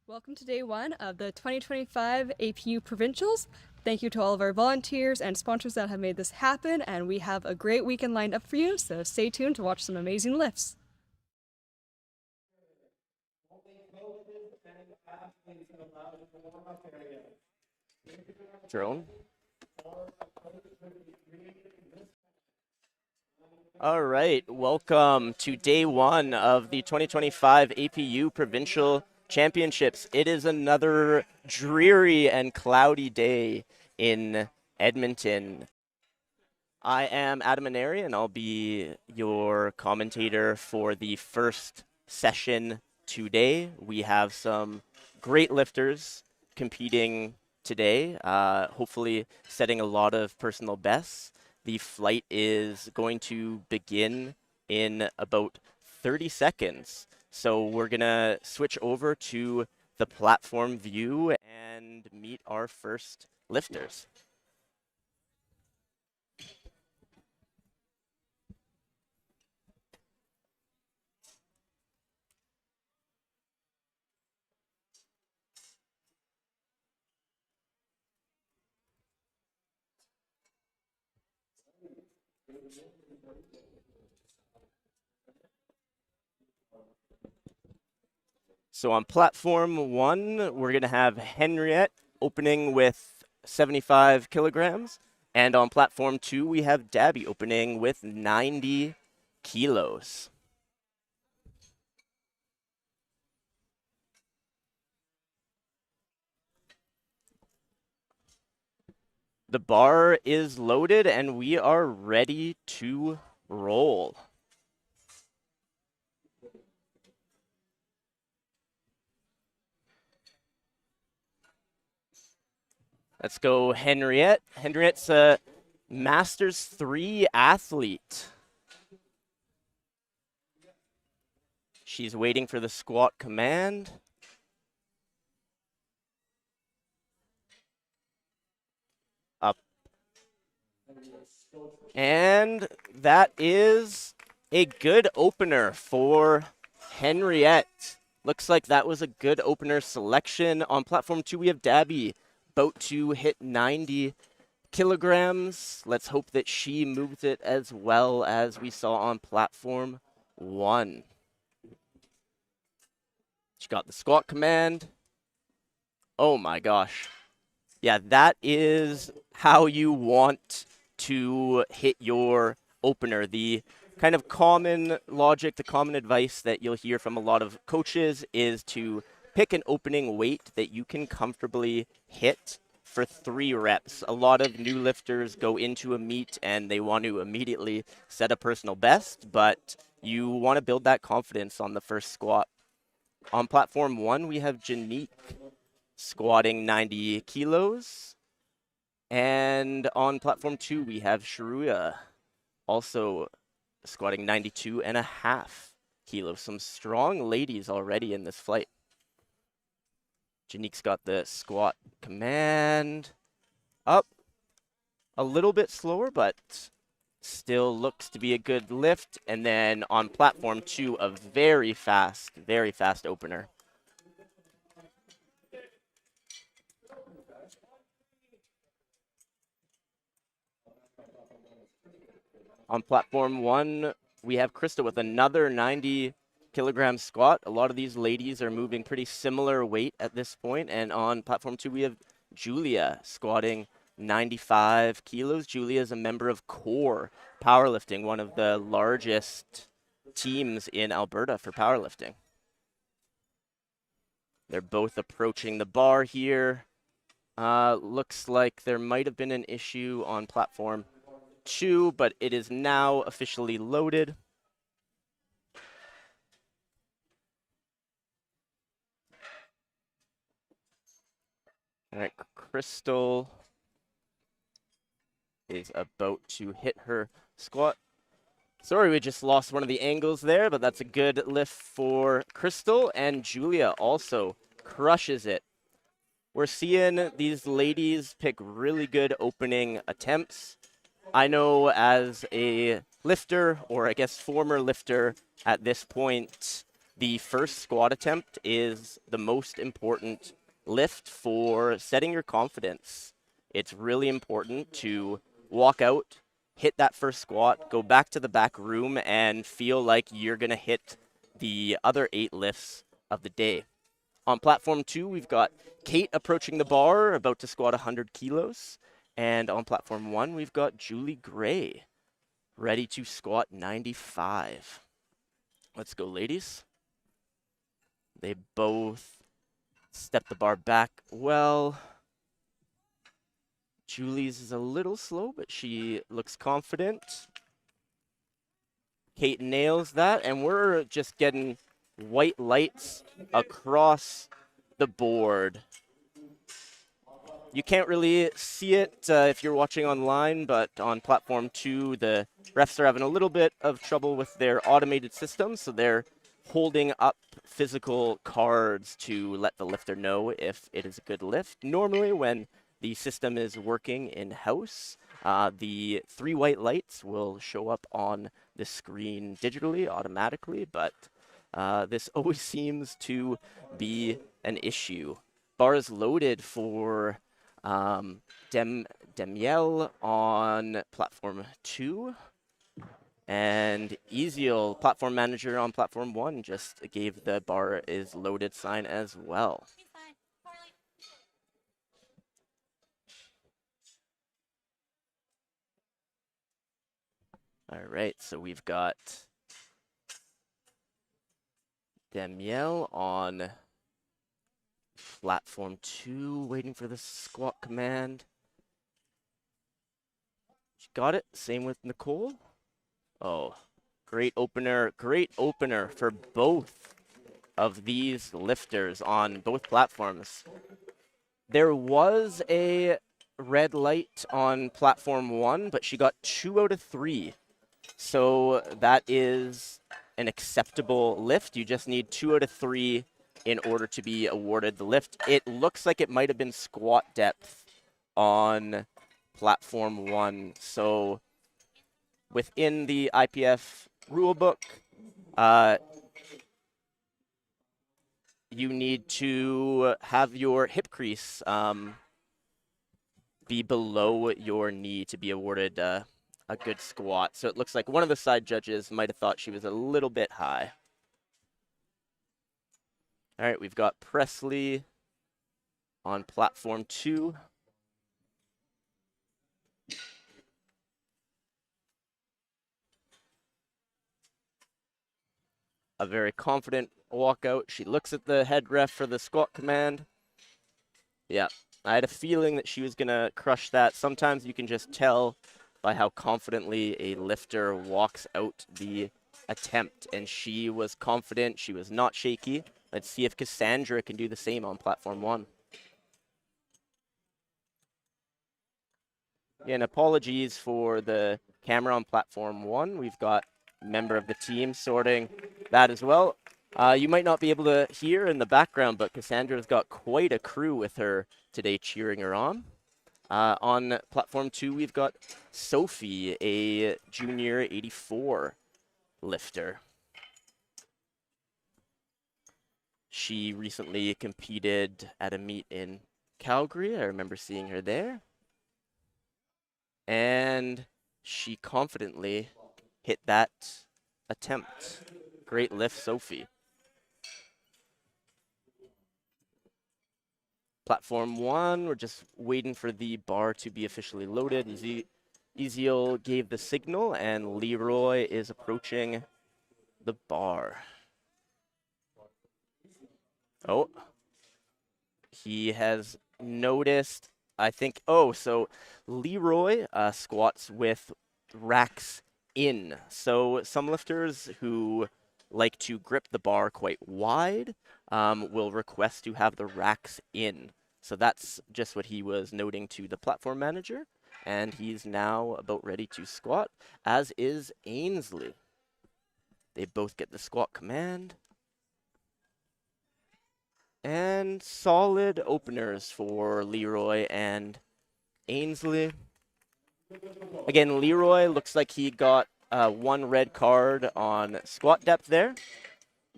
Welcome to day one of the 2025 APU Provincials. Thank you to all of our volunteers and sponsors that have made this happen, and we have a great weekend lined up for you, so stay tuned to watch some amazing lifts. Drone. All right, welcome to day one of the 2025 APU Provincial Championships. It is another dreary and cloudy day in Edmonton. I am Adam Aneri, and I'll be your commentator for the first session today. We have some great lifters competing today, hopefully setting a lot of personal bests. The flight is going to begin in about 30 seconds. So we're going to switch over to the platform view and meet our first lifters. So on platform one, we're going to have Henriette opening with 75 kilograms. And on platform two, we have Dabby opening with 90 kilos. The bar is loaded and we are ready to roll. Let's go Henriette. Henriette's a Masters 3 athlete. She's waiting for the squat command. Up. And that is a good opener for Henriette. Looks like that was a good opener selection. On platform two, we have Dabby about to hit 90 kilograms. Let's hope that she moves it as well as we saw on platform one. She got the squat command. Oh my gosh. Yeah, that is how you want to hit your opener. The kind of common logic, the common advice that you'll hear from a lot of coaches is to pick an opening weight that you can comfortably hit for 3 reps. A lot of new lifters go into a meet and they want to immediately set a personal best, but you want to build that confidence on the first squat. On platform one, we have Janique squatting 90 kilos. And on platform two, we have Sharuya also squatting 92.5 kilos. Some strong ladies already in this flight. Janique's got the squat command. Up a little bit slower, but still looks to be a good lift. And then on platform two, a very fast opener. On platform one, we have Krista with another 90 kilogram squat. A lot of these ladies are moving pretty similar weight at this point. And on platform two, we have Julia squatting 95 kilos. Julia is a member of Core Powerlifting, one of the largest teams in Alberta for powerlifting. They're both approaching the bar here. Looks like there might have been an issue on platform two, but it is now officially loaded. All right, Crystal is about to hit her squat. Sorry, we just lost one of the angles there, but that's a good lift for Crystal, and Julia also crushes it. We're seeing these ladies pick really good opening attempts. I know as a lifter, or I guess former lifter at this point, the first squat attempt is the most important lift for setting your confidence. It's really important to walk out, hit that first squat, go back to the back room, and feel like you're going to hit the other 8 lifts of the day. On platform 2, we've got Kate approaching the bar, about to squat 100 kilos. And on platform 1, we've got Julie Gray, ready to squat 95. Let's go, ladies. They both step the bar back well. Julie's is a little slow, but she looks confident. Kate nails that, and we're just getting white lights across the board. You can't really see it if you're watching online, but on platform 2, the refs are having a little bit of trouble with their automated system, so they're holding up physical cards to let the lifter know if it is a good lift. Normally, when the system is working in-house, the 3 white lights will show up on the screen digitally, automatically, but this always seems to be an issue. Bar is loaded for Demiel on platform 2. And Ezeal, platform manager on platform 1, just gave the bar is loaded sign as well. All right, so we've got Demiel on platform 2, waiting for the squat command. She got it. Same with Nicole. Oh, great opener for both of these lifters on both platforms. There was a red light on platform 1, but she got 2 out of 3. So that is an acceptable lift. You just need 2 out of 3 in order to be awarded the lift. It looks like it might have been squat depth on platform 1. So within the IPF rulebook, you need to have your hip crease be below your knee to be awarded a good squat. So it looks like one of the side judges might have thought she was a little bit high. All right, we've got Presley on platform 2. A very confident walkout. She looks at the head ref for the squat command. Yeah, I had a feeling that she was going to crush that. Sometimes you can just tell by how confidently a lifter walks out the attempt. And she was confident. She was not shaky. Let's see if Cassandra can do the same on platform 1. And apologies for the camera on platform 1. We've got a member of the team sorting that as well. You might not be able to hear in the background, but Cassandra's got quite a crew with her today cheering her on. On platform 2, we've got Sophie, a junior 84 lifter. She recently competed at a meet in Calgary. I remember seeing her there. And she confidently hit that attempt. Great lift, Sophie. Platform 1, we're just waiting for the bar to be officially loaded. Ezeal gave the signal, and Leroy is approaching the bar. Oh, he has noticed, I think, so Leroy squats with racks in. So some lifters who like to grip the bar quite wide will request to have the racks in. So that's just what he was noting to the platform manager. And he's now about ready to squat, as is Ainsley. They both get the squat command. And solid openers for Leroy and Ainsley. Again, Leroy looks like he got 1 red card on squat depth there.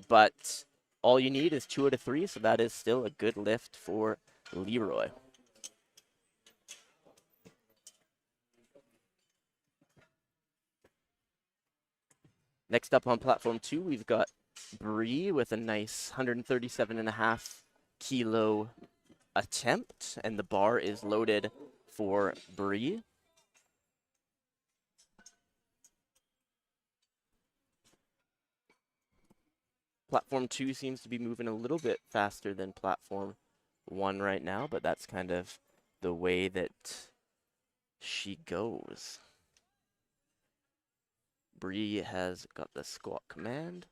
but all you need is 2 out of 3, so that is still a good lift for Leroy. Next up on platform 2, we've got Bree with a nice 137.5 kilo attempt, and the bar is loaded for Bree. Platform 2 seems to be moving a little bit faster than platform 1 right now, but that's kind of the way that she goes. Bree has got the squat command.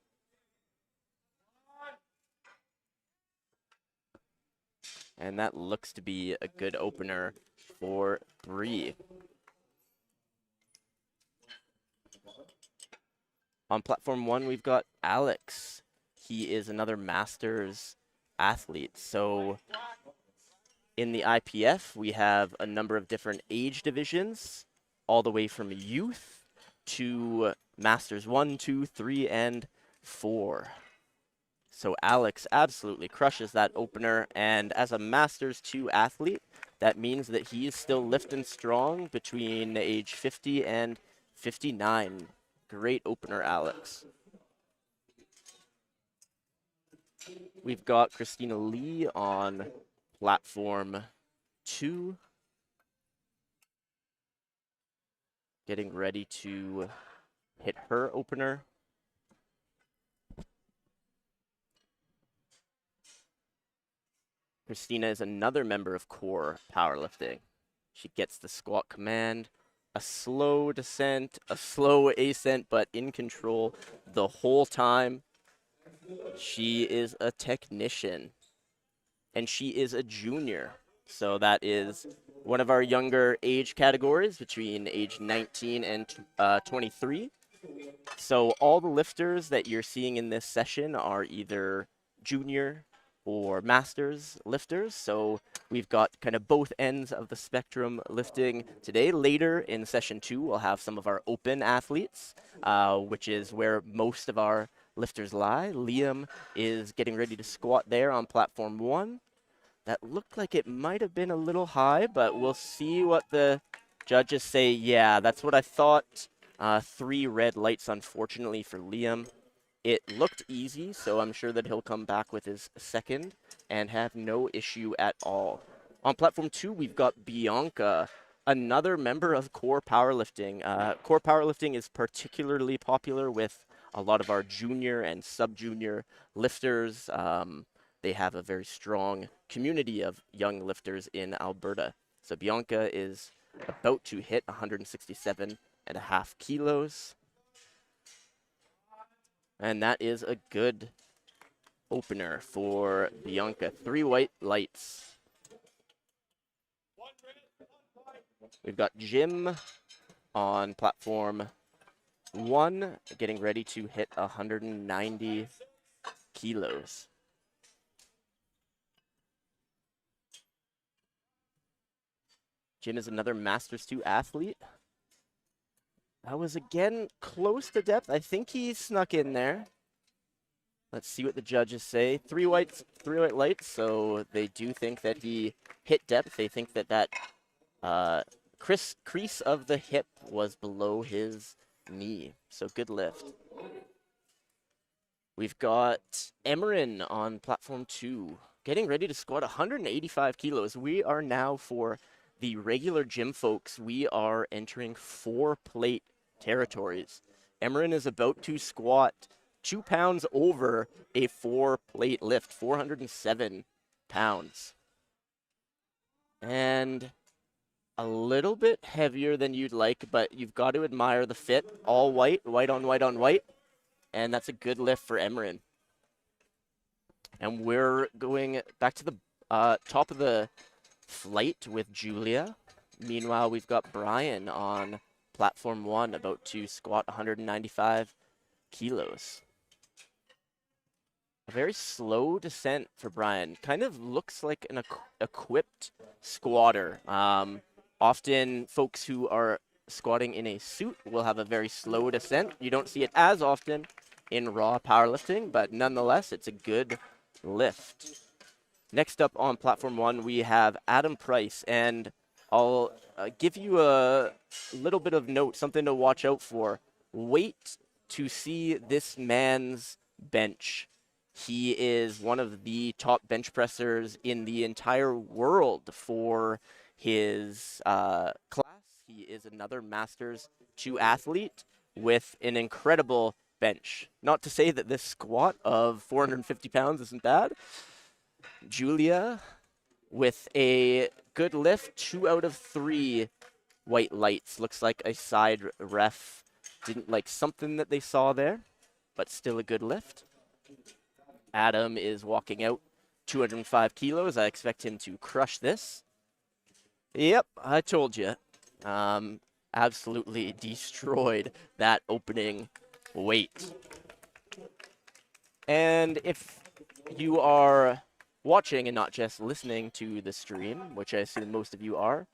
And that looks to be a good opener for Bree. On platform 1, we've got Alex. He is another Masters athlete. So in the IPF, we have a number of different age divisions, all the way from youth to Masters 1, 2, 3, and 4. So Alex absolutely crushes that opener, and as a Masters 2 athlete, that means that he is still lifting strong between age 50 and 59. Great opener, Alex. We've got Christina Lee on platform 2, getting ready to hit her opener. Christina is another member of core powerlifting. She gets the squat command, a slow descent, a slow ascent, but in control the whole time. She is a technician, and she is a junior. So that is one of our younger age categories between age 19 and 23. So all the lifters that you're seeing in this session are either junior or masters lifters. So we've got kind of both ends of the spectrum lifting today. Later in session 2, we'll have some of our open athletes, which is where most of our lifters lie. Liam is getting ready to squat there on platform 1. That looked like it might have been a little high, but we'll see what the judges say. Yeah, that's what I thought. 3 red lights, unfortunately, for Liam. It looked easy, so I'm sure that he'll come back with his second and have no issue at all. On platform 2, we've got Bianca, another member of core powerlifting. Core powerlifting is particularly popular with a lot of our junior and sub-junior lifters. They have a very strong community of young lifters in Alberta. So Bianca is about to hit 167.5 kilos. And that is a good opener for Bianca. 3 white lights. We've got Jim on platform 1, getting ready to hit 190 kilos. Jim is another Masters 2 athlete. That was again close to depth. I think he snuck in there. Let's see what the judges say. 3 white lights, so they do think that he hit depth. They think that crease of the hip was below his knee. So good lift. We've got Emmerin on platform 2, getting ready to squat 185 kilos. We are now, for the regular gym folks, we are entering 4-plate territories. Emmerin is about to squat 2 pounds over a 4-plate lift, 407 pounds. And a little bit heavier than you'd like, but you've got to admire the fit. All white, white on white on white. And that's a good lift for Emmerin. And we're going back to the top of the flight with Julia. Meanwhile, we've got Brian on platform 1, about to squat 195 kilos. A very slow descent for Brian. Kind of looks like an equipped squatter. Often folks who are squatting in a suit will have a very slow descent. You don't see it as often, in raw powerlifting, but nonetheless, it's a good lift. Next up on platform 1, we have Adam Price, and I'll give you a little bit of note, something to watch out for. Wait to see this man's bench. He is one of the top bench pressers in the entire world for his class. He is another Masters 2 athlete with an incredible bench. Not to say that this squat of 450 pounds isn't bad. Julia with a good lift, 2 out of 3 white lights. Looks like a side ref didn't like something that they saw there, but still a good lift. Adam is walking out 205 kilos. I expect him to crush this. Yep, I told you. Absolutely destroyed that opening weight. And if you are watching and not just listening to the stream, which I assume most of you are,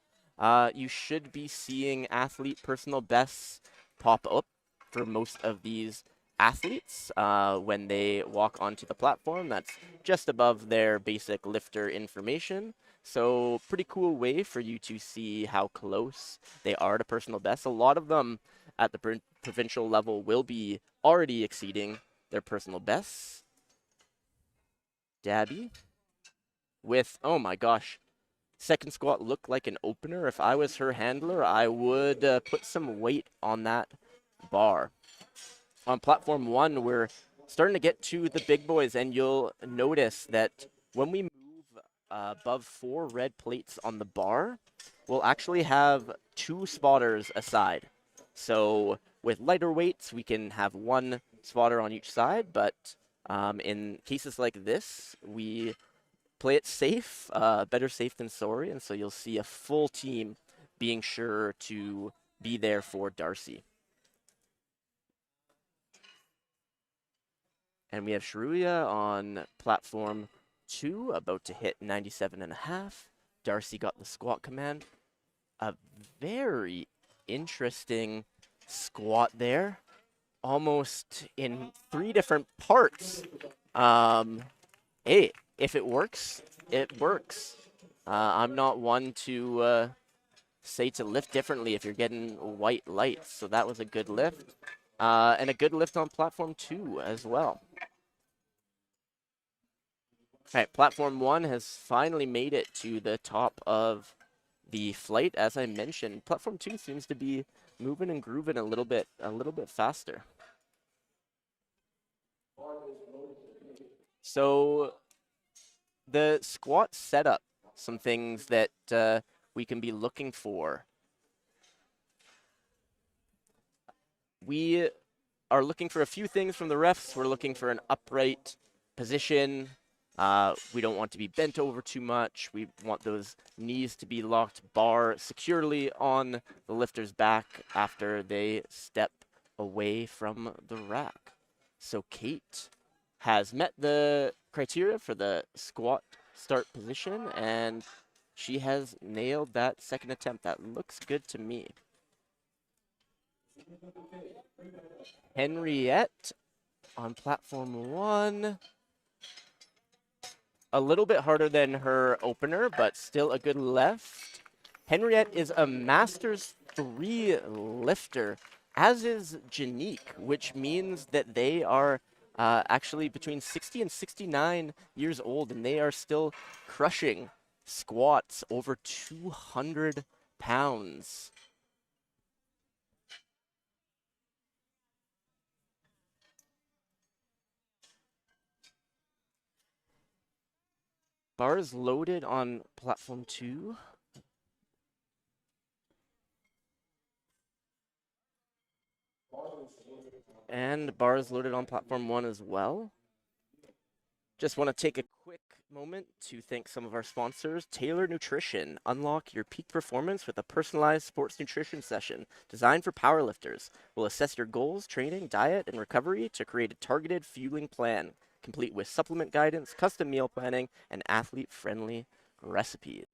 you should be seeing athlete personal bests pop up for most of these athletes when they walk onto the platform. That's just above their basic lifter information. So pretty cool way for you to see how close they are to personal bests. A lot of them at the provincial level will be already exceeding their personal bests. Dabby with, oh my gosh, second squat looked like an opener. If I was her handler, I would put some weight on that bar. On platform 1, we're starting to get to the big boys, and you'll notice that when we move above 4 red plates on the bar, we'll actually have 2 spotters aside. So with lighter weights, we can have 1 spotter on each side, but in cases like this, we play it safe, better safe than sorry, and so you'll see a full team being sure to be there for Darcy. And we have Sharuya on platform 2, about to hit 97.5. Darcy got the squat command. A very interesting squat there, almost in 3 different parts. Hey, if it works, it works. I'm not one to say to lift differently if you're getting white lights, so that was a good lift. And a good lift on platform 2 as well. All right, platform 1 has finally made it to the top of the flight. As I mentioned, platform 2 seems to be moving and grooving a little bit faster. So the squat setup, some things that we can be looking for. We are looking for a few things from the refs. We're looking for an upright position. We don't want to be bent over too much. We want those knees to be locked bar securely on the lifter's back after they step away from the rack. So Kate has met the criteria for the squat start position, and she has nailed that second attempt. That looks good to me. Henriette on platform 1. A little bit harder than her opener, but still a good lift. Henriette is a Masters 3 lifter, as is Janique, which means that they are actually between 60 and 69 years old, and they are still crushing squats over 200 pounds. Bars loaded on platform 2. And bars loaded on platform 1 as well. Just want to take a quick moment to thank some of our sponsors. Taylor Nutrition. Unlock your peak performance with a personalized sports nutrition session designed for powerlifters. We'll assess your goals, training, diet, and recovery to create a targeted fueling plan, complete with supplement guidance, custom meal planning, and athlete-friendly recipes.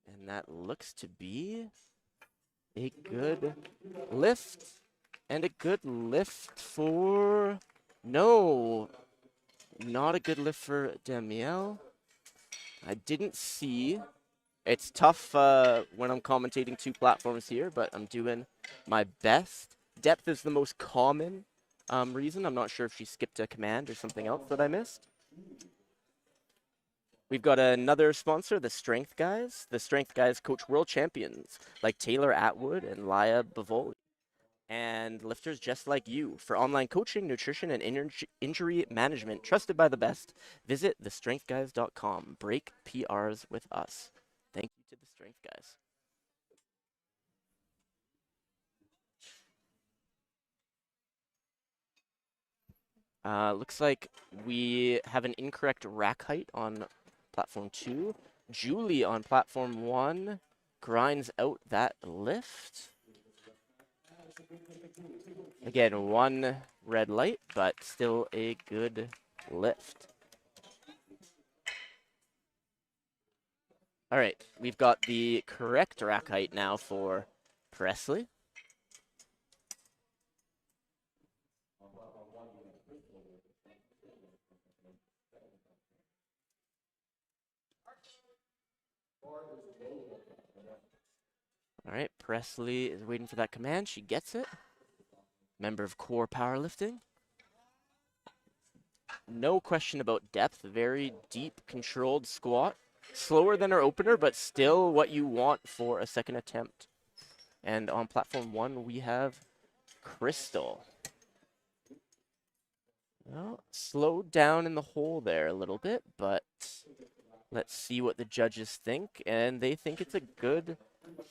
And that looks to be A good lift. And a good lift for... No, not a good lift for Danielle. I didn't see. It's tough when I'm commentating two platforms here, but I'm doing my best. Depth is the most common reason. I'm not sure if she skipped a command or something else that I missed. We've got another sponsor, the Strength Guys. The Strength Guys coach world champions like Taylor Atwood and Laya Bavoli, and lifters just like you. For online coaching, nutrition, and injury management trusted by the best, visit thestrengthguys.com. Break PRs with us. Thank you to the Strength Guys. Looks like we have an incorrect rack height on platform 2. Julie on platform 1 grinds out that lift. Again, one red light, but still a good lift. All right, we've got the correct rack height now for Presley. All right, Presley is waiting for that command. She gets it. Member of Core Powerlifting. No question about depth. Very deep, controlled squat. Slower than our opener, but still what you want for a second attempt. And on platform 1, we have Crystal. Well, slowed down in the hole there a little bit, but let's see what the judges think. And they think it's a good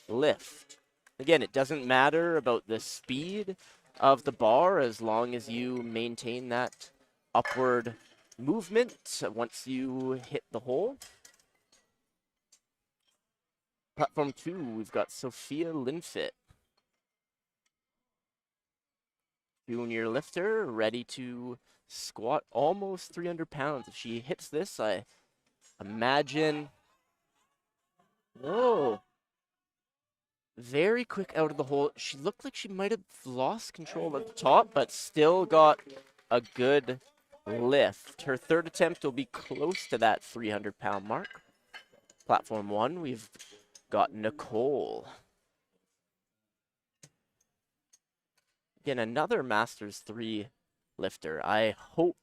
lift. Again, it doesn't matter about the speed of the bar as long as you maintain that upward movement once you hit the hole. Platform 2, we've got Sophia Linfit. Junior lifter, ready to squat almost 300 pounds. If she hits this, I imagine... Whoa. Very quick out of the hole. She looked like she might have lost control at the top, but still got a good lift. Her third attempt will be close to that 300-pound mark. Platform 1, we've got Nicole. Again, another Masters 3 lifter. I hope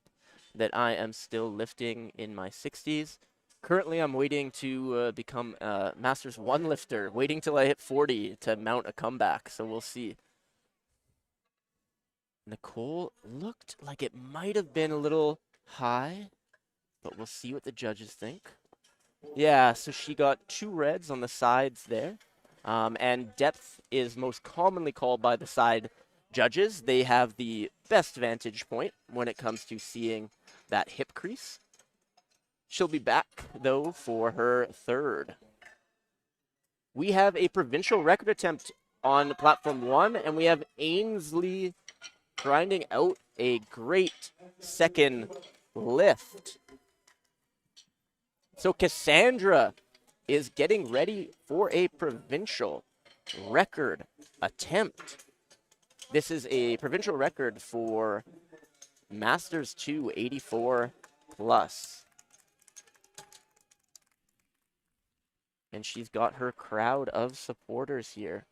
that I am still lifting in my 60s. Currently, I'm waiting to become a Masters 1 lifter, waiting till I hit 40 to mount a comeback, so we'll see. Nicole looked like it might have been a little high, but we'll see what the judges think. Yeah, so she got 2 reds on the sides there, and depth is most commonly called by the side judges. They have the best vantage point when it comes to seeing that hip crease. She'll be back, though, for her third. We have a provincial record attempt on platform 1, and we have Ainsley grinding out a great second lift. So Cassandra is getting ready for a provincial record attempt. This is a provincial record for Masters 2, 84 plus. And she's got her crowd of supporters here.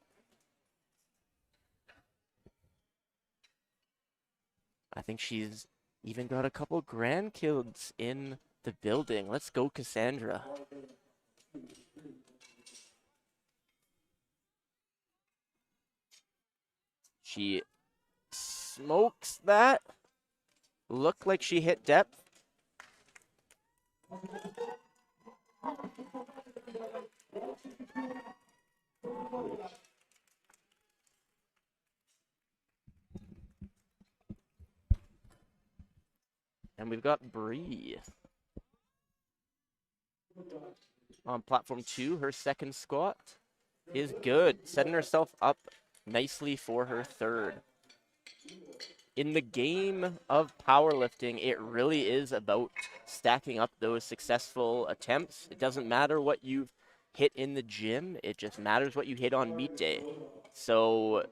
I think she's even got a couple grandkids in the building. Let's go, Cassandra. She smokes that. Looked like she hit depth. And we've got Bree on platform 2. Her second squat is good, setting herself up nicely for her third. In the game of powerlifting, it really is about stacking up those successful attempts. It doesn't matter what you've hit in the gym, it just matters what you hit on meet day. So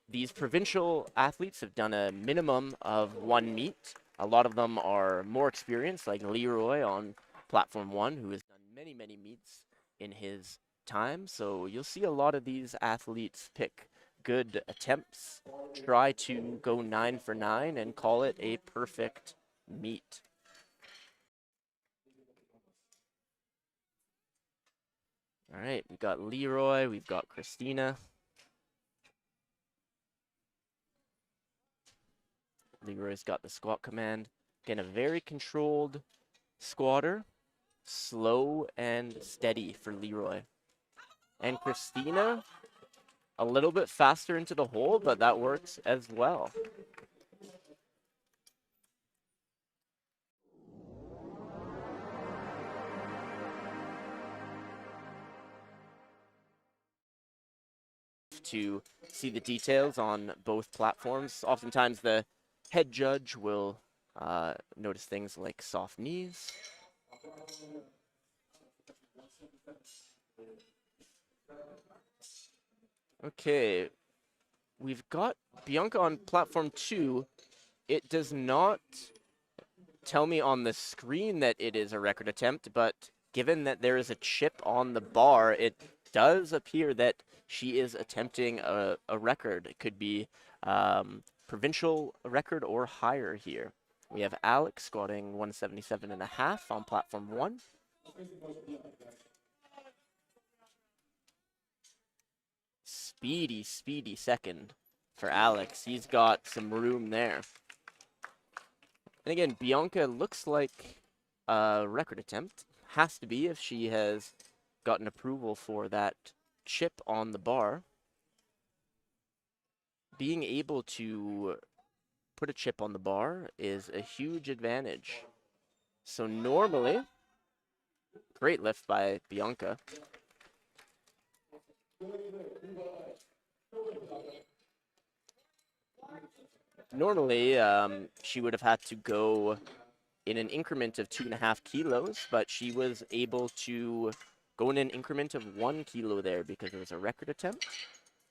these provincial athletes have done a minimum of one meet. A lot of them are more experienced, like Leroy on platform 1, who has done many, many meets in his time. So you'll see a lot of these athletes pick good attempts, try to go 9 for 9 and call it a perfect meet. All right, we've got Leroy, we've got Christina. Leroy's got the squat command. Again, a very controlled squatter, slow and steady for Leroy. And Christina, a little bit faster into the hole, but that works as well. To see the details on both platforms. Oftentimes the head judge will notice things like soft knees. Okay, we've got Bianca on platform 2. It does not tell me on the screen that it is a record attempt, but given that there is a chip on the bar, it does appear that she is attempting a record. It could be provincial record or higher here. We have Alex squatting 177.5 on platform 1. Speedy, speedy second for Alex. He's got some room there. And again, Bianca looks like a record attempt. Has to be if she has gotten approval for that chip on the bar. Being able to put a chip on the bar is a huge advantage. So normally, great lift by Bianca. Normally, she would have had to go in an increment of 2.5 kilos, but she was able to go in an increment of 1 kilo there because it was a record attempt,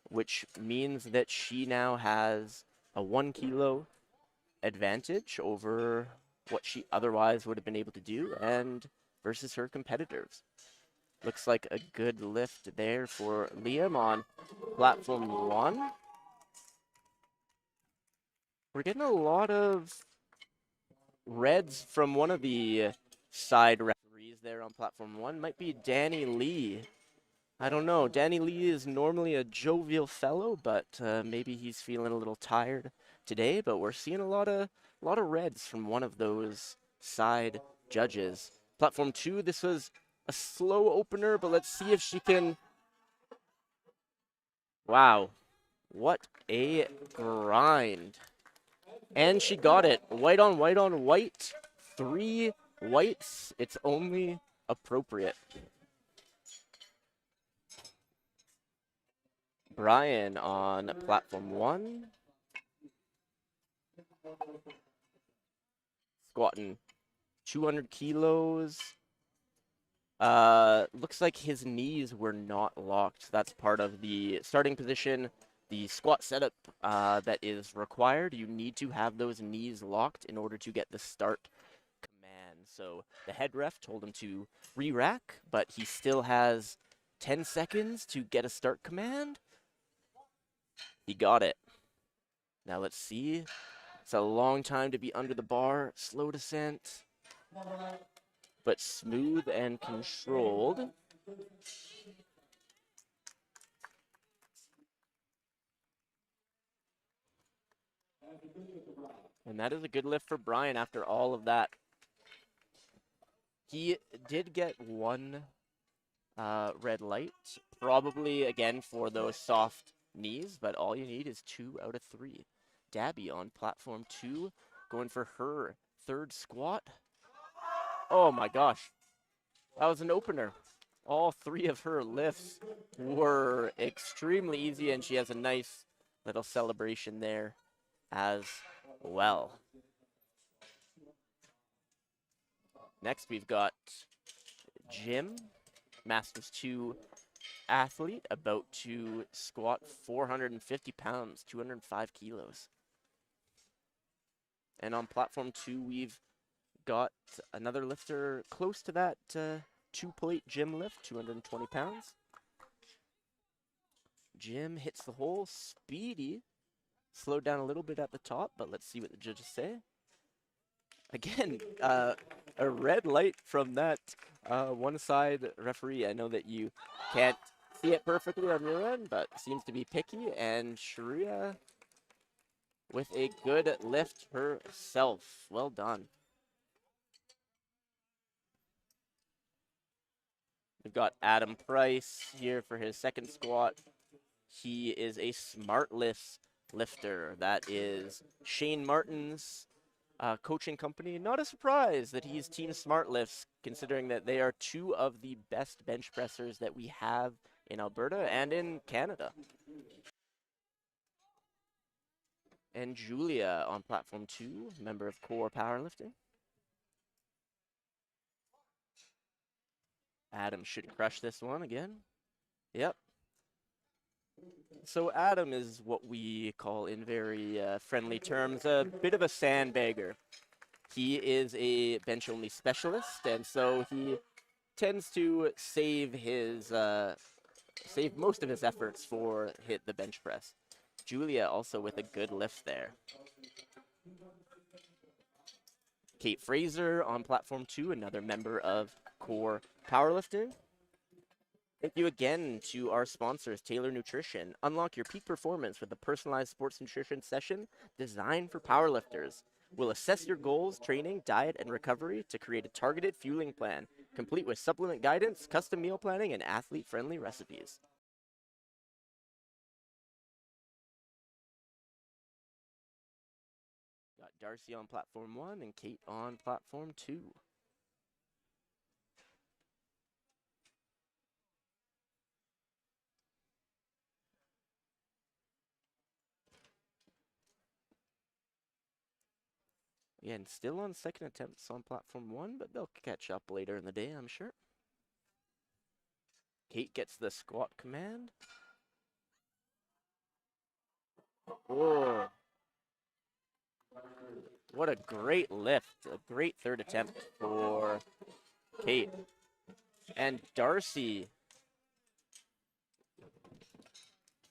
which means that she now has a 1 kilo advantage over what she otherwise would have been able to do and versus her competitors. Looks like a good lift there for Liam on platform 1. We're getting a lot of reds from one of the side referees there on platform 1. Might be Danny Lee. I don't know. Danny Lee is normally a jovial fellow, but maybe he's feeling a little tired today. But we're seeing a lot of reds from one of those side judges. Platform 2, this was a slow opener, but let's see if she can. Wow, what a grind. And she got it. White on white on white. 3 whites. It's only appropriate. Brian on platform 1. Squatting 200 kilos. Looks like his knees were not locked. That's part of the starting position. The squat setup that is required. You need to have those knees locked in order to get the start command. So the head ref told him to re-rack, but he still has 10 seconds to get a start command. He got it. Now let's see. It's a long time to be under the bar. Slow descent, but smooth and controlled. And that is a good lift for Brian after all of that. He did get 1 red light, probably again for those soft knees, but all you need is 2 out of 3. Dabby on platform 2, going for her 3rd squat. Oh my gosh, that was an opener. All 3 of her lifts were extremely easy, and she has a nice little celebration there as well. Next, we've got Jim, Masters 2 athlete about to squat 450 pounds, 205 kilos. And on platform 2, we've got another lifter close to that 2-plate gym lift, 220 pounds. Jim hits the hole, speedy. Slowed down a little bit at the top, but let's see what the judges say. Again, a red light from that one side referee. I know that you can't see it perfectly on your end, but seems to be picky. And Sharia with a good lift herself. Well done. We've got Adam Price here for his second squat. He is a smart lifter. That is Shane Martin's coaching company. Not a surprise that he's Team Smart Lifts, considering that they are two of the best bench pressers that we have in Alberta and in Canada. And Julia on platform 2, member of Core Powerlifting. Adam should crush this one again. Yep. So Adam is what we call in very friendly terms a bit of a sandbagger. He is a bench-only specialist, and so he tends to save most of his efforts for hit the bench press. Julia also with a good lift there. Kate Fraser on platform 2, another member of Core Powerlifting. Thank you again to our sponsors, Taylor Nutrition. Unlock your peak performance with a personalized sports nutrition session designed for powerlifters. We'll assess your goals, training, diet, and recovery to create a targeted fueling plan, complete with supplement guidance, custom meal planning, and athlete-friendly recipes. Got Darcy on platform 1 and Kate on platform 2. Again, still on second attempts on platform 1, but they'll catch up later in the day, I'm sure. Kate gets the squat command. Oh, what a great lift. A great third attempt for Kate. And Darcy.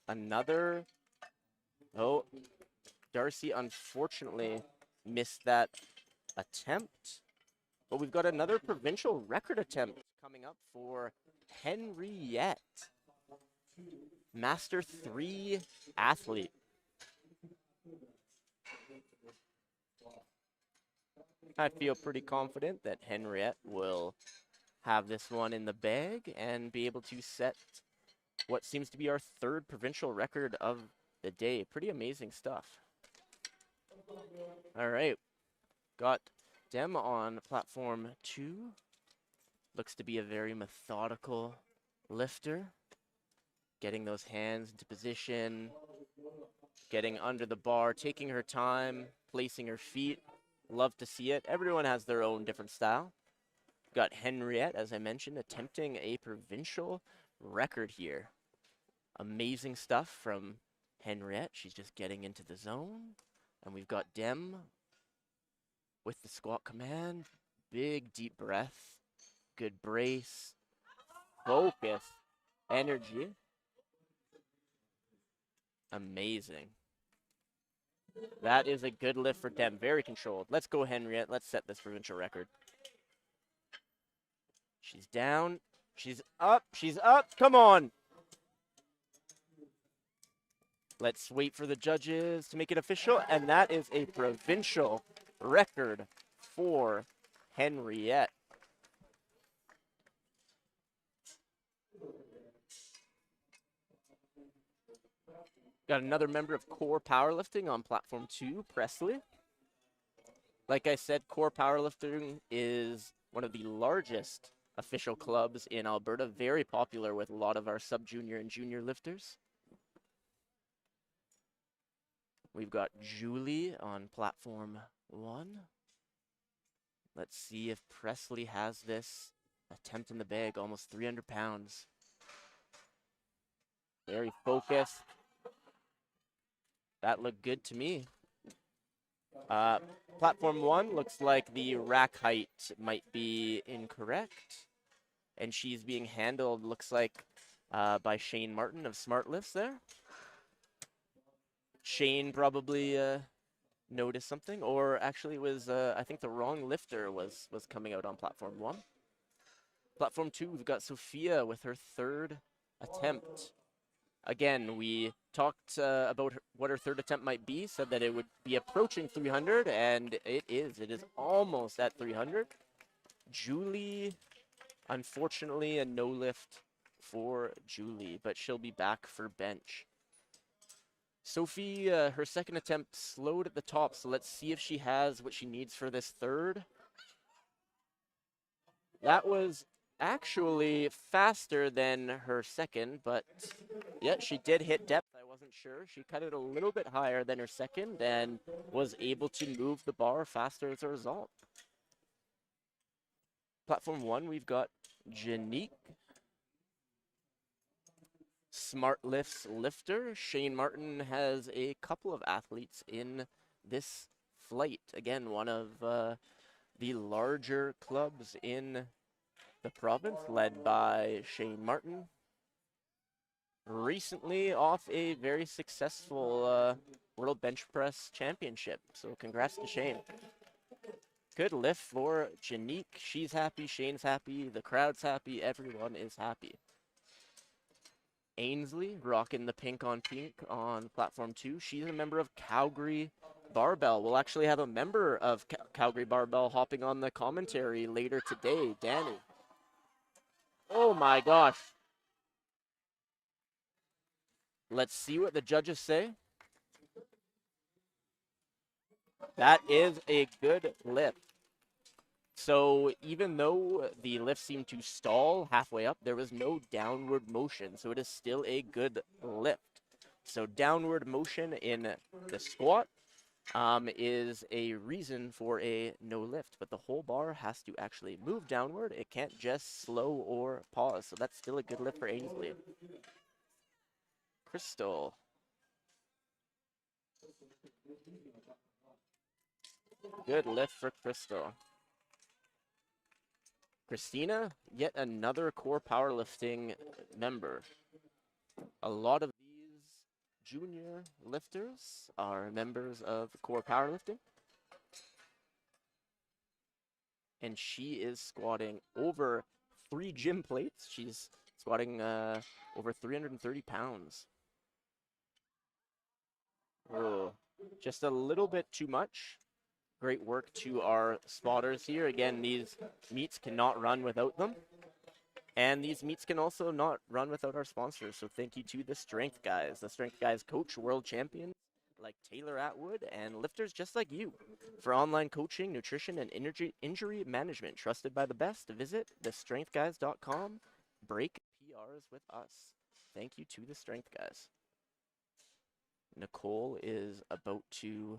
Another. Oh, Darcy unfortunately missed that attempt. But we've got another provincial record attempt coming up for Henriette. Master 3 athlete. I feel pretty confident that Henriette will have this one in the bag and be able to set what seems to be our third provincial record of the day. Pretty amazing stuff. All right. Got Dem on platform 2. Looks to be a very methodical lifter. Getting those hands into position. Getting under the bar. Taking her time. Placing her feet. Love to see it. Everyone has their own different style. Got Henriette, as I mentioned, attempting a provincial record here. Amazing stuff from Henriette. She's just getting into the zone. And we've got Dem with the squat command. Big, deep breath. Good brace. Focus. Energy. Amazing. That is a good lift for Dem. Very controlled. Let's go, Henriette. Let's set this provincial record. She's down. She's up. She's up. Come on. Let's wait for the judges to make it official. And that is a provincial record for Henriette. Got another member of Core Powerlifting on platform 2, Presley. Like I said, Core Powerlifting is one of the largest official clubs in Alberta. Very popular with a lot of our sub-junior and junior lifters. We've got Julie on platform 1. Let's see if Presley has this attempt in the bag, almost 300 pounds. Very focused. That looked good to me. Platform 1 looks like the rack height might be incorrect. And she's being handled, looks like, by Shane Martin of Smart Lifts there. Shane probably noticed something, or actually was, I think the wrong lifter was coming out on platform 1. Platform 2, we've got Sophia with her 3rd attempt. Again, we talked about what her 3rd attempt might be, said that it would be approaching 300, and it is. It is almost at 300. Julie, unfortunately, a no lift for Julie, but she'll be back for bench. Sophie, her 2nd attempt slowed at the top, so let's see if she has what she needs for this 3rd. That was actually faster than her 2nd, but yeah, she did hit depth. I wasn't sure. She cut it a little bit higher than her 2nd and was able to move the bar faster as a result. Platform 1, we've got Janique. Smart Lifts lifter. Shane Martin has a couple of athletes in this flight. Again, one of the larger clubs in the province, led by Shane Martin. Recently off a very successful World Bench Press Championship. So congrats to Shane. Good lift for Janique. She's happy, Shane's happy, the crowd's happy, everyone is happy. Ainsley rocking the pink on pink on platform 2. She's a member of Calgary Barbell. We'll actually have a member of Calgary Barbell hopping on the commentary later today, Danny. Oh my gosh. Let's see what the judges say. That is a good lift. So even though the lift seemed to stall halfway up, there was no downward motion. So it is still a good lift. So downward motion in the squat is a reason for a no lift. But the whole bar has to actually move downward. It can't just slow or pause. So that's still a good lift for Ainsley. Crystal. Good lift for Crystal. Christina, yet another core powerlifting member. A lot of these junior lifters are members of core powerlifting. And she is squatting over 3 gym plates. She's squatting over 330 pounds. Oh, just a little bit too much. Great work to our spotters here. Again, these meets cannot run without them. And these meets can also not run without our sponsors. So thank you to the Strength Guys. The Strength Guys coach world champions like Taylor Atwood and lifters just like you. For online coaching, nutrition, and injury management trusted by the best, visit thestrengthguys.com. Break PRs with us. Thank you to the Strength Guys. Nicole is about to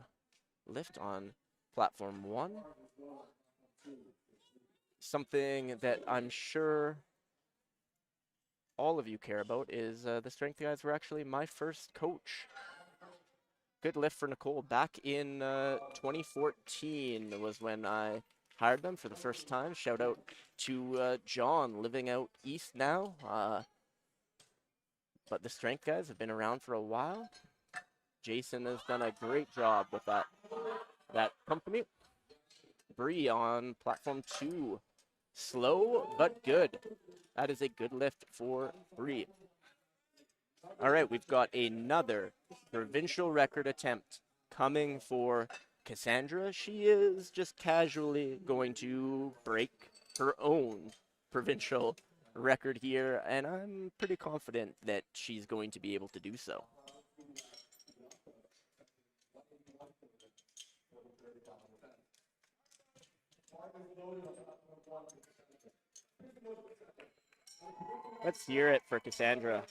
lift on platform 1. Something that I'm sure all of you care about is the Strength Guys were actually my first coach. Good lift for Nicole. Back in 2014 was when I hired them for the first time. Shout out to John, living out east now. But the Strength Guys have been around for a while. Jason has done a great job with that company. Bree on platform 2. Slow but good. That is a good lift for Bree. All right, we've got another provincial record attempt coming for Cassandra. She is just casually going to break her own provincial record here, and I'm pretty confident that she's going to be able to do so. Let's hear it for Cassandra.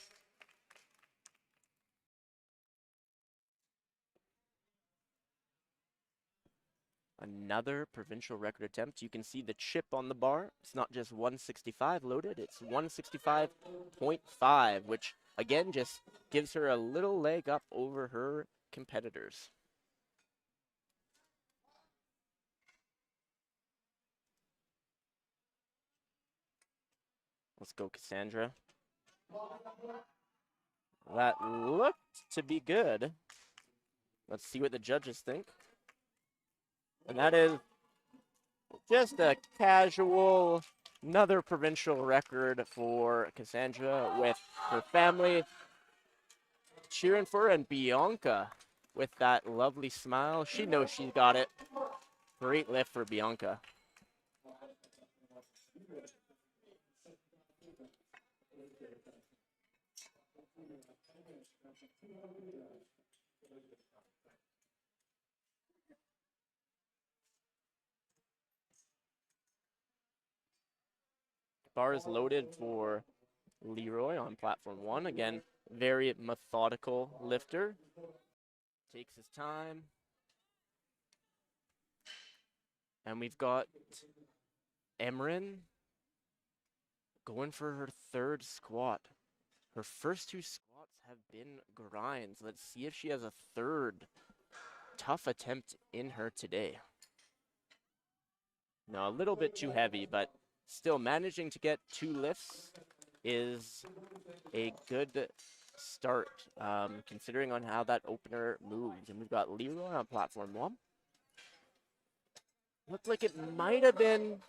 Another provincial record attempt. You can see the chip on the bar. It's not just 165 loaded, it's 165.5, which again, just gives her a little leg up over her competitors. Let's go, Cassandra. That looked to be good. Let's see what the judges think. And that is just a casual, another provincial record for Cassandra, with her family cheering for her, and Bianca with that lovely smile. She knows she's got it. Great lift for Bianca. Bar is loaded for Leroy on platform 1. Again, very methodical lifter. Takes his time. And we've got Emrin going for her third squat. Her first 2 squats have been grinds. Let's see if she has a third tough attempt in her today. No, a little bit too heavy, but still managing to get 2 lifts is a good start, considering on how that opener moves. And we've got Leroy on platform 1. Looked like it might have been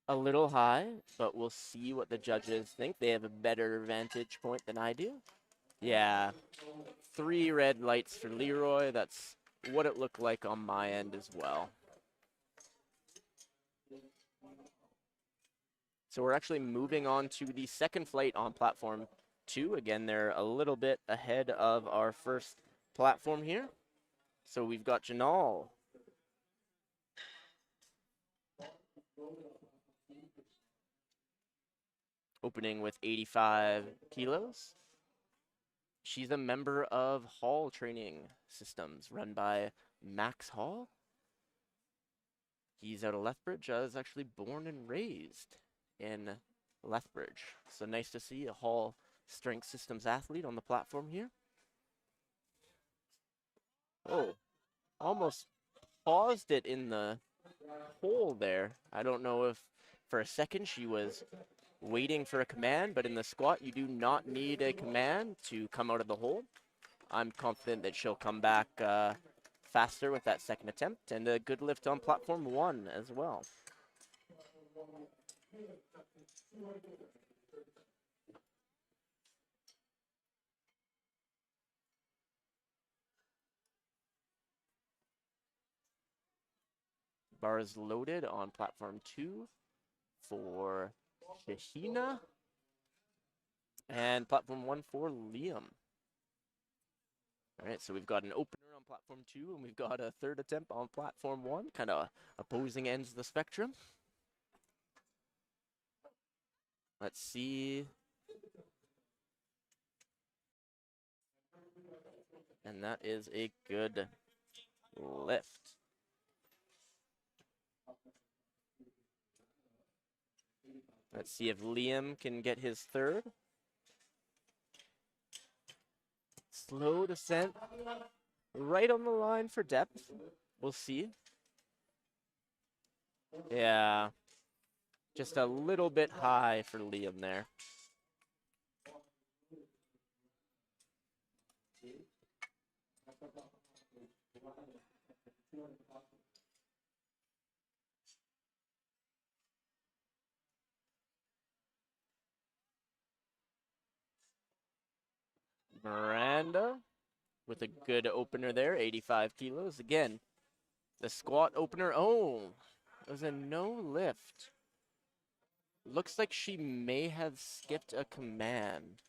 a little high, but we'll see what the judges think. They have a better vantage point than I do. Yeah, 3 red lights for Leroy. That's what it looked like on my end as well. So we're actually moving on to the second flight on platform 2. Again, they're a little bit ahead of our first platform here. So we've got Janal. Opening with 85 kilos. She's a member of Hall Training Systems, run by Max Hall. He's out of Lethbridge. I was actually born and raised in Lethbridge. So nice to see a Hall Strength Systems athlete on the platform here. Oh, almost paused it in the hole there. I don't know if for a second she was waiting for a command, but in the squat, you do not need a command to come out of the hole. I'm confident that she'll come back faster with that second attempt, and a good lift on platform 1 as well. Bar is loaded on platform 2 for Shahina, and platform 1 for Liam. All right, so we've got an opener on platform 2, and we've got a third attempt on platform 1, kind of opposing ends of the spectrum. Let's see. And that is a good lift. Let's see if Liam can get his third. Slow descent, right on the line for depth. We'll see. Yeah, just a little bit high for Liam there. Miranda with a good opener there, 85 kilos. Again, the squat opener. Oh, it was a no lift. Looks like she may have skipped a command.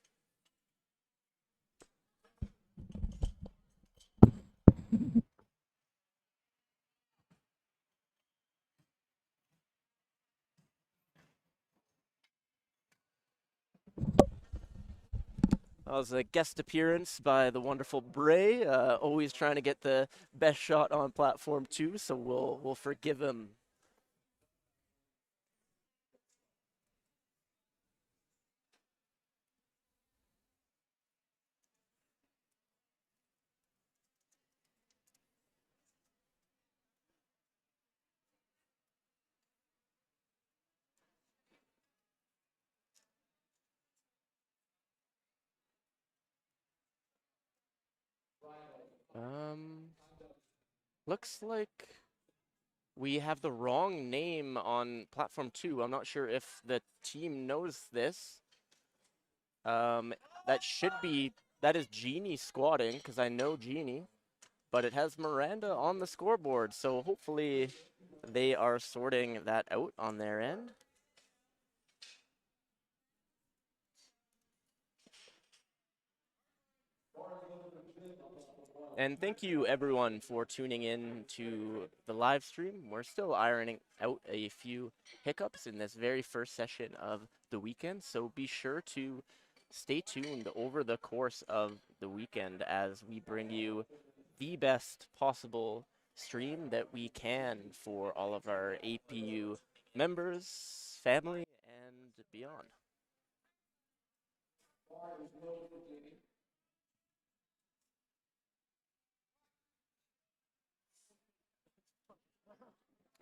That was a guest appearance by the wonderful Bray, always trying to get the best shot on platform 2, so we'll forgive him. Looks like we have the wrong name on platform 2. I'm not sure if the team knows this. That is Jeannie squatting, because I know Jeannie, but it has Miranda on the scoreboard, so hopefully they are sorting that out on their end. And thank you everyone for tuning in to the live stream. We're still ironing out a few hiccups in this very first session of the weekend, so be sure to stay tuned over the course of the weekend as we bring you the best possible stream that we can for all of our APU members, family, and beyond.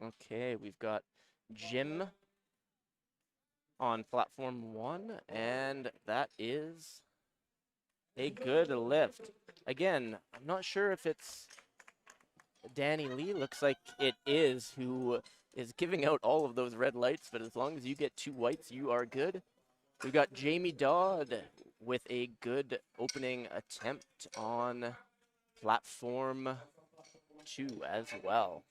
Okay, we've got Jim on platform 1, and that is a good lift. Again, I'm not sure if it's Danny Lee. Looks like it is, who is giving out all of those red lights, but as long as you get 2 whites, you are good. We've got Jamie Dodd with a good opening attempt on platform 2 as well.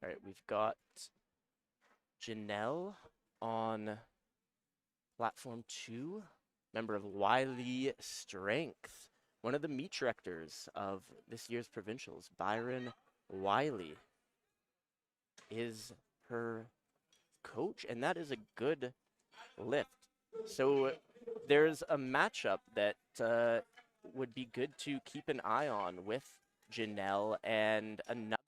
All right, we've got Janelle on platform 2, member of Wiley Strength, one of the meet directors of this year's provincials. Byron Wiley is her coach, and that is a good lift. So there's a matchup that would be good to keep an eye on with Janelle and another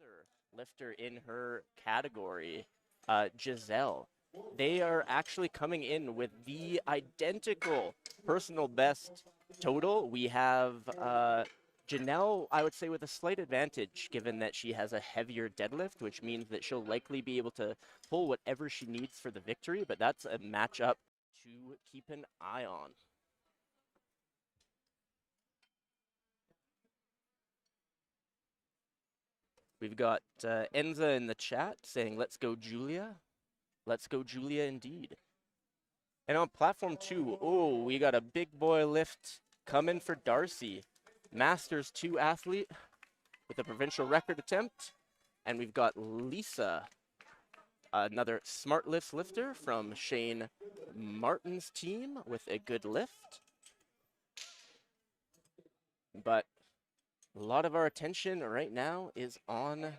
lifter in her category, Giselle. They are actually coming in with the identical personal best total. We have Janelle, I would say, with a slight advantage, given that she has a heavier deadlift, which means that she'll likely be able to pull whatever she needs for the victory, but that's a matchup to keep an eye on. We've got Enza in the chat saying, "Let's go, Julia." Let's go, Julia, indeed. And on platform 2, oh, we got a big boy lift coming for Darcy. Masters 2 athlete with a provincial record attempt. And we've got Lisa, another smart lifts lifter from Shane Martin's team with a good lift. But a lot of our attention right now is on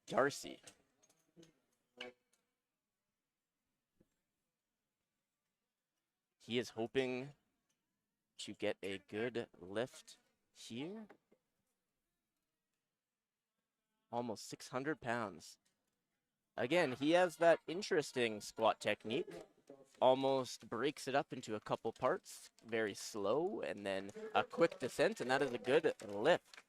Darcy. He is hoping to get a good lift here. Almost 600 pounds. Again, he has that interesting squat technique. Almost breaks it up into a couple parts, very slow, and then a quick descent, and that is a good lift.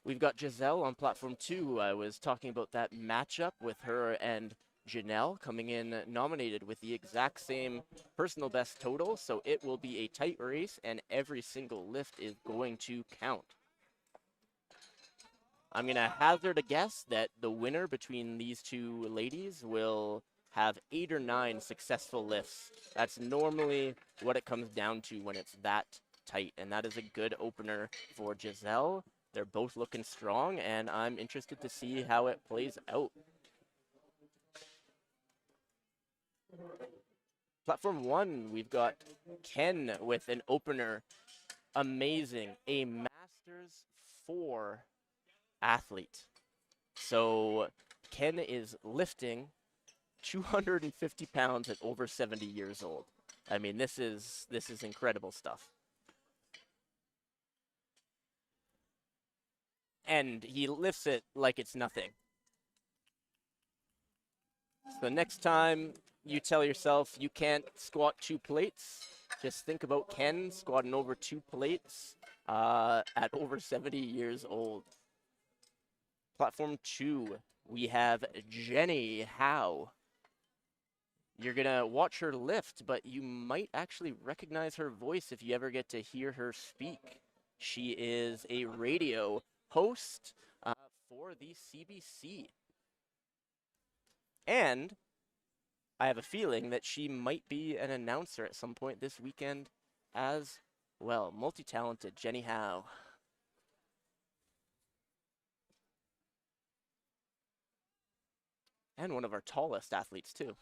We've got Giselle on platform 2. I was talking about that matchup with her and Janelle coming in nominated with the exact same personal best total, so it will be a tight race, and every single lift is going to count. I'm going to hazard a guess that the winner between these two ladies will have 8 or 9 successful lifts. That's normally what it comes down to when it's that tight, and that is a good opener for Giselle. They're both looking strong, and I'm interested to see how it plays out. Platform 1, we've got Ken with an opener. Amazing. A Masters 4 athlete. So Ken is lifting 250 pounds at over 70 years old. I mean, this is incredible stuff. And he lifts it like it's nothing. So next time you tell yourself you can't squat 2 plates, just think about Ken squatting over 2 plates at over 70 years old. Platform 2, we have Jenny Howe. You're going to watch her lift, but you might actually recognize her voice if you ever get to hear her speak. She is a radio host for the CBC. And I have a feeling that she might be an announcer at some point this weekend as well. Multi-talented Jenny Howe. And one of our tallest athletes, too.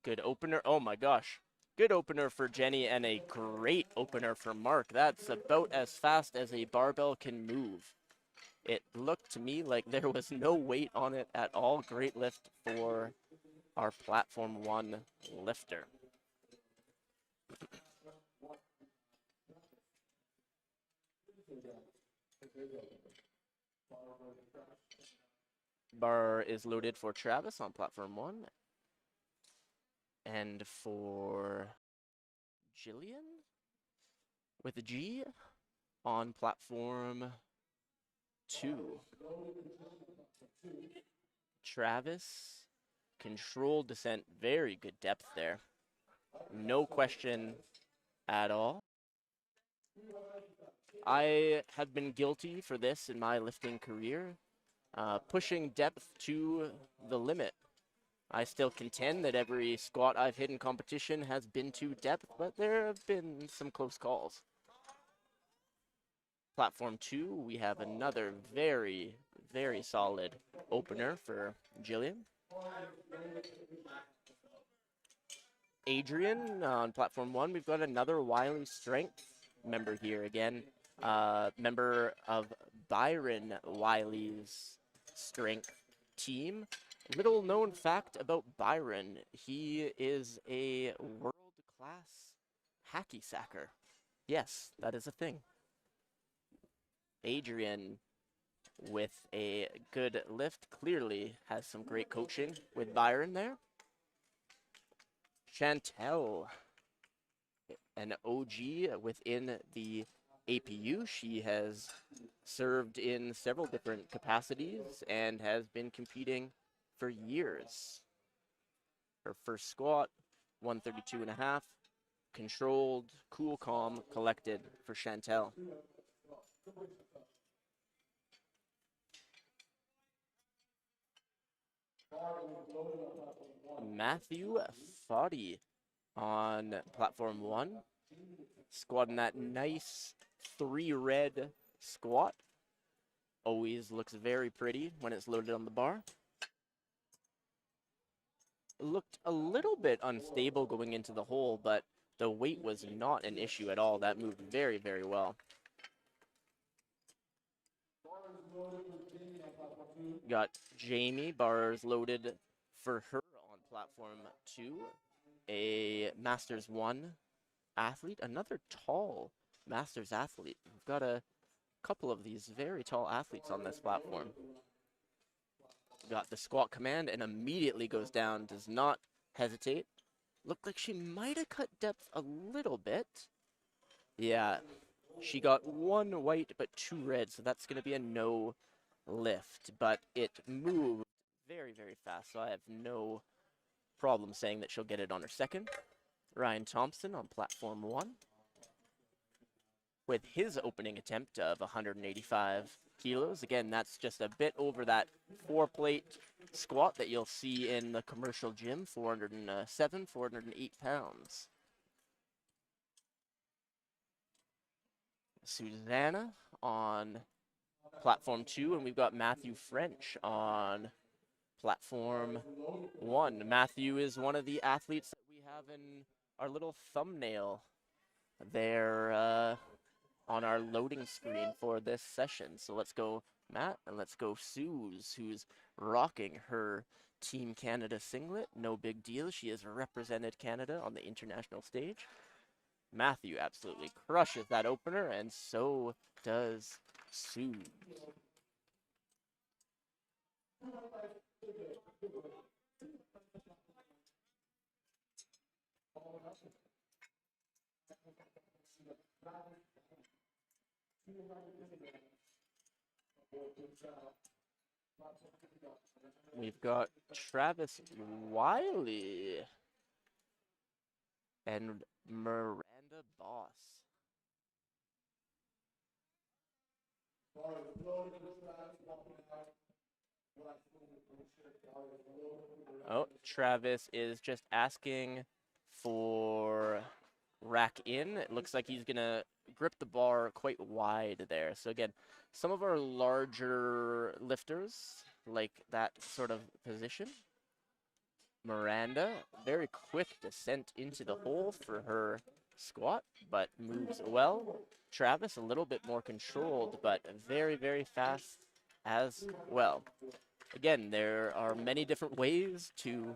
Good opener. Oh my gosh. Good opener for Jenny and a great opener for Mark. That's about as fast as a barbell can move. It looked to me like there was no weight on it at all. Great lift for our platform 1 lifter. Bar is loaded for Travis on platform 1. And for Jillian with a G on platform 2. Travis, controlled descent, very good depth there. No question at all. I have been guilty for this in my lifting career, pushing depth to the limit. I still contend that every squat I've hit in competition has been to depth, but there have been some close calls. Platform 2, we have another very, very solid opener for Jillian. Adrian on platform 1, we've got another Wiley Strength member here again. Member of Byron Wiley's strength team. Little known fact about Byron, he is a world-class hacky sacker. Yes, that is a thing. Adrian with a good lift, clearly has some great coaching with Byron there. Chantel, an OG within the APU. She has served in several different capacities and has been competing for years. Her first squat, 132.5. Controlled, cool, calm, collected for Chantel. Matthew Foddy on platform 1, squatting that nice 3 red squat. Always looks very pretty when it's loaded on the bar. Looked a little bit unstable going into the hole, but the weight was not an issue at all. That moved very, very well. Got Jamie, bars loaded for her on platform 2. A Masters 1 athlete, another tall Masters athlete. We've got a couple of these very tall athletes on this platform. Got the squat command and immediately goes down, does not hesitate. Looked like she might have cut depth a little bit. Yeah, she got 1 white but 2 red, so that's going to be a no lift. But it moved very, very fast, so I have no problem saying that she'll get it on her second. Ryan Thompson on platform 1 with his opening attempt of 185 kilos. Again, that's just a bit over that 4-plate squat that you'll see in the commercial gym, 407, 408 pounds. Susanna on platform 2, and we've got Matthew French on platform 1. Matthew is one of the athletes that we have in our little thumbnail there on our loading screen for this session. So let's go Matt, and let's go Suze, who's rocking her Team Canada singlet. No big deal. She has represented Canada on the international stage. Matthew absolutely crushes that opener, and so does Suze. We've got Travis Wiley and Miranda Boss. Oh, Travis is just asking for rack in. It looks like he's going to grip the bar quite wide there. So again, some of our larger lifters like that sort of position. Miranda, very quick descent into the hole for her squat, but moves well. Travis, a little bit more controlled, but very, very fast as well. Again, there are many different ways to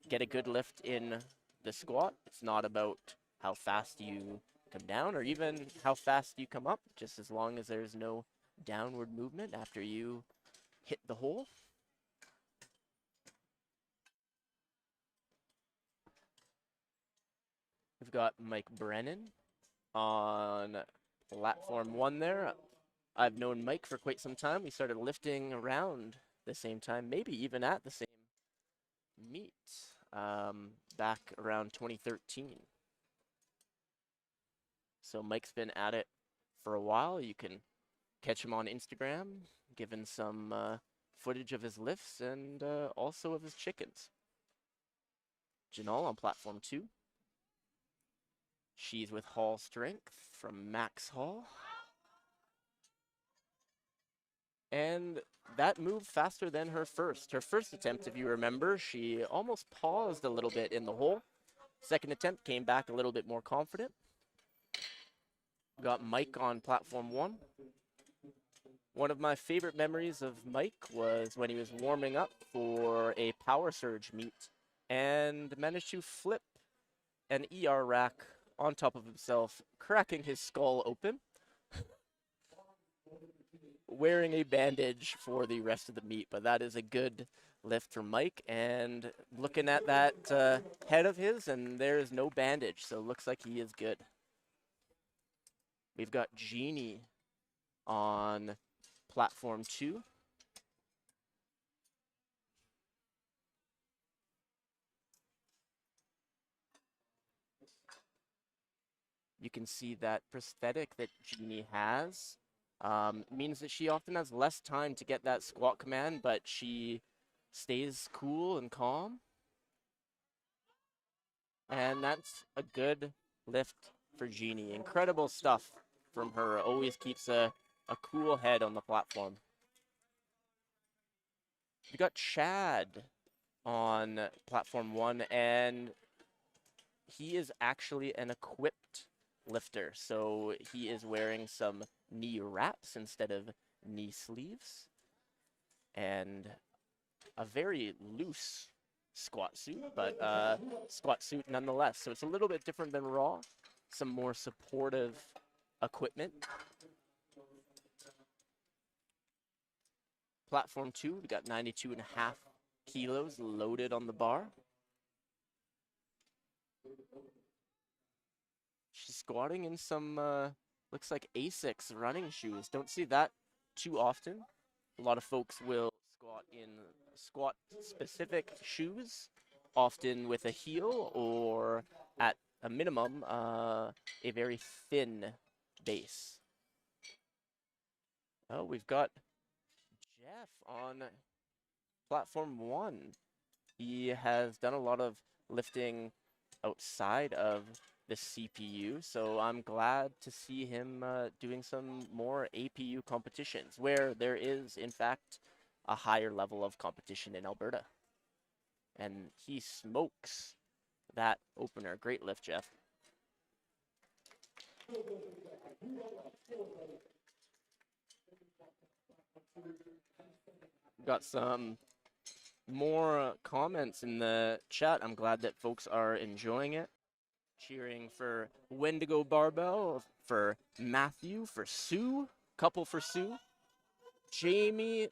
get a good lift in the squat. It's not about how fast you come down or even how fast you come up, just as long as there's no downward movement after you hit the hole. We've got Mike Brennan on platform 1 there. I've known Mike for quite some time. We started lifting around the same time, maybe even at the same meet back around 2013. So Mike's been at it for a while. You can catch him on Instagram, giving some footage of his lifts and also of his chickens. Janelle on platform 2. She's with Hall Strength from Max Hall. And that moved faster than her first. Her first attempt, if you remember, she almost paused a little bit in the hole. Second attempt came back a little bit more confident. Got Mike on platform 1. One of my favorite memories of Mike was when he was warming up for a power surge meet and managed to flip an ER rack on top of himself, cracking his skull open, wearing a bandage for the rest of the meet. But that is a good lift for Mike, and looking at that head of his, and there is no bandage, so it looks like he is good. We've got Jeannie on platform 2. You can see that prosthetic that Jeannie has means that she often has less time to get that squat command, but she stays cool and calm. And that's a good lift for Jeannie. Incredible stuff from her. Always keeps a cool head on the platform. We got Chad on platform 1, and he is actually an equipped lifter. So he is wearing some knee wraps instead of knee sleeves, and a very loose squat suit, but squat suit nonetheless. So it's a little bit different than raw. Some more supportive equipment. Platform 2, we got 92.5 kilos loaded on the bar. She's squatting in some, looks like Asics running shoes. Don't see that too often. A lot of folks will squat in squat-specific shoes, often with a heel or, at a minimum, a very thin base. Oh, we've got Jeff on platform 1. He has done a lot of lifting outside of the CPU, so I'm glad to see him doing some more APU competitions where there is, in fact, a higher level of competition in Alberta. And he smokes that opener. Great lift, Jeff. Got some more comments in the chat. I'm glad that folks are enjoying it. Cheering for Wendigo Barbell, for Matthew, for Sue, couple for Sue. Jamie,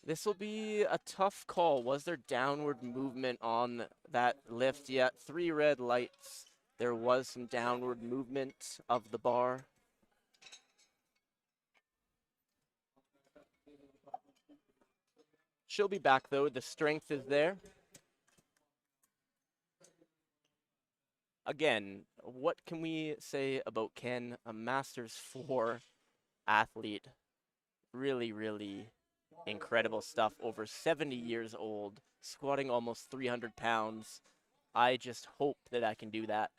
this will be a tough call. Was there downward movement on that lift yet? 3 red lights. There was some downward movement of the bar. She'll be back though. The strength is there. Again, what can we say about Ken? A Masters 4 athlete. Really, really incredible stuff. Over 70 years old, squatting almost 300 pounds. I just hope that I can do that.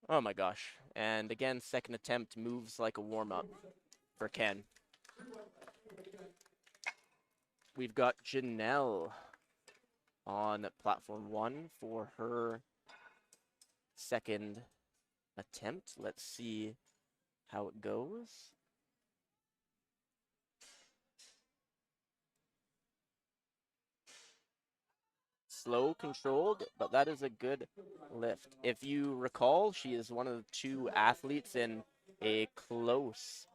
Oh my gosh. And again, second attempt moves like a warm-up for Ken. We've got Janelle on platform 1 for her second attempt. Let's see how it goes. Slow, controlled, but that is a good lift. If you recall, she is one of the 2 athletes in a close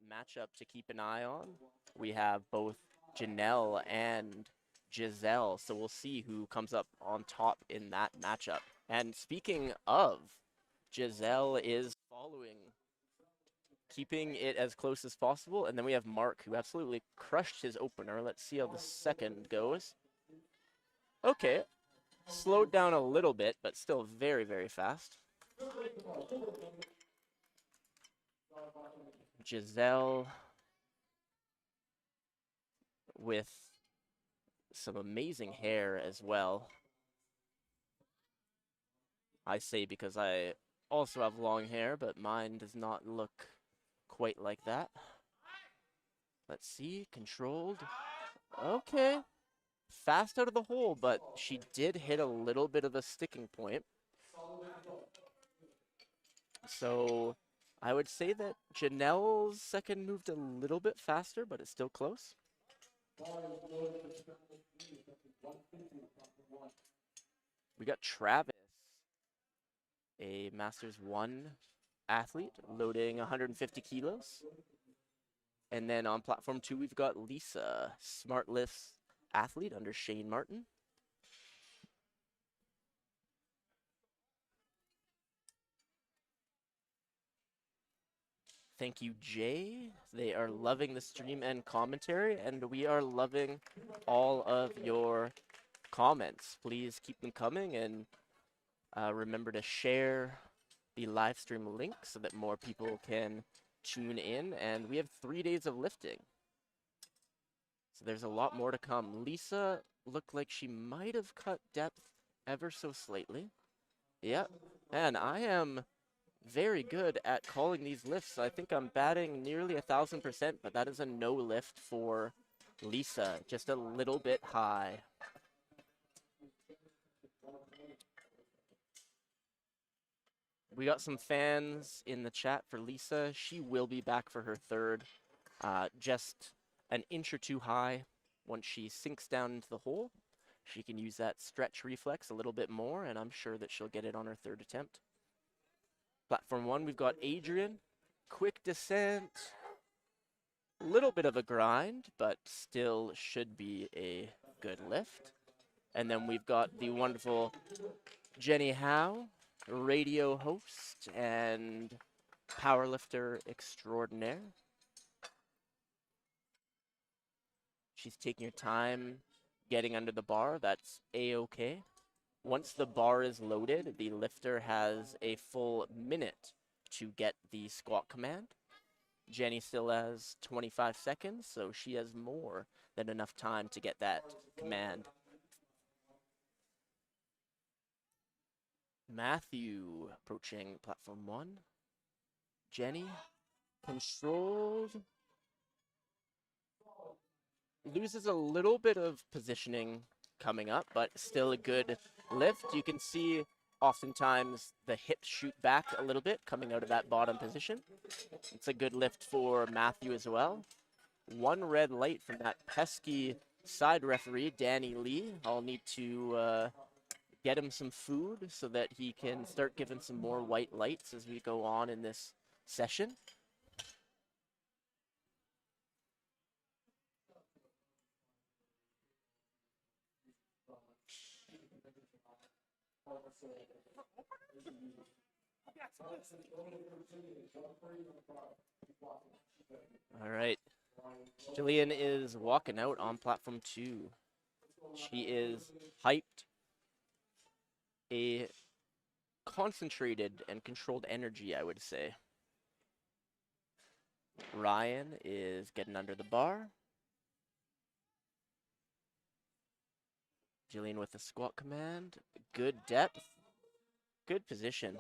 matchup to keep an eye on. We have both Janelle and Giselle, so we'll see who comes up on top in that matchup. And speaking of, Giselle is following, keeping it as close as possible. And then we have Mark, who absolutely crushed his opener. Let's see how the second goes. Okay, slowed down a little bit, but still very, very fast. Giselle with some amazing hair as well. I say because I also have long hair, but mine does not look quite like that. Let's see, controlled. Okay, fast out of the hole, but she did hit a little bit of a sticking point. So I would say that Janelle's second moved a little bit faster, but it's still close. We got Travis, a Masters 1 athlete, loading 150 kilos. And then on platform 2, we've got Lisa, smart lifts athlete under Shane Martin. Thank you, Jay. They are loving the stream and commentary, and we are loving all of your comments. Please keep them coming, and remember to share the live stream link so that more people can tune in. And we have 3 days of lifting, so there's a lot more to come. Lisa looked like she might have cut depth ever so slightly. Yep, and I am very good at calling these lifts. I think I'm batting nearly 1,000%, but that is a no lift for Lisa, just a little bit high. We got some fans in the chat for Lisa. She will be back for her third, just an inch or 2 high. Once she sinks down into the hole, she can use that stretch reflex a little bit more, and I'm sure that she'll get it on her third attempt. Platform 1, we've got Adrian. Quick descent. Little bit of a grind, but still should be a good lift. And then we've got the wonderful Jenny Howe, radio host and powerlifter extraordinaire. She's taking her time getting under the bar. That's a-okay. Once the bar is loaded, the lifter has a full minute to get the squat command. Jenny still has 25 seconds, so she has more than enough time to get that command. Matthew approaching platform 1. Jenny, controlled. Loses a little bit of positioning coming up, but still a good lift. You can see Oftentimes, the hips shoot back a little bit coming out of that bottom position. It's a good lift for Matthew as well. One red light from that pesky side referee, Danny Lee. I'll need to get him some food so that he can start giving some more white lights as we go on in this session. All right. Jillian is walking out on platform 2. She is hyped. A concentrated and controlled energy, I would say. Ryan is getting under the bar. Jillian with the squat command. Good depth. Good position.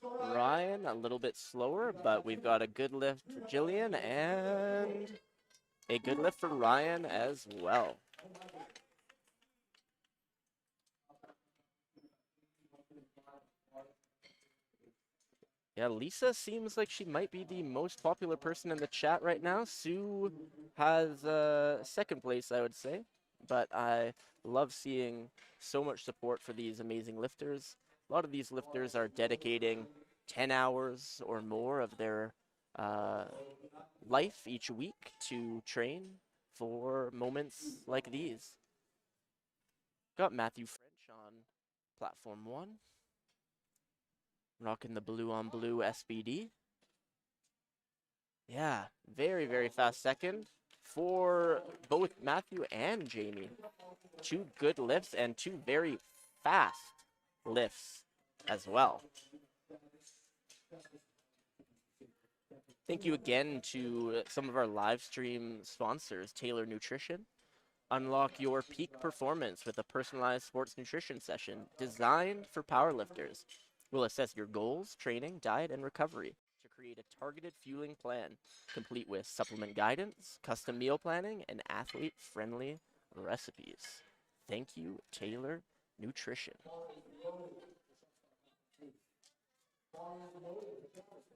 Ryan a little bit slower, but we've got a good lift for Jillian and a good lift for Ryan as well. Yeah, Lisa seems like she might be the most popular person in the chat right now. Sue has second place, I would say. But I love seeing so much support for these amazing lifters. A lot of these lifters are dedicating 10 hours or more of their life each week to train for moments like these. Got Matthew French on platform 1. Rocking the blue on blue SBD. Yeah, very, very fast second for both Matthew and Jamie. 2 good lifts and 2 very fast lifts as well. Thank you again to some of our live stream sponsors, Taylor Nutrition. Unlock your peak performance with a personalized sports nutrition session designed for powerlifters. We'll assess your goals, training, diet, and recovery to create a targeted fueling plan, complete with supplement guidance, custom meal planning, and athlete-friendly recipes. Thank you, Taylor Nutrition.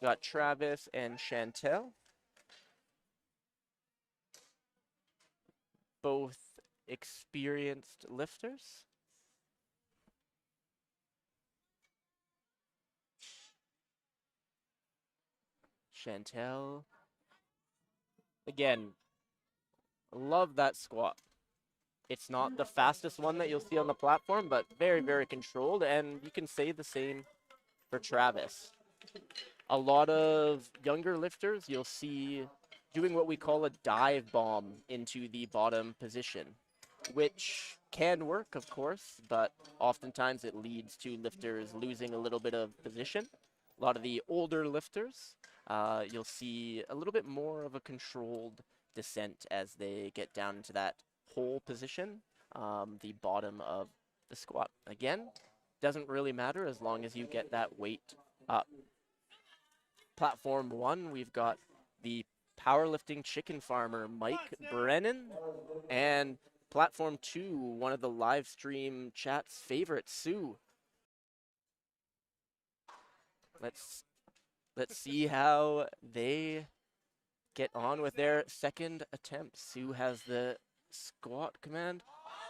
Got Travis and Chantel. Both experienced lifters. Chantel. Again, love that squat. It's not the fastest one that you'll see on the platform, but very, very controlled. And you can say the same for Travis. A lot of younger lifters you'll see doing what we call a dive bomb into the bottom position, which can work, of course, but oftentimes it leads to lifters losing a little bit of position. A lot of the older lifters, you'll see a little bit more of a controlled descent as they get down into that hole position, the bottom of the squat. Again, doesn't really matter as long as you get that weight up. Platform 1, we've got the powerlifting chicken farmer, Mike Brennan, and platform 2, one of the live stream chat's favorites, Sue. Let's see how they get on with their second attempt. Sue has the squat command.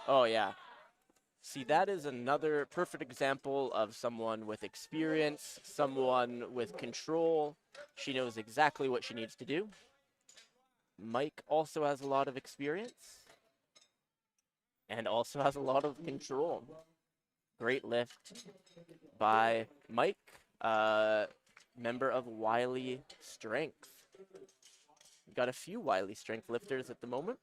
Oh yeah. See, that is another perfect example of someone with experience, someone with control. She knows exactly what she needs to do. Mike also has a lot of experience and also has a lot of control. Great lift by Mike, member of Wiley Strength. We've got a few Wiley Strength lifters at the moment.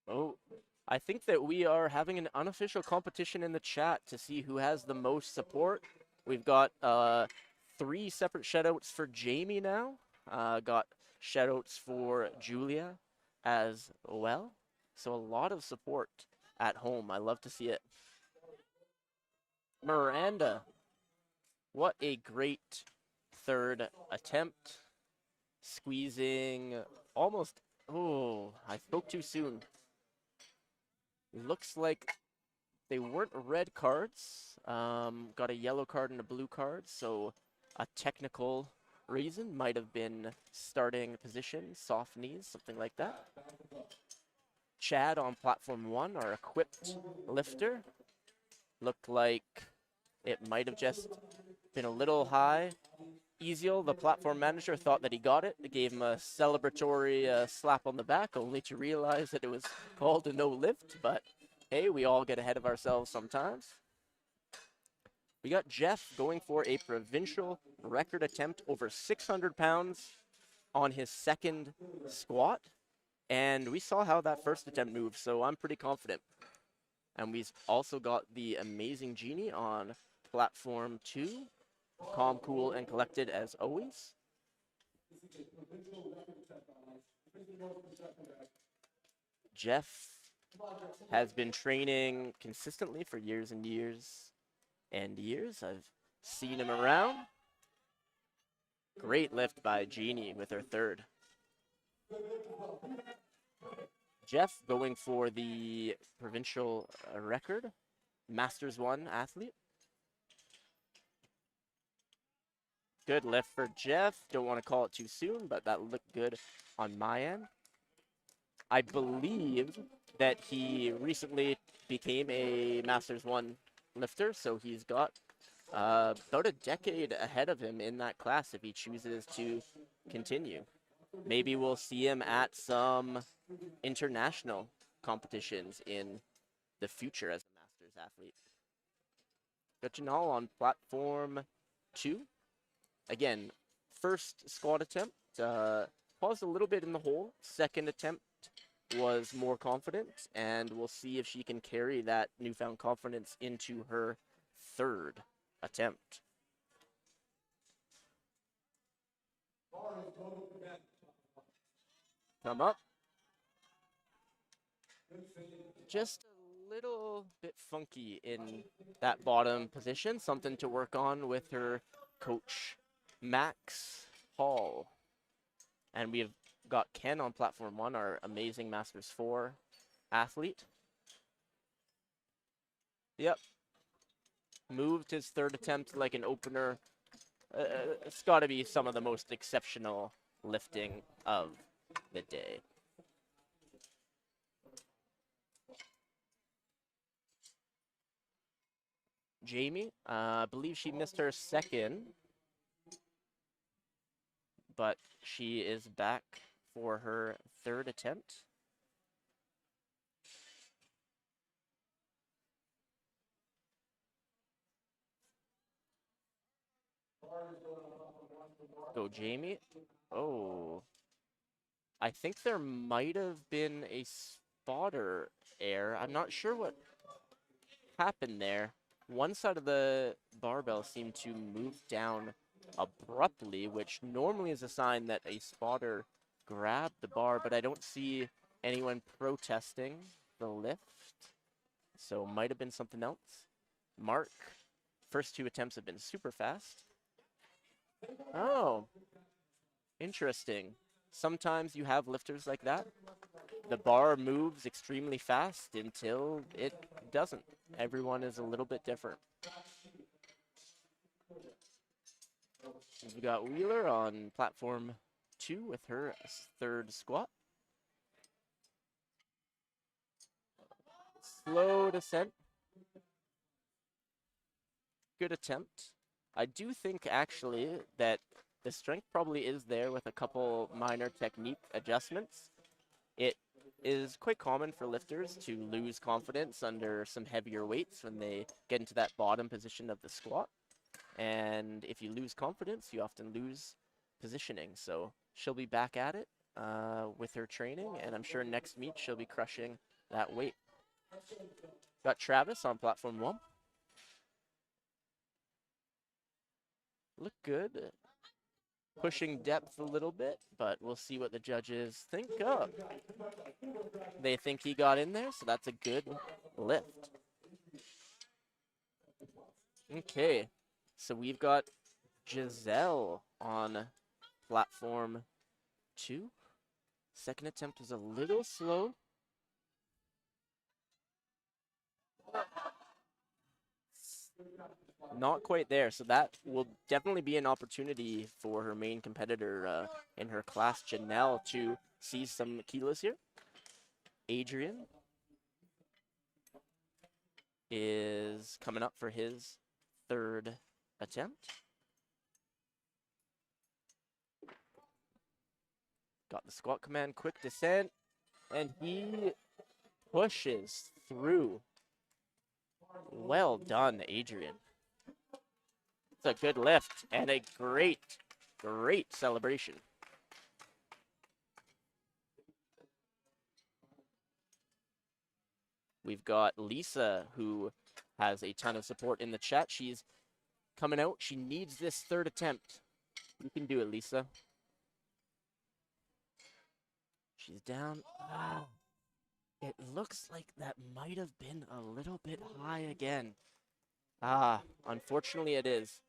Oh, I think that we are having an unofficial competition in the chat to see who has the most support. We've got 3 separate shoutouts for Jamie now. Got shoutouts for Julia as well. So a lot of support at home. I love to see it. Miranda, what a great third attempt. Squeezing almost Oh, I spoke too soon. Looks like they weren't red cards. Got a yellow card and a blue card, so a technical reason might have been starting position, soft knees, something like that. Chad on platform 1, our equipped lifter. Looked like it might have just been a little high. Easiel, the platform manager, thought that he got it. It gave him a celebratory slap on the back, only to realize that it was called a no lift. But hey, we all get ahead of ourselves sometimes. We got Jeff going for a provincial record attempt over 600 pounds on his second squat. And we saw how that first attempt moved, so I'm pretty confident. And we've also got the amazing Genie on platform 2. Calm, cool, and collected as always. Jeff has been training consistently for years and years and years. I've seen him around. Great lift by Genie with her third. Jeff going for the provincial record. Masters 1 athlete. Good lift for Jeff. Don't want to call it too soon, but that looked good on my end. I believe that he recently became a Masters 1 lifter, so he's got about a decade ahead of him in that class if he chooses to continue. Maybe we'll see him at some international competitions in the future as a Masters athlete. Gachinal on platform 2. Again, first squat attempt, paused a little bit in the hole. Second attempt was more confident, and we'll see if she can carry that newfound confidence into her third attempt. Come up. Just a little bit funky in that bottom position. Something to work on with her coach, Max Hall. And we've got Ken on platform 1, our amazing Masters 4 athlete. Yep. Moved his third attempt like an opener. It's got to be some of the most exceptional lifting of the day. Jamie, I believe she missed her second, but she is back for her third attempt. Go, Jamie. Oh. I think there might have been a spotter error. I'm not sure what happened there. One side of the barbell seemed to move down abruptly, which normally is a sign that a spotter grabbed the bar, but I don't see anyone protesting the lift. So might have been something else. Mark, first 2 attempts have been super fast. Oh, interesting. Sometimes you have lifters like that. The bar moves extremely fast until it doesn't. Everyone is a little bit different. We've got Wheeler on platform 2 with her third squat. Slow descent. Good attempt. I do think actually that the strength probably is there with a couple minor technique adjustments. It is quite common for lifters to lose confidence under some heavier weights when they get into that bottom position of the squat. And if you lose confidence, you often lose positioning. So she'll be back at it with her training, and I'm sure next meet she'll be crushing that weight. Got Travis on platform 1. Look good. Pushing depth a little bit, but we'll see what the judges think. Oh, they think he got in there, so that's a good lift. Okay, so we've got Giselle on platform 2. Second attempt was a little slow. Not quite there, so that will definitely be an opportunity for her main competitor in her class, Janelle, to see some kilos here. Adrian is coming up for his third attempt. Got the squat command, quick descent, and he pushes through. Well done, Adrian. It's a good lift and a great, great celebration. We've got Lisa, who has a ton of support in the chat. She's coming out. She needs this third attempt. You can do it, Lisa. She's down. Wow. It looks like that might have been a little bit high again. Unfortunately it is.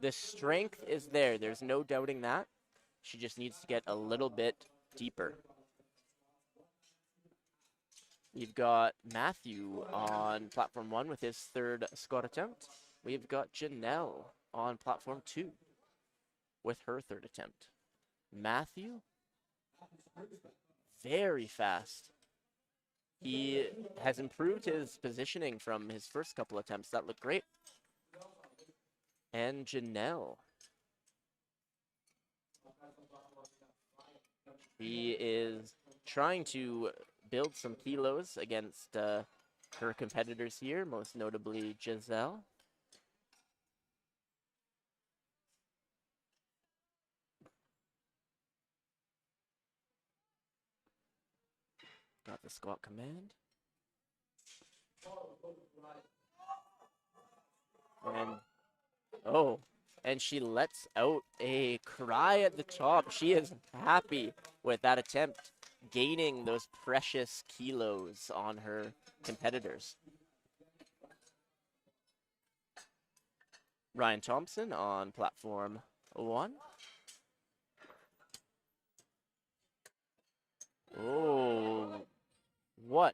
The strength is there. There's no doubting that. She just needs to get a little bit deeper. We've got Matthew on platform 1 with his third squat attempt. We've got Janelle on platform 2 with her third attempt. Matthew, very fast. He has improved his positioning from his first couple attempts. That looked great. And Janelle. He is trying to build some kilos against her competitors here, most notably Giselle. Got the squat command. And, oh, and she lets out a cry at the top. She is happy with that attempt, gaining those precious kilos on her competitors. Ryan Thompson on platform 1. Oh, what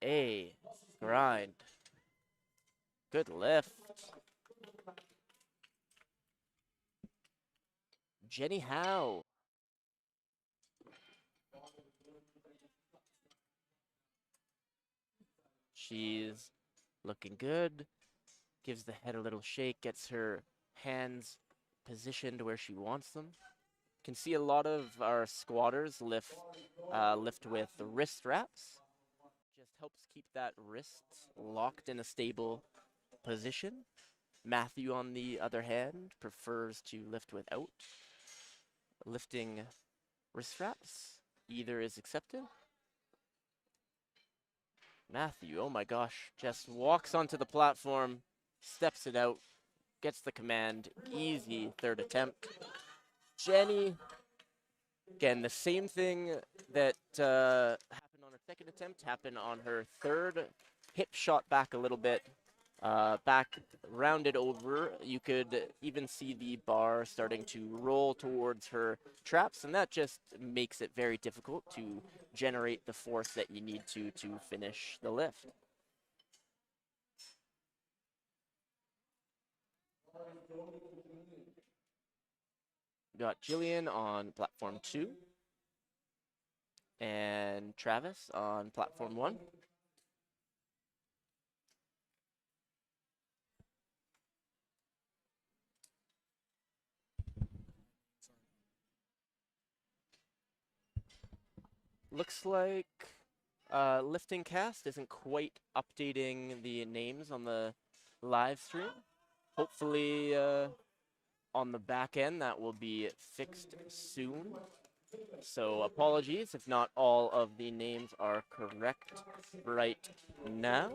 a grind. Good lift. Jenny Howe. She's looking good. Gives the head a little shake, gets her hands positioned where she wants them. Can see a lot of our squatters lift with the wrist wraps. Just helps keep that wrist locked in a stable position. Matthew, on the other hand, prefers to lift without. Lifting wrist wraps, either is accepted. Matthew, oh my gosh, just walks onto the platform, steps it out, gets the command, easy third attempt. Jenny, again, the same thing that happened on her second attempt happened on her third. Hip shot back a little bit, back rounded over. You could even see the bar starting to roll towards her traps, and that just makes it very difficult to generate the force that you need to finish the lift. Got Jillian on platform 2 and Travis on platform 1. Looks like Lifting Cast isn't quite updating the names on the live stream. Hopefully on the back end that will be fixed soon. So apologies if not all of the names are correct right now.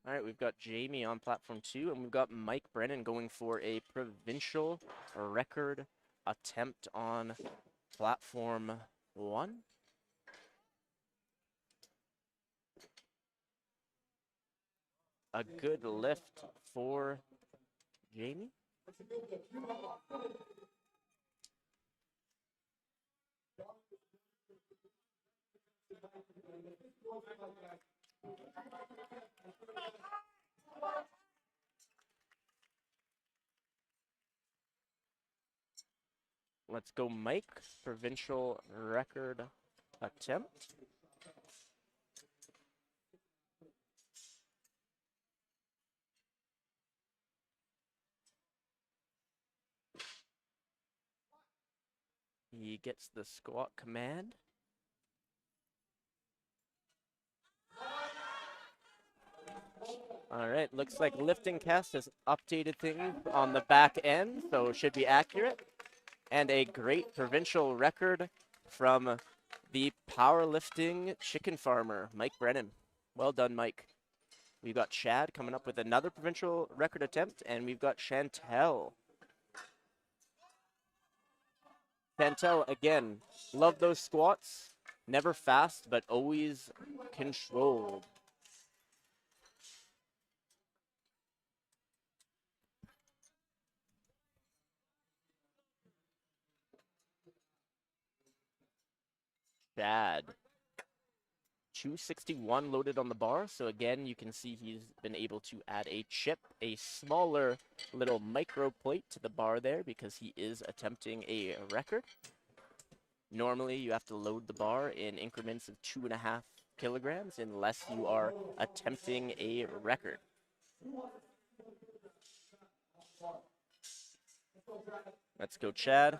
All right, we've got Jamie on platform 2, and we've got Mike Brennan going for a provincial record attempt on platform 1. A good lift for Jamie. Let's go, Mike. Provincial record attempt. He gets the squat command. All right, looks like lifting cast has updated things on the back end, so should be accurate. And a great provincial record from the powerlifting chicken farmer, Mike Brennan. Well done, Mike. We've got Chad coming up with another provincial record attempt, and we've got Chantel. Chantel, again, love those squats. Never fast, but always controlled. Chad. 261 loaded on the bar. So again, you can see he's been able to add a chip, a smaller little micro plate to the bar there because he is attempting a record. Normally, you have to load the bar in increments of 2.5 kilograms unless you are attempting a record. Let's go, Chad.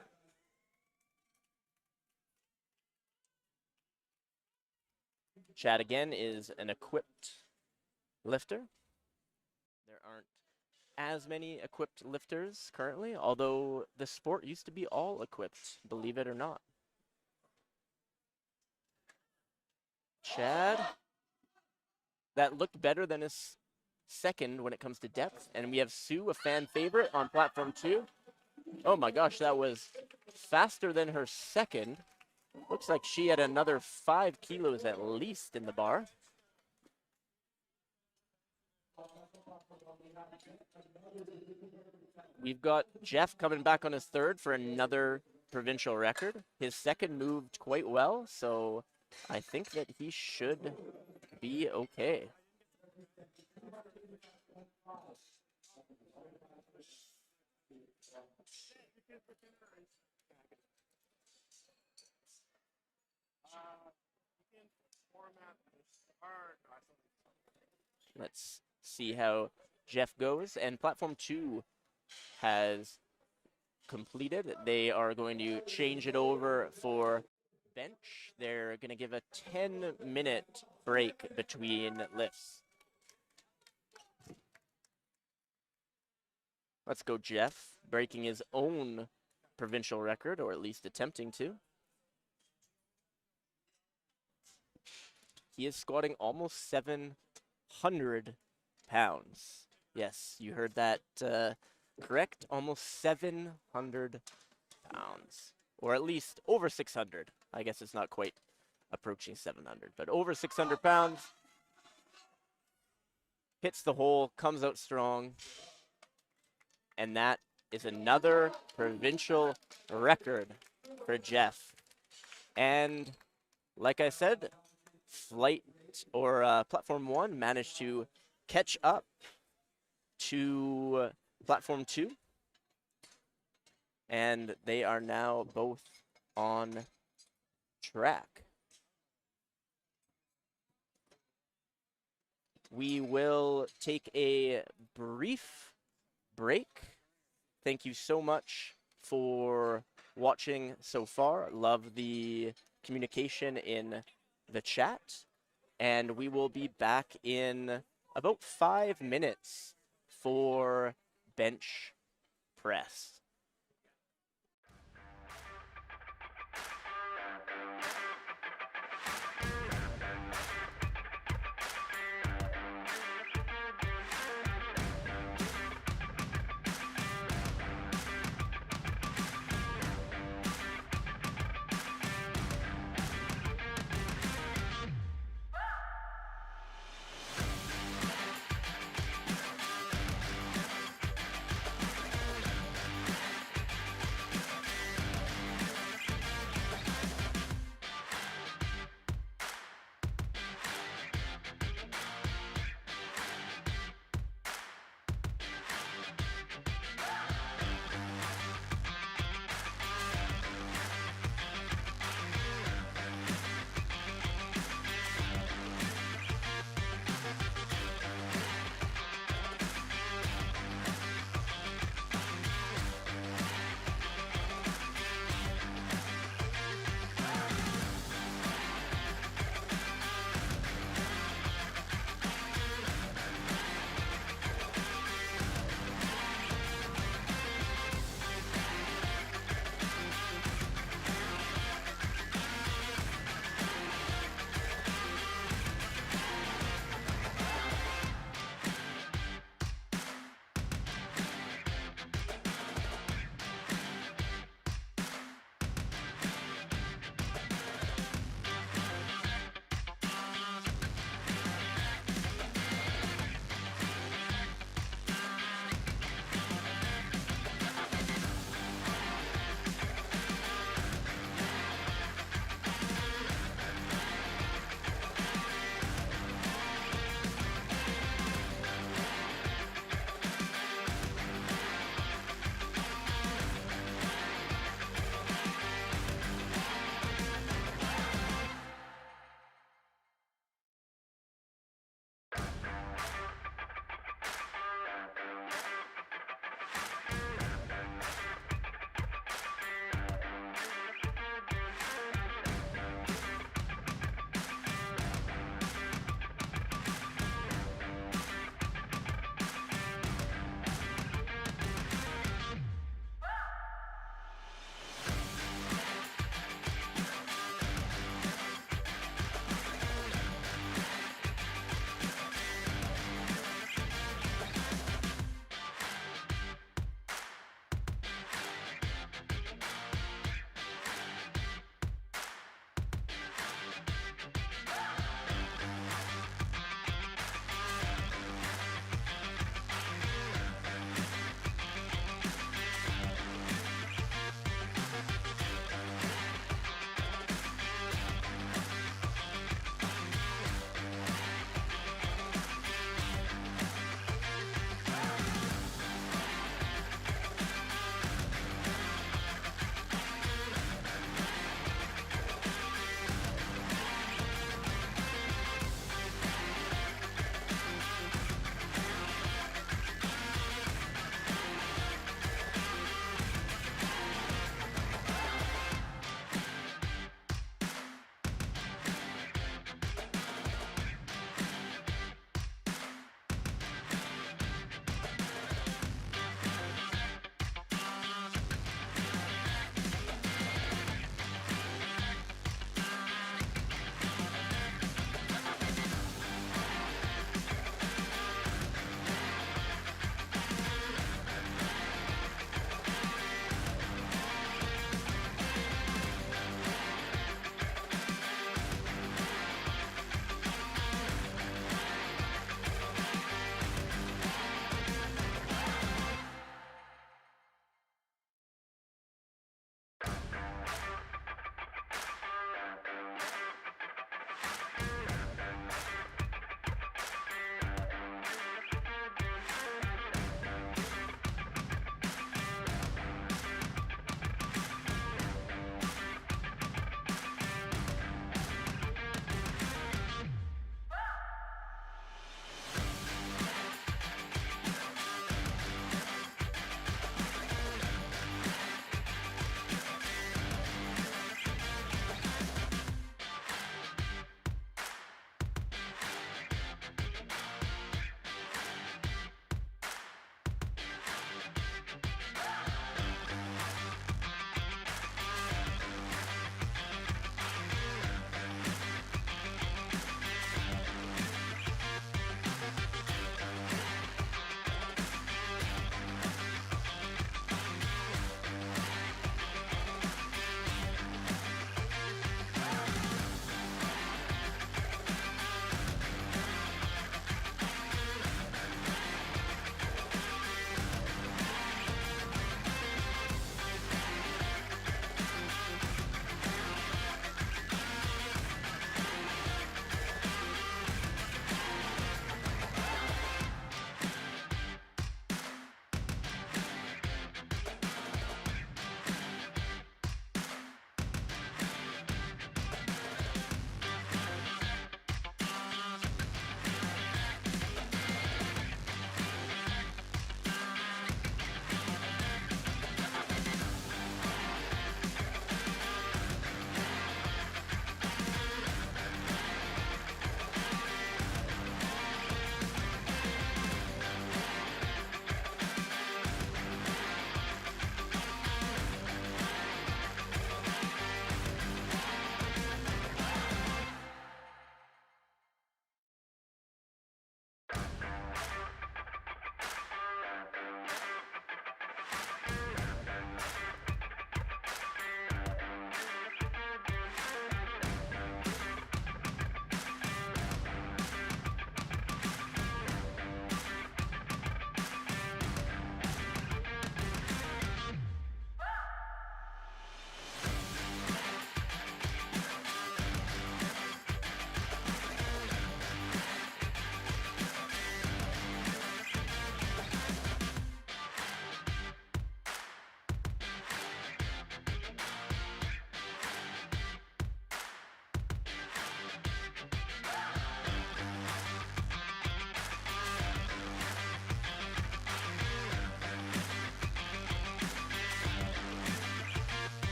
Chad, again, is an equipped lifter. There aren't as many equipped lifters currently, although the sport used to be all equipped, believe it or not. Chad, that looked better than his second when it comes to depth. And we have Sue, a fan favorite, on platform 2. Oh my gosh, that was faster than her second. Looks like she had another 5 kilos at least in the bar. We've got Jeff coming back on his third for another provincial record. His second moved quite well, so I think that he should be okay. Let's see how Jeff goes. And platform 2 has completed. They are going to change it over for bench. They're going to give a 10-minute break between lifts. Let's go, Jeff, breaking his own provincial record, or at least attempting to. He is squatting almost 700 pounds. Yes, you heard that correct. Almost 700 pounds, or at least over 600. I guess it's not quite approaching 700, but over 600 pounds. Hits the hole, comes out strong. And that is another provincial record for Jeff. And like I said, flight or platform 1 managed to catch up to platform 2. And they are now both on track. We will take a brief break. Thank you so much for watching so far. Love the communication in the chat. And we will be back in about 5 minutes for bench press.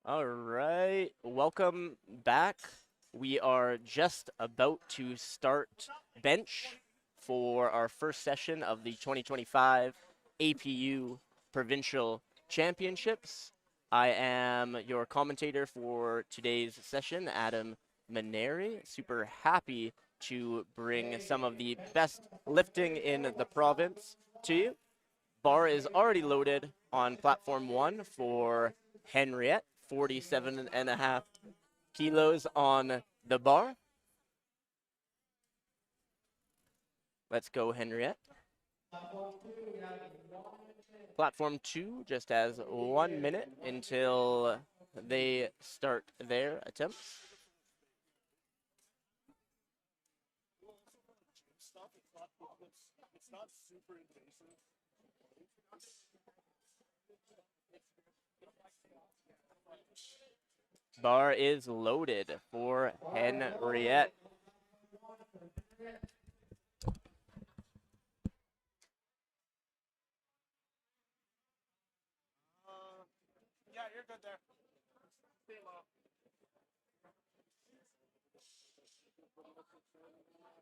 All right, welcome back. We are just about to start bench for our first session of the 2025 APU Provincial Championships. I am your commentator for today's session, Adam Maneri. Super happy to bring some of the best lifting in the province to you. Bar is already loaded on platform 1 for Henriette, 47.5 kilos on the bar. Let's go, Henriette. Platform 2 just has 1 minute until they start their attempts. Bar is loaded for Henriette. Yeah, you're good there. Stay low. No, it's not.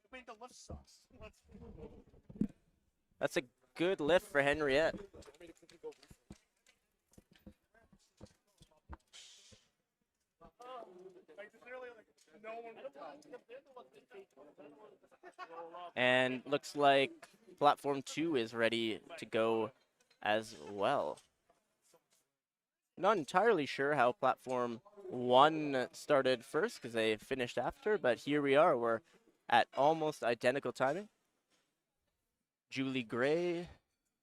I mean, the lift sucks. That's a good lift for Henriette. And looks like platform 2 is ready to go as well. Not entirely sure how platform 1 started first because they finished after, but here we are. We're at almost identical timing. Julie Gray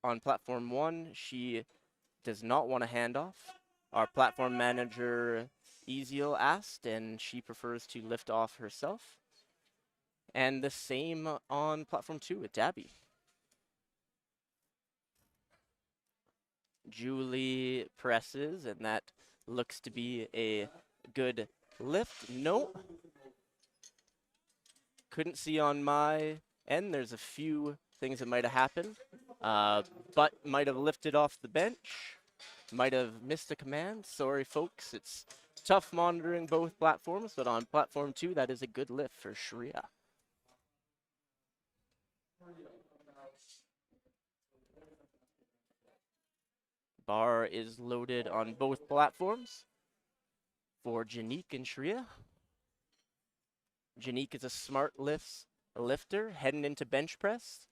on platform 1. She does not want a handoff. Our platform manager, Ezeal, asked, and she prefers to lift off herself. And the same on platform 2 with Dabby. Julie presses, and that looks to be a good lift. No. Couldn't see on my end. There's a few things that might have happened. But might have lifted off the bench. Might have missed a command. Sorry, folks. It's tough monitoring both platforms, but on platform 2, that is a good lift for Shreya. Bar is loaded on both platforms for Janique and Shreya. Janique is a smart lifter heading into bench press.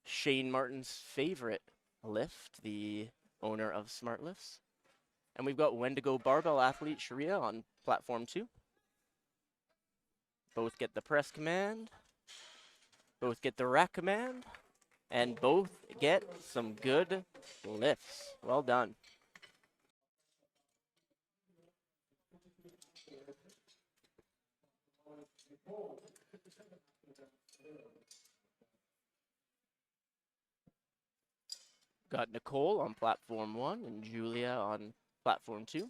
Shane Martin's favorite lift, the owner of Smart Lifts. And we've got Wendigo barbell athlete Shreya on platform 2. Both get the press command, both get the rack command, and both get some good lifts. Well done. Got Nicole on platform 1 and Julia on platform 2.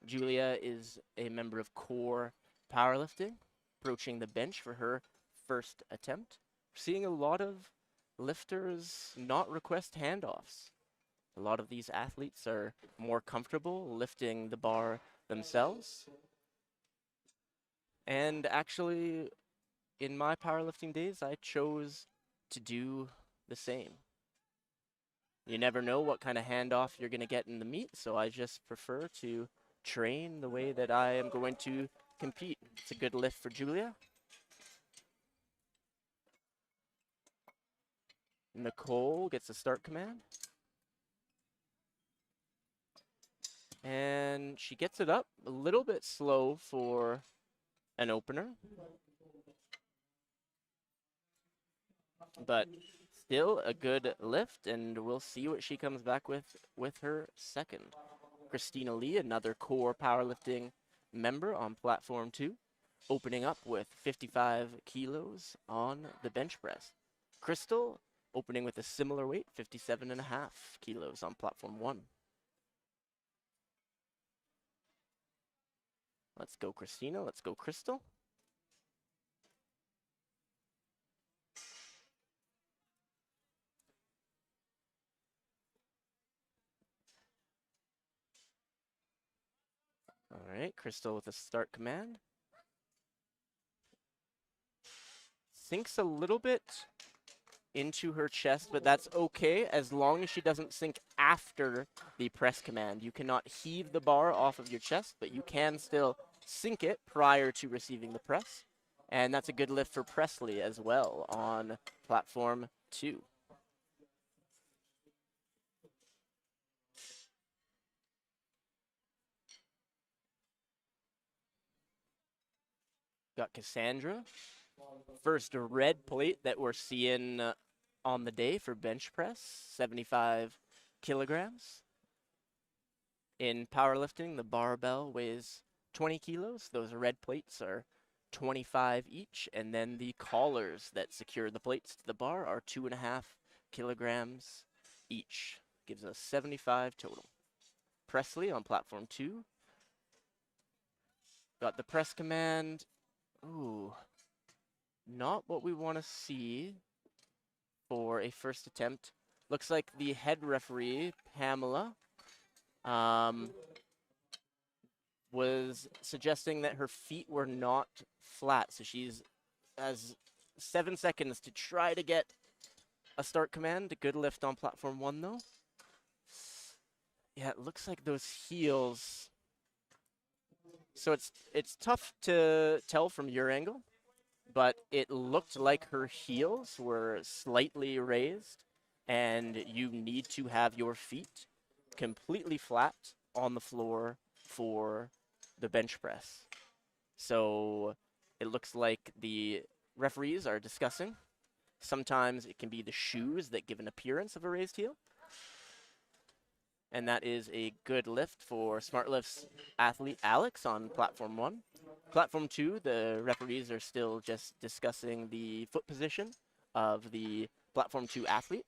Julia is a member of Core Powerlifting, approaching the bench for her first attempt. Seeing a lot of lifters not request handoffs. A lot of these athletes are more comfortable lifting the bar themselves. And actually, in my powerlifting days, I chose to do the same. You never know what kind of handoff you're going to get in the meet, so I just prefer to train the way that I am going to compete. It's a good lift for Julia. Nicole gets a start command. And she gets it up a little bit slow for an opener. But still a good lift, and we'll see what she comes back with her second. Christina Lee, another Core Powerlifting member on platform 2, opening up with 55 kilos on the bench press. Crystal opening with a similar weight, 57.5 kilos on platform 1. Let's go, Christina. Let's go, Crystal. All right, Crystal with a start command. Sinks a little bit into her chest, but that's okay as long as she doesn't sink after the press command. You cannot heave the bar off of your chest, but you can still sink it prior to receiving the press. And that's a good lift for Presley as well on platform 2. Got Cassandra. First red plate that we're seeing on the day for bench press, 75 kilograms. In powerlifting, the barbell weighs 20 kilos. Those red plates are 25 each. And then the collars that secure the plates to the bar are 2.5 kilograms each. Gives us 75 total. Presley on platform 2. Got the press command. Ooh. Not what we want to see for a first attempt. Looks like the head referee, Pamela, was suggesting that her feet were not flat. So she's has 7 seconds to try to get a start command. A good lift on platform 1, though. Yeah, it looks like those heels. So it's tough to tell from your angle, but it looked like her heels were slightly raised, and you need to have your feet completely flat on the floor for the bench press. So it looks like the referees are discussing. Sometimes it can be the shoes that give an appearance of a raised heel. And that is a good lift for SmartLift's athlete Alex on platform 1. Platform 2, the referees are still just discussing the foot position of the platform 2 athlete,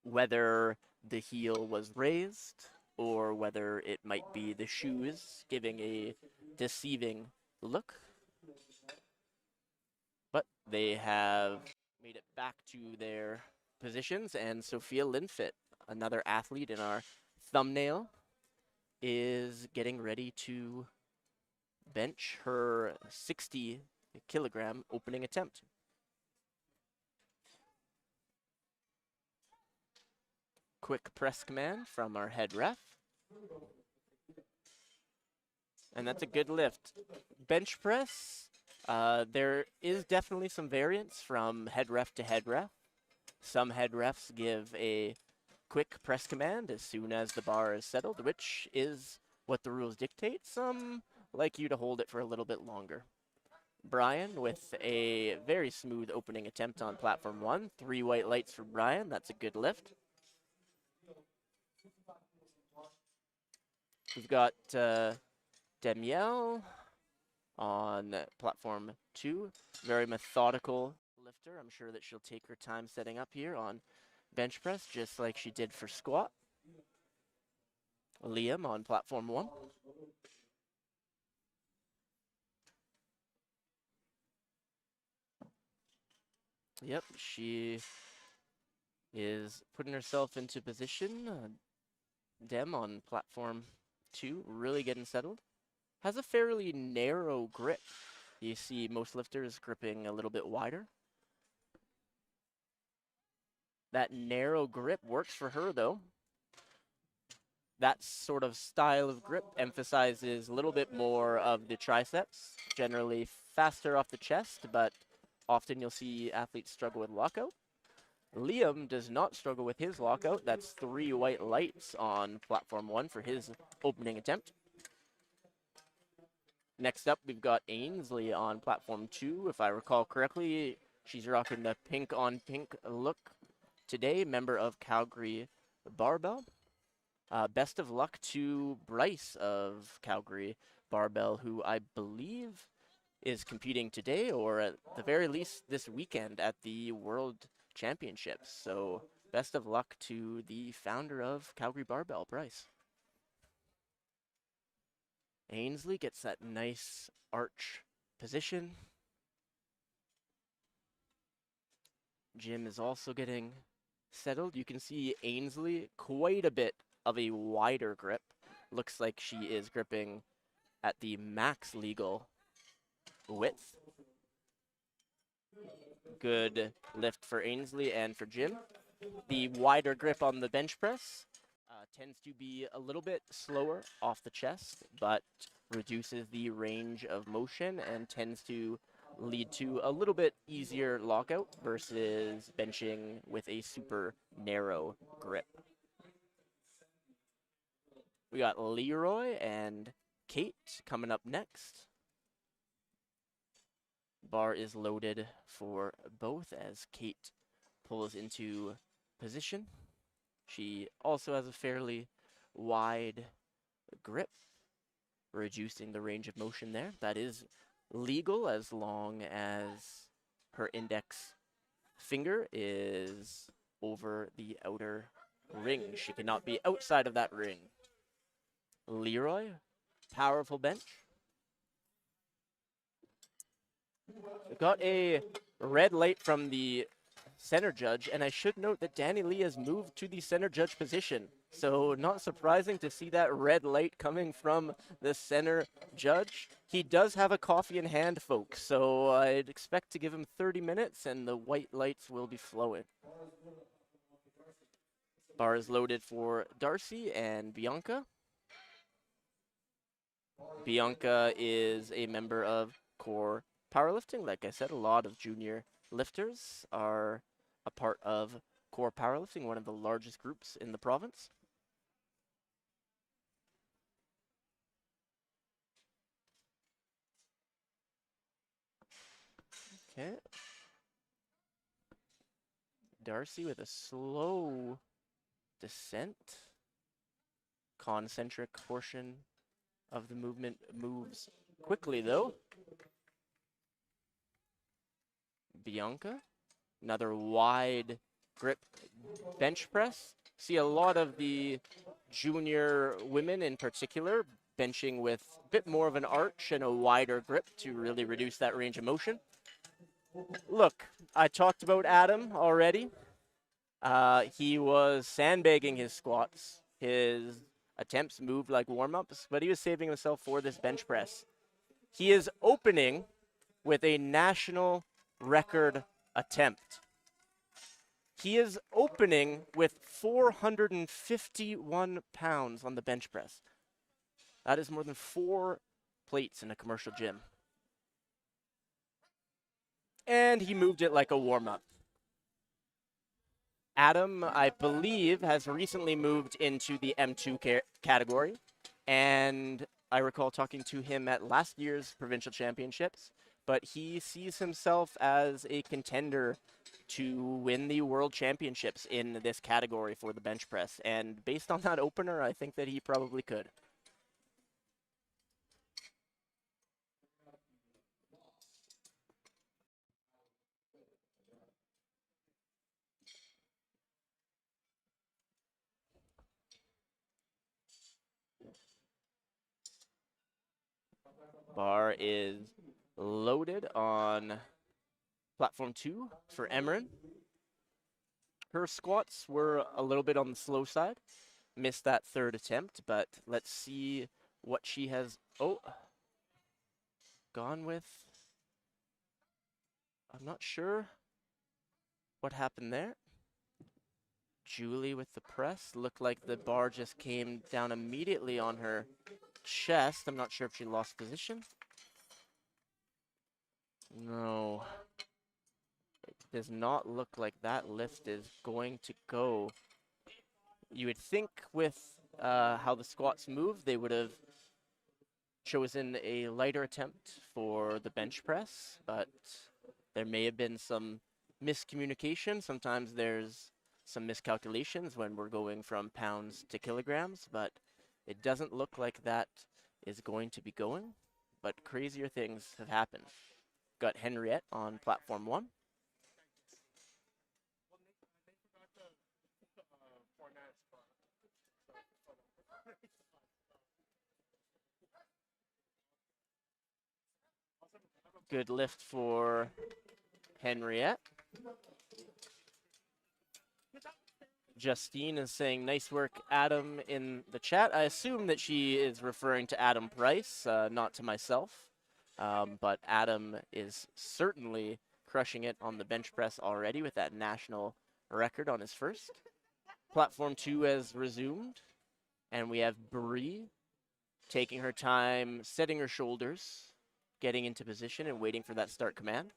whether the heel was raised or whether it might be the shoes giving a deceiving look. But they have made it back to their positions, and Sophia Linfit, another athlete in our thumbnail, is getting ready to bench her 60 kilogram opening attempt. Quick press command from our head ref. And that's a good lift. Bench press, there is definitely some variance from head ref to head ref. Some head refs give a quick press command as soon as the bar is settled, which is what the rules dictate. Some like you to hold it for a little bit longer. Brian with a very smooth opening attempt on platform 1. 3 white lights for Brian. That's a good lift. We've got Danielle on platform 2. Very methodical lifter. I'm sure that she'll take her time setting up here on bench press, just like she did for squat. Liam on platform 1. Yep, she is putting herself into position. Dem on platform 2, really getting settled. Has a fairly narrow grip. You see most lifters gripping a little bit wider. That narrow grip works for her, though. That sort of style of grip emphasizes a little bit more of the triceps, generally faster off the chest, but often you'll see athletes struggle with lockout. Liam does not struggle with his lockout. That's 3 white lights on platform 1 for his opening attempt. Next up, we've got Ainsley on platform 2. If I recall correctly, she's rocking the pink on pink look today, member of Calgary Barbell. Best of luck to Bryce of Calgary Barbell, who I believe is competing today or at the very least this weekend at the World Championships. So best of luck to the founder of Calgary Barbell, Bryce. Ainsley gets that nice arch position. Jim is also getting settled. You can see Ainsley quite a bit of a wider grip. Looks like she is gripping at the max legal width. Good lift for Ainsley and for Jim. The wider grip on the bench press tends to be a little bit slower off the chest, but reduces the range of motion and tends to lead to a little bit easier lockout versus benching with a super narrow grip. We got Leroy and Kate coming up next. Bar is loaded for both as Kate pulls into position. She also has a fairly wide grip, reducing the range of motion there. That is legal as long as her index finger is over the outer ring. She cannot be outside of that ring. Leroy, powerful bench. Got a red light from the center judge, and I should note that Danny Lee has moved to the center judge position. So not surprising to see that red light coming from the center judge. He does have a coffee in hand, folks, so I'd expect to give him 30 minutes and the white lights will be flowing. Bar is loaded for Darcy and Bianca. Bianca is a member of Core Powerlifting. Like I said, a lot of junior lifters are a part of Core Powerlifting, one of the largest groups in the province. Okay. Darcy with a slow descent. Concentric portion of the movement moves quickly though. Bianca, another wide grip bench press. See a lot of the junior women in particular benching with a bit more of an arch and a wider grip to really reduce that range of motion. Look, I talked about Adam already. He was sandbagging his squats. His attempts moved like warm-ups, but he was saving himself for this bench press. He is opening with a national record attempt. He is opening with 451 pounds on the bench press. That is more than 4 plates in a commercial gym. And he moved it like a warm-up. Adam, I believe, has recently moved into the M2 category. And I recall talking to him at last year's provincial championships. But he sees himself as a contender to win the world championships in this category for the bench press. And based on that opener, I think that he probably could. Bar is loaded on platform 2 for Emeren. Her squats were a little bit on the slow side. Missed that third attempt, but let's see what she has gone with. I'm not sure what happened there. Julie with the press. Looked like the bar just came down immediately on her chest. I'm not sure if she lost position. No. It does not look like that lift is going to go. You would think with how the squats move, they would have chosen a lighter attempt for the bench press, but there may have been some miscommunication. Sometimes there's some miscalculations when we're going from pounds to kilograms, but it doesn't look like that is going to be going, but crazier things have happened. Got Henriette on platform 1. Good lift for Henriette. Justine is saying, nice work, Adam, in the chat. I assume that she is referring to Adam Price, not to myself. But Adam is certainly crushing it on the bench press already with that national record on his first. Platform 2 has resumed, and we have Bree taking her time, setting her shoulders, getting into position, and waiting for that start command.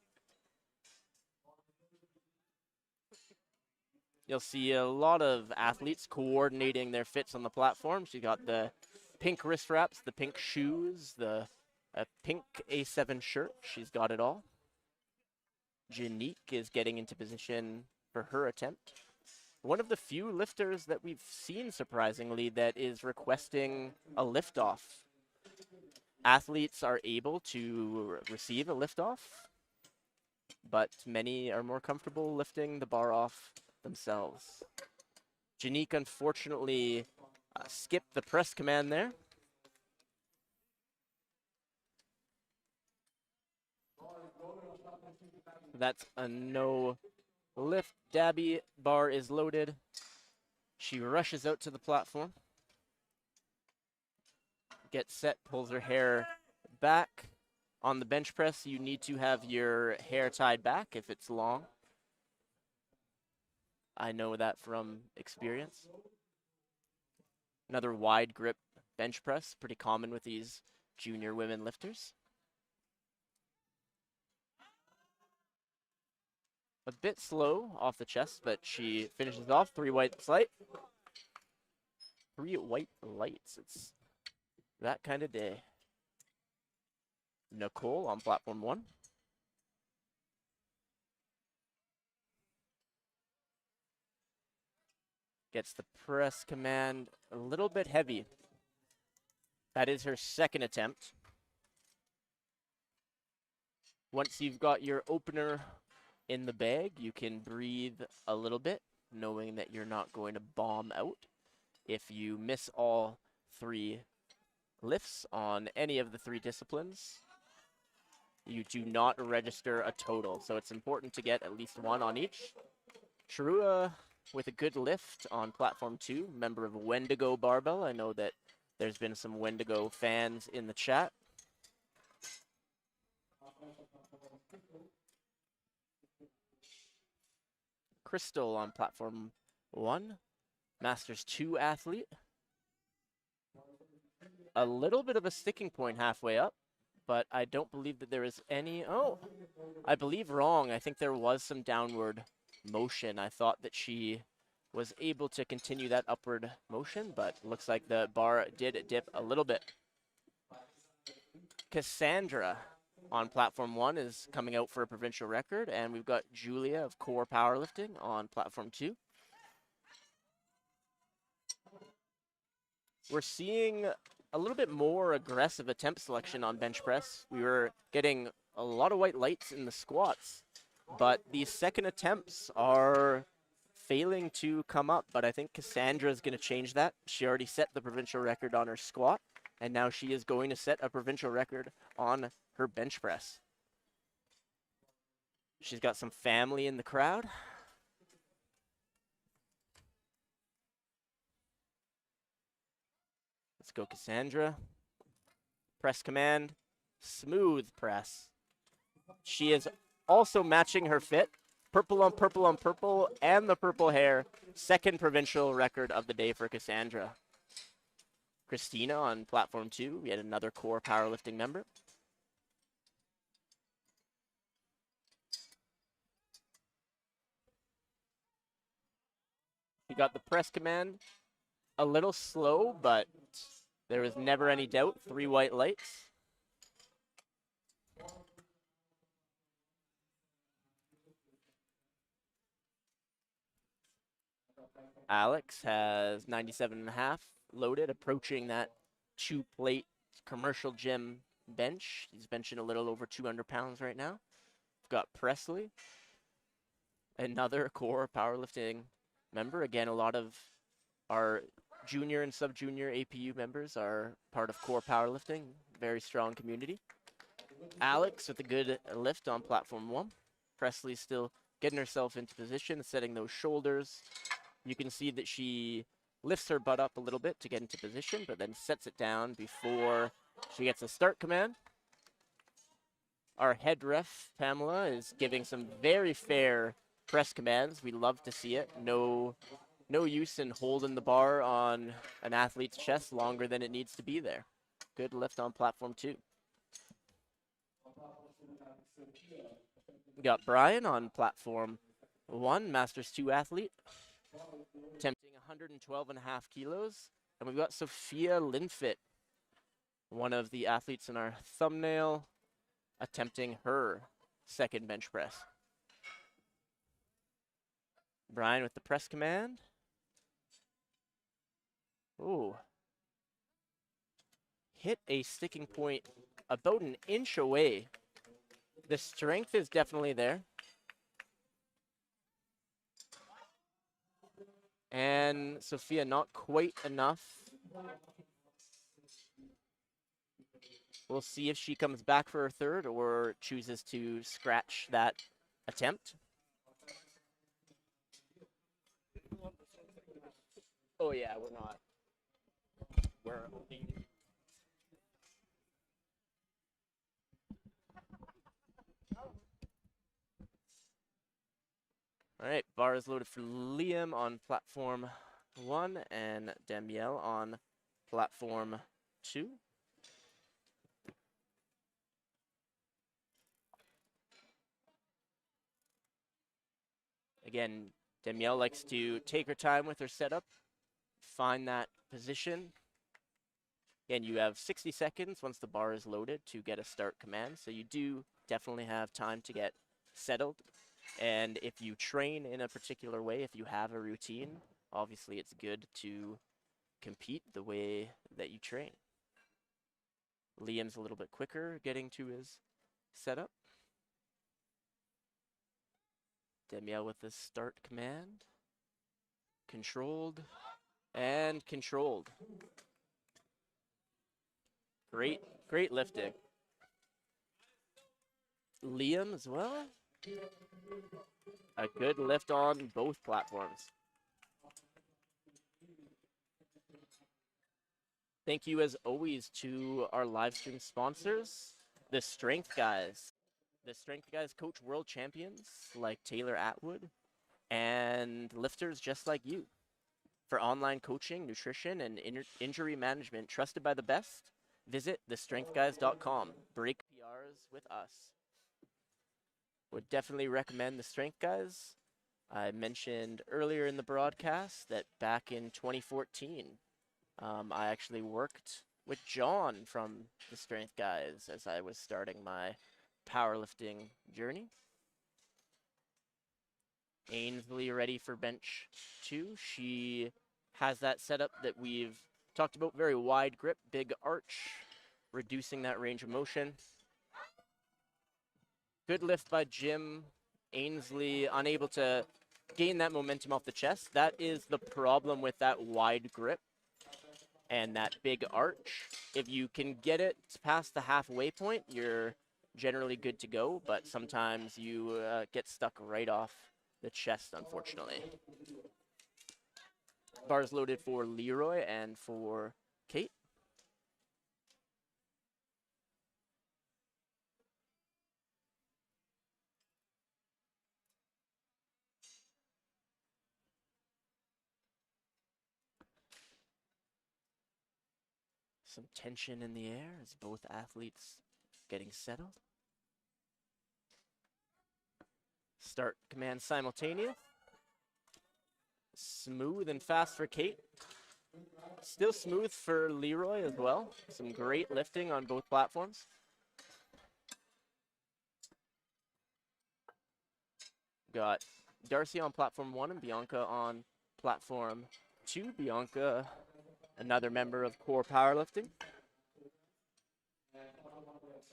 You'll see a lot of athletes coordinating their fits on the platforms. You got the pink wrist wraps, the pink shoes, the pink A7 shirt. She's got it all. Janique is getting into position for her attempt. One of the few lifters that we've seen, surprisingly, that is requesting a liftoff. Athletes are able to receive a liftoff, but many are more comfortable lifting the bar off themselves. Janique, unfortunately, skipped the press command there. That's a no lift. Dabby bar is loaded. She rushes out to the platform. Gets set, pulls her hair back. On the bench press, you need to have your hair tied back if it's long. I know that from experience. Another wide grip bench press, pretty common with these junior women lifters. A bit slow off the chest, but she finishes off. 3 white light. 3 white lights. It's that kind of day. Nicole on platform 1. Gets the press command a little bit heavy. That is her second attempt. Once you've got your opener in the bag, you can breathe a little bit, knowing that you're not going to bomb out. If you miss all 3 lifts on any of the 3 disciplines, you do not register a total. So it's important to get at least 1 on each. Sharua with a good lift on platform 2, member of Wendigo Barbell. I know that there's been some Wendigo fans in the chat. Crystal on platform 1, Masters 2 athlete. A little bit of a sticking point halfway up, but I don't believe that there is any. Oh, I believe wrong. I think there was some downward motion. I thought that she was able to continue that upward motion, but looks like the bar did dip a little bit. Cassandra on platform 1 is coming out for a provincial record, and we've got Julia of Core Powerlifting on platform 2. We're seeing a little bit more aggressive attempt selection on bench press. We were getting a lot of white lights in the squats, but these second attempts are failing to come up. But I think Cassandra is going to change that. She already set the provincial record on her squat, and now she is going to set a provincial record on her bench press. She's got some family in the crowd. Let's go, Cassandra. Press command, smooth press. She is also matching her fit. Purple on purple on purple, and the purple hair. Second provincial record of the day for Cassandra. Christina on platform 2, yet another Core Powerlifting member. He got the press command a little slow, but there was never any doubt. 3 white lights. Alex has 97.5 loaded, approaching that 2-plate commercial gym bench. He's benching a little over 200 pounds right now. We've got Presley, another Core Powerlifting member. Again, a lot of our junior and sub-junior APU members are part of Core Powerlifting. Very strong community. Alex with a good lift on platform 1. Presley still getting herself into position, setting those shoulders. You can see that she lifts her butt up a little bit to get into position, but then sets it down before she gets a start command. Our head ref, Pamela, is giving some very fair press commands. We love to see it. No use in holding the bar on an athlete's chest longer than it needs to be there. Good lift on platform 2. We got Brian on platform 1, Masters 2 athlete, attempting 112.5 kilos. And we've got Sophia Linfit, one of the athletes in our thumbnail, attempting her second bench press. Brian with the press command. Ooh. Hit a sticking point about an inch away. The strength is definitely there. And Sophia not quite enough. We'll see if she comes back for her third or chooses to scratch that attempt. Oh yeah, we're not. We're all right, bar is loaded for Liam on platform 1 and Danielle on platform 2. Again, Danielle likes to take her time with her setup, find that position. Again, you have 60 seconds once the bar is loaded to get a start command, so you do definitely have time to get settled. And if you train in a particular way, if you have a routine, obviously it's good to compete the way that you train. Liam's a little bit quicker getting to his setup. Danielle with the start command. Controlled and controlled. Great lifting. Liam as well. A good lift on both platforms. Thank you as always to our live stream sponsors, the Strength Guys. The Strength Guys coach world champions like Taylor Atwood and lifters just like you. For online coaching, nutrition, and injury management trusted by the best, visit thestrengthguys.com. Break PRs with us. Would definitely recommend the Strength Guys. I mentioned earlier in the broadcast that back in 2014, I actually worked with John from the Strength Guys as I was starting my powerlifting journey. Ainsley ready for bench 2. She has that setup that we've talked about, very wide grip, big arch, reducing that range of motion. Good lift by Jim. Ainsley unable to gain that momentum off the chest. That is the problem with that wide grip and that big arch. If you can get it past the halfway point, you're generally good to go, but sometimes you get stuck right off the chest, unfortunately. Bars loaded for Leroy and for Kate. Some tension in the air as both athletes getting settled. Start command simultaneous. Smooth and fast for Kate. Still smooth for Leroy as well. Some great lifting on both platforms. Got Darcy on platform 1 and Bianca on platform 2. Bianca, another member of Core Powerlifting.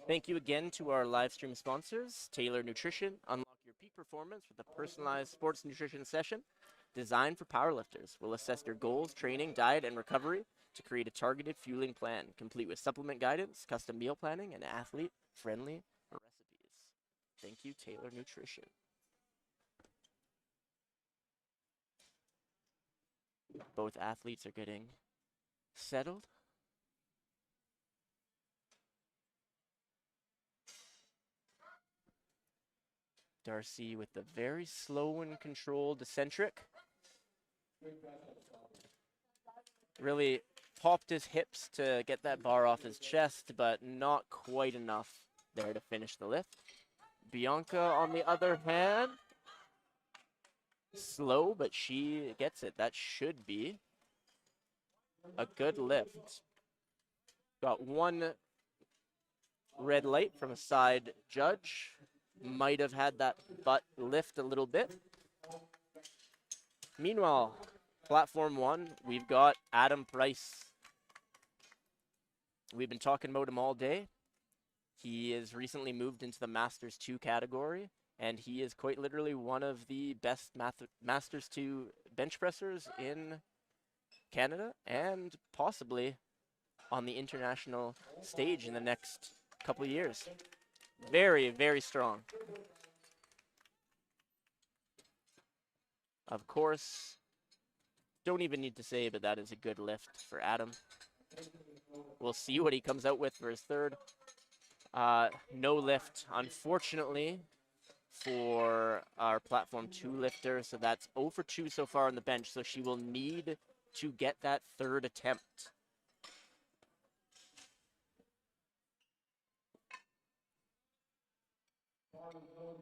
Thank you again to our live stream sponsors, Taylor Nutrition. Unlock your peak performance with a personalized sports nutrition session designed for powerlifters. We'll assess your goals, training, diet, and recovery to create a targeted fueling plan, complete with supplement guidance, custom meal planning, and athlete-friendly recipes. Thank you, Taylor Nutrition. Both athletes are getting settled. Darcy with the very slow and controlled eccentric. Really popped his hips to get that bar off his chest, but not quite enough there to finish the lift. Bianca, on the other hand, slow, but she gets it. That should be a good lift. Got one red light from a side judge. Might have had that butt lift a little bit. Meanwhile, platform 1, we've got Adam Price. We've been talking about him all day. He is recently moved into the Masters 2 category, and he is quite literally one of the best Masters 2 bench pressers in Canada and possibly on the international stage in the next couple of years. Very, very strong. Of course, don't even need to say, but that is a good lift for Adam. We'll see what he comes out with for his third. No lift, unfortunately, for our platform 2 lifter. So that's 0 for 2 so far on the bench. So she will need to get that third attempt.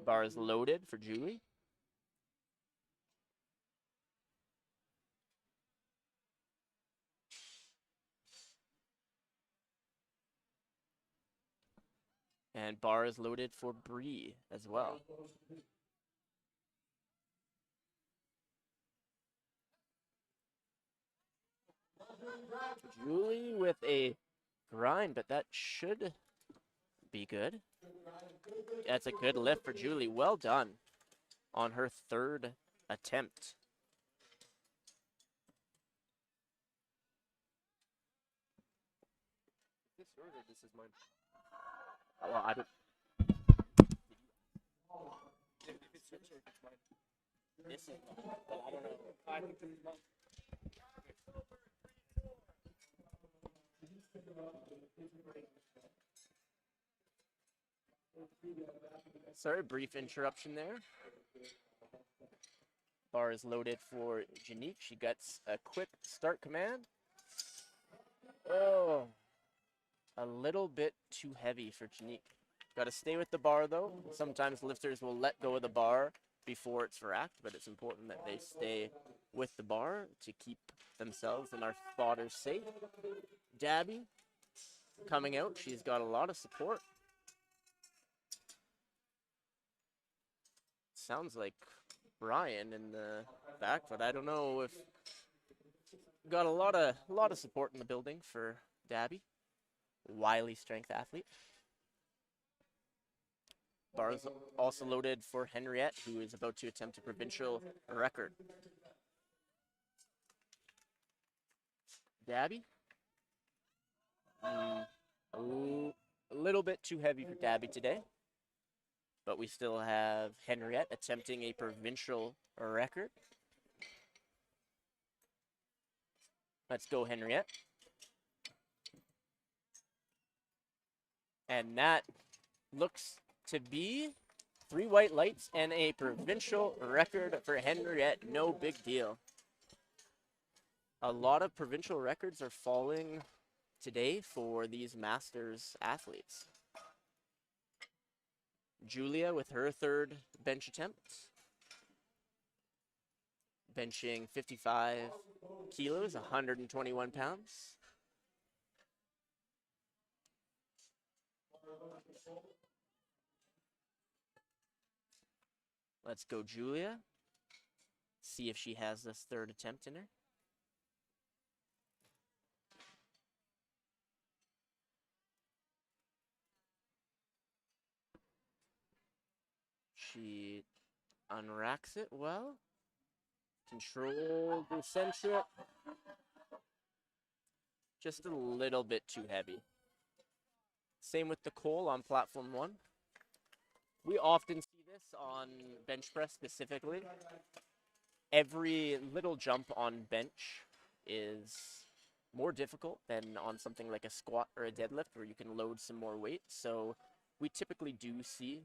Bar is loaded for Julie. And bar is loaded for Bree as well. Julie with a grind, but that should be good. That's a good lift for Julie. Well done on her third attempt. This order, this is mine. Well, I don't. If it's yours or if it's mine. This is mine, but I don't know. I think this is mine. Sorry, brief interruption there. Bar is loaded for Janique. She gets a quick start command. Oh, a little bit too heavy for Janique. Got to stay with the bar, though. Sometimes lifters will let go of the bar before it's racked, but it's important that they stay with the bar to keep themselves and our spotters safe. Dabby coming out. She's got a lot of support. Sounds like Brian in the back, but I don't know if got a lot of support in the building for Dabby, wily strength athlete. Bars also loaded for Henriette, who is about to attempt a provincial record. Dabby, a little bit too heavy for Dabby today. But we still have Henriette attempting a provincial record. Let's go, Henriette. And that looks to be 3 white lights and a provincial record for Henriette. No big deal. A lot of provincial records are falling today for these Masters athletes. Julia with her third bench attempt. Benching 55 kilos, 121 pounds. Let's go, Julia. See if she has this third attempt in her. She unracks it well. Controlled eccentric. Just a little bit too heavy. Same with Nicole on platform 1. We often see this on bench press specifically. Every little jump on bench is more difficult than on something like a squat or a deadlift where you can load some more weight. So we typically do see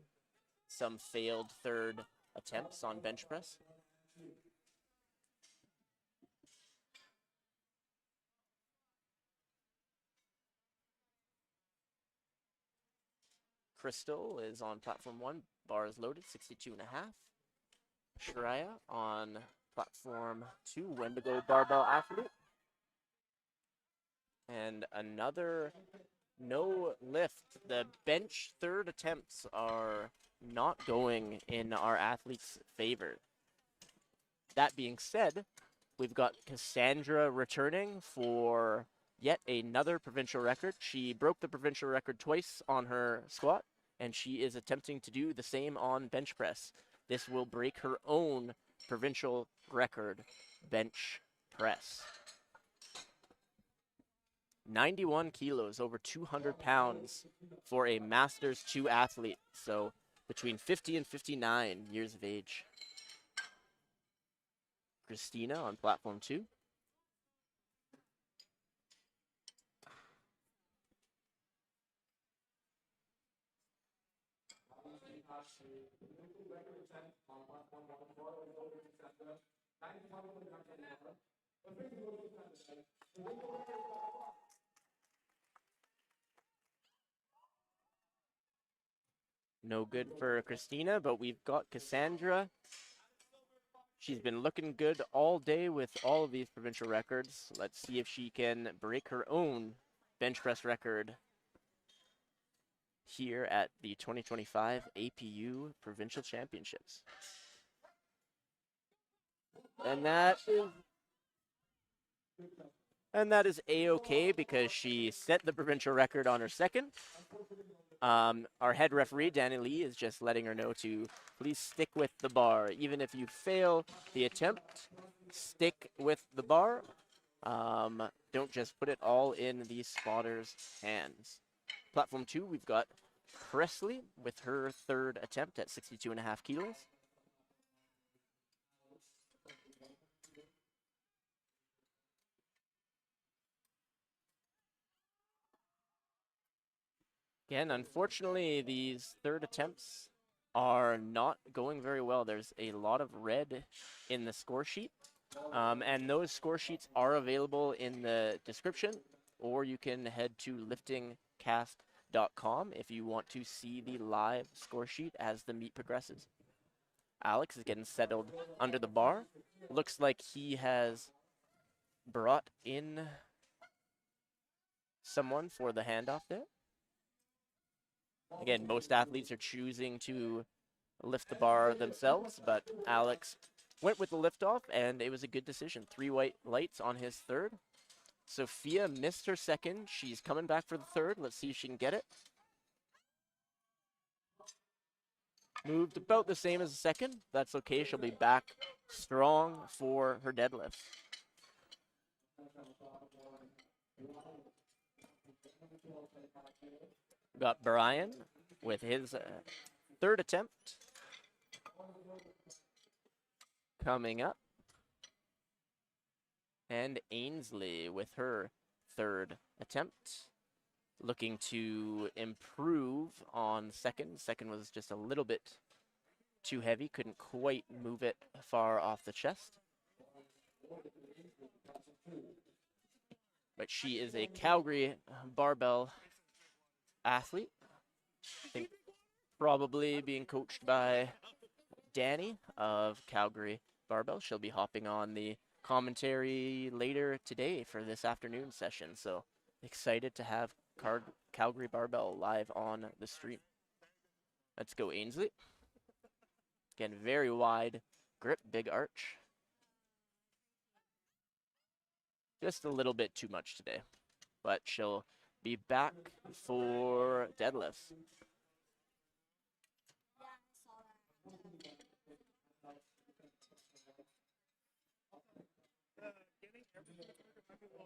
some failed third attempts on bench press. Crystal is on platform 1, bars loaded, 62.5. Shreya on platform 2, Wendigo barbell athlete. And another no lift. The bench third attempts are not going in our athletes' favor. That being said, we've got Cassandra returning for yet another provincial record. She broke the provincial record twice on her squat, and she is attempting to do the same on bench press. This will break her own provincial record bench press. 91 kilos, over 200 pounds for a Masters 2 athlete. So between 50 and 59 years of age. Christina on platform 2. No good for Christina, but we've got Cassandra. She's been looking good all day with all of these provincial records. Let's see if she can break her own bench press record here at the 2025 APU Provincial Championships. And that is A-okay because she set the provincial record on her second. Our head referee, Danny Lee, is just letting her know to please stick with the bar. Even if you fail the attempt, stick with the bar. Don't just put it all in the spotter's hands. Platform 2, we've got Presley with her third attempt at 62.5 kilos. Again, unfortunately, these third attempts are not going very well. There's a lot of red in the score sheet, and those score sheets are available in the description, or you can head to liftingcast.com if you want to see the live score sheet as the meet progresses. Alex is getting settled under the bar. Looks like he has brought in someone for the handoff there. Again, most athletes are choosing to lift the bar themselves, but Alex went with the liftoff, and it was a good decision. 3 white lights on his third. Sophia missed her second. She's coming back for the third. Let's see if she can get it. Moved about the same as the second. That's okay. She'll be back strong for her deadlift. Got Brian with his third attempt coming up. And Ainsley with her third attempt, looking to improve on second. Second was just a little bit too heavy, couldn't quite move it far off the chest. But she is a Calgary barbell athlete. I think probably being coached by Danny of Calgary Barbell. She'll be hopping on the commentary later today for this afternoon session. So excited to have Calgary Barbell live on the stream. Let's go Ainsley. Again, very wide grip, big arch. Just a little bit too much today, but she'll be back for deadlifts.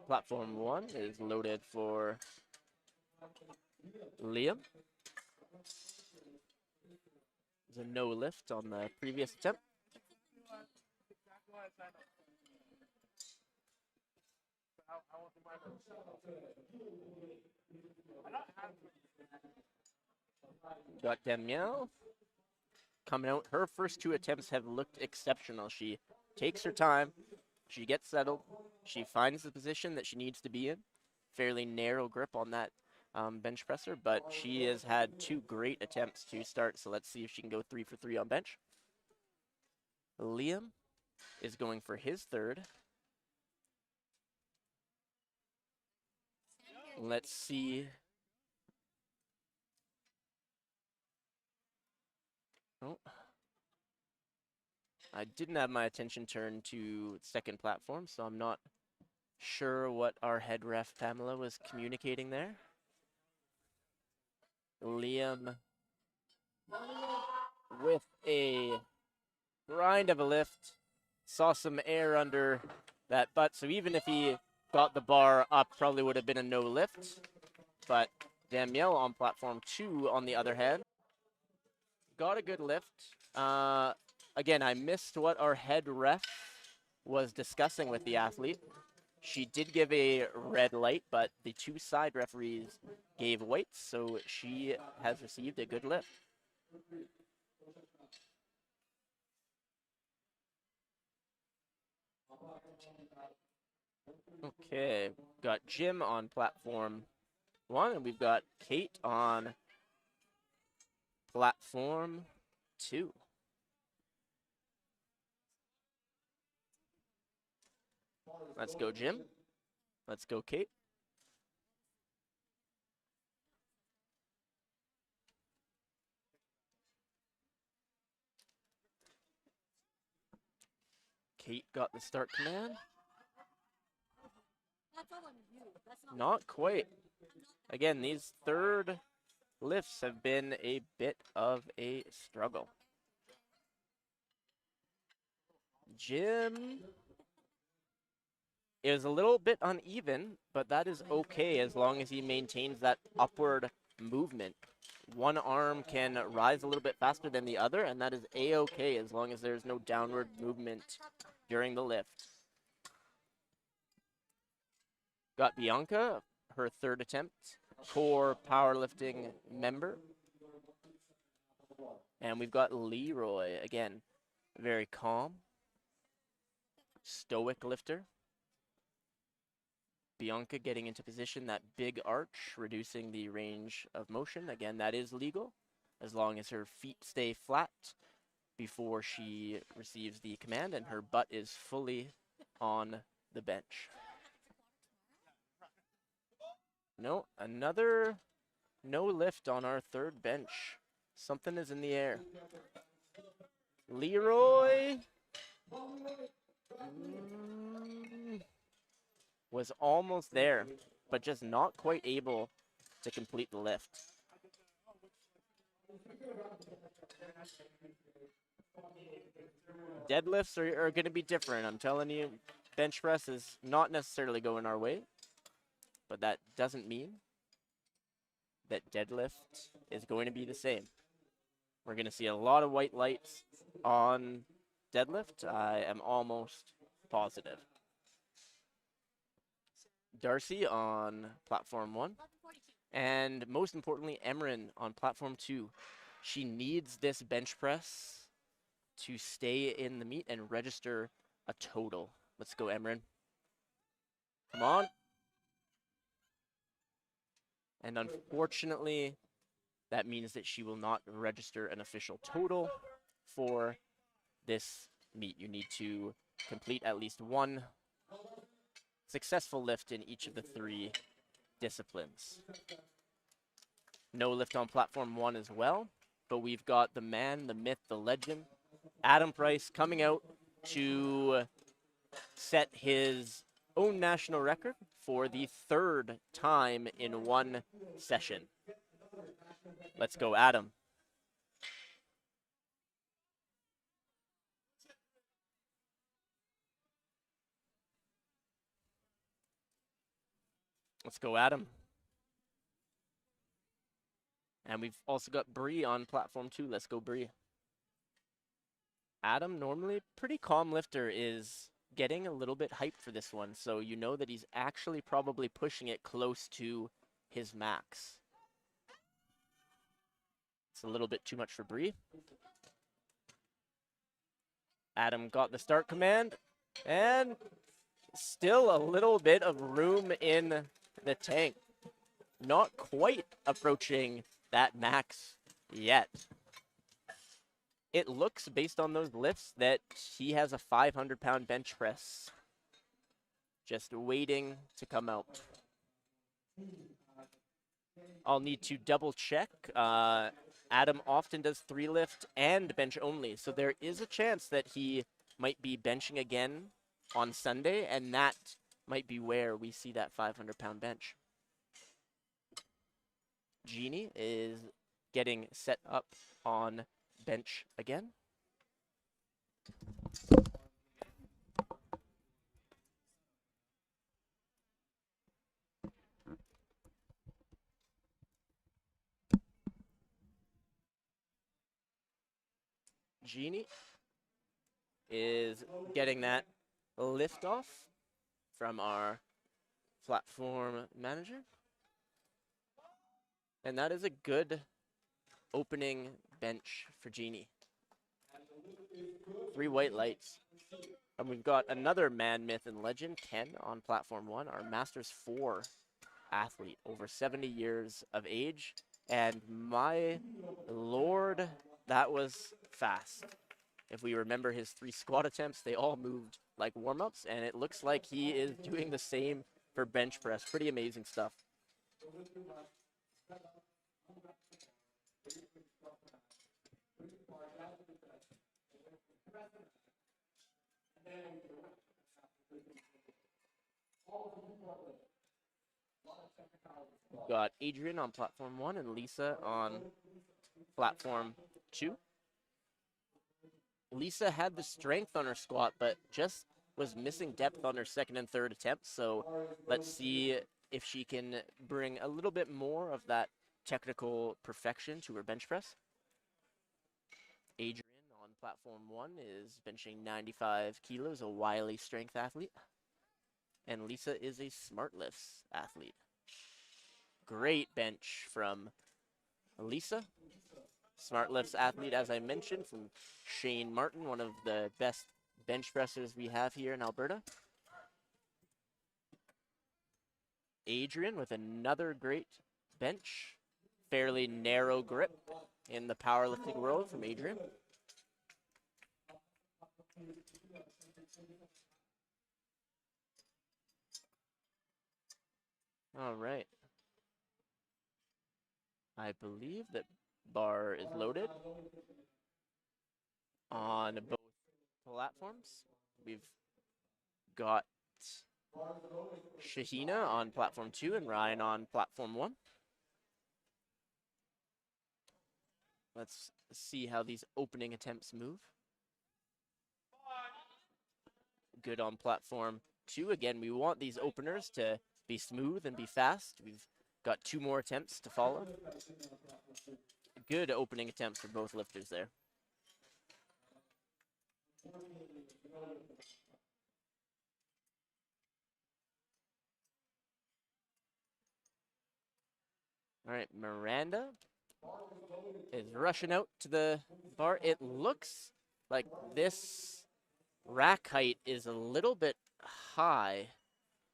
Platform 1 is loaded for Liam. There's a no lift on the previous attempt. Got Danielle coming out. Her first 2 attempts have looked exceptional. She takes her time. She gets settled. She finds the position that she needs to be in. Fairly narrow grip on that bench presser, but she has had 2 great attempts to start, so let's see if she can go 3 for 3 on bench. Liam is going for his third. Let's see. Oh. I didn't have my attention turned to second platform, so I'm not sure what our head ref Pamela was communicating there. Liam with a grind of a lift. Saw some air under that butt, so even if he got the bar up, probably would have been a no lift. But Danielle on platform 2, on the other hand, got a good lift. Again, I missed what our head ref was discussing with the athlete. She did give a red light, but the 2 side referees gave whites, so she has received a good lift. Okay, got Jim on platform 1, and we've got Kate on platform 2. Let's go, Jim. Let's go, Kate. Kate got the start command. Not quite. Again, these third lifts have been a bit of a struggle. Jim is a little bit uneven, but that is okay as long as he maintains that upward movement. One arm can rise a little bit faster than the other, and that is a-okay as long as there's no downward movement during the lift. Got Bianca, her third attempt, core powerlifting member. And we've got Leroy, again, very calm, stoic lifter. Bianca getting into position, that big arch, reducing the range of motion. Again, that is legal as long as her feet stay flat before she receives the command and her butt is fully on the bench. No, another no lift on our third bench. Something is in the air. Leroy was almost there, but just not quite able to complete the lift. Deadlifts are going to be different. I'm telling you, bench press is not necessarily going our way, but that doesn't mean that deadlift is going to be the same. We're going to see a lot of white lights on deadlift. I am almost positive. Darcy on platform 1. And most importantly, Emran on platform 2. She needs this bench press to stay in the meet and register a total. Let's go, Emran. Come on. And unfortunately, that means that she will not register an official total for this meet. You need to complete at least one successful lift in each of the 3 disciplines. No lift on platform 1 as well, but we've got the man, the myth, the legend, Adam Price, coming out to set his own national record for the 3rd time in one session. Let's go, Adam. Let's go, Adam. And we've also got Bree on platform 2. Let's go, Bree. Adam, normally pretty calm lifter, is getting a little bit hyped for this one, so you know that he's actually probably pushing it close to his max. It's a little bit too much for Bree. Adam got the start command, and still a little bit of room in the tank. Not quite approaching that max yet. It looks, based on those lifts, that he has a 500-pound bench press just waiting to come out. I'll need to double check. Adam often does 3 lift and bench only, so there is a chance that he might be benching again on Sunday, and that might be where we see that 500-pound bench. Jeannie is getting set up on bench again. Jeannie is getting that lift off from our platform manager. And that is a good opening bench for Jeannie. 3 white lights. And we've got another man, myth, and legend, Ken, on platform 1, our Masters 4 athlete, over 70 years of age. And my lord, that was fast. If we remember his 3 squat attempts, they all moved like warm-ups, and it looks like he is doing the same for bench press. Pretty amazing stuff. We've got Adrian on platform 1 and Lisa on platform 2. Lisa had the strength on her squat, but just was missing depth on her second and third attempts. So let's see if she can bring a little bit more of that technical perfection to her bench press. Adrian on platform 1 is benching 95 kilos, a wily strength athlete. And Lisa is a smart lifts athlete. Great bench from Lisa. Smart lifts athlete, as I mentioned, from Shane Martin, one of the best bench pressers we have here in Alberta. Adrian with another great bench. Fairly narrow grip in the powerlifting world from Adrian. All right. I believe that bar is loaded on both platforms. We've got Shahina on platform 2 and Ryan on platform 1. Let's see how these opening attempts move. Good on platform 2. Again, we want these openers to be smooth and be fast. We've got 2 more attempts to follow. Good opening attempts for both lifters there. All right, Miranda is rushing out to the bar. It looks like this rack height is a little bit high.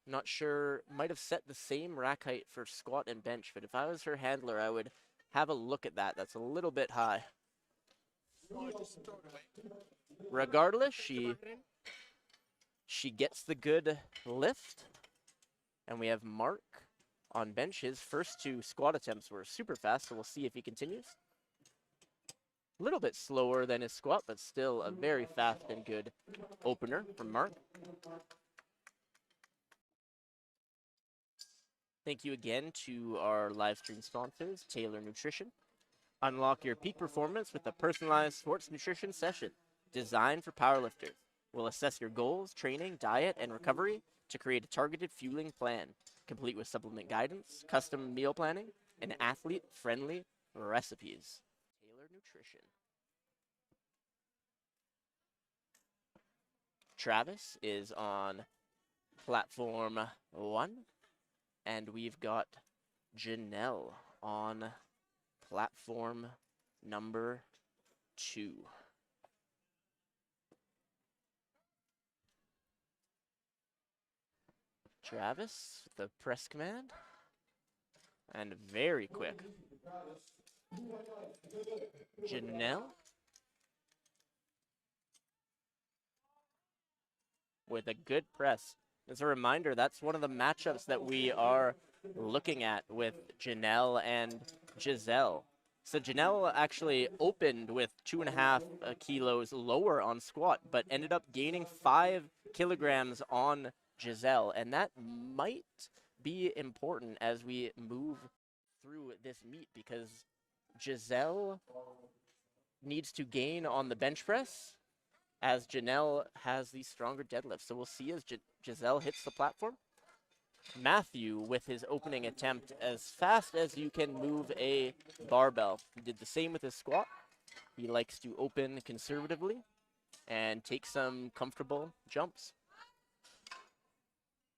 Not sure, might have set the same rack height for squat and bench, but if I was her handler, I would have a look at that. That's a little bit high. Regardless, she gets the good lift. And we have Mark on bench. His first 2 squat attempts were super fast, so we'll see if he continues. A little bit slower than his squat, but still a very fast and good opener from Mark. Thank you again to our live stream sponsors, Taylor Nutrition. Unlock your peak performance with a personalized sports nutrition session designed for powerlifters. We'll assess your goals, training, diet, and recovery to create a targeted fueling plan. complete with supplement guidance, custom meal planning, and athlete-friendly recipes. Tailored nutrition. Travis is on platform 1, and we've got Janelle on platform number 2. Travis, the press command, and very quick. Janelle with a good press. As a reminder, that's one of the matchups that we are looking at with Janelle and Giselle. So Janelle actually opened with 2.5 kilos lower on squat, but ended up gaining 5 kilograms on Giselle, and that might be important as we move through this meet because Giselle needs to gain on the bench press as Janelle has the stronger deadlift. So we'll see as Giselle hits the platform. Matthew with his opening attempt as fast as you can move a barbell. He did the same with his squat. He likes to open conservatively and take some comfortable jumps.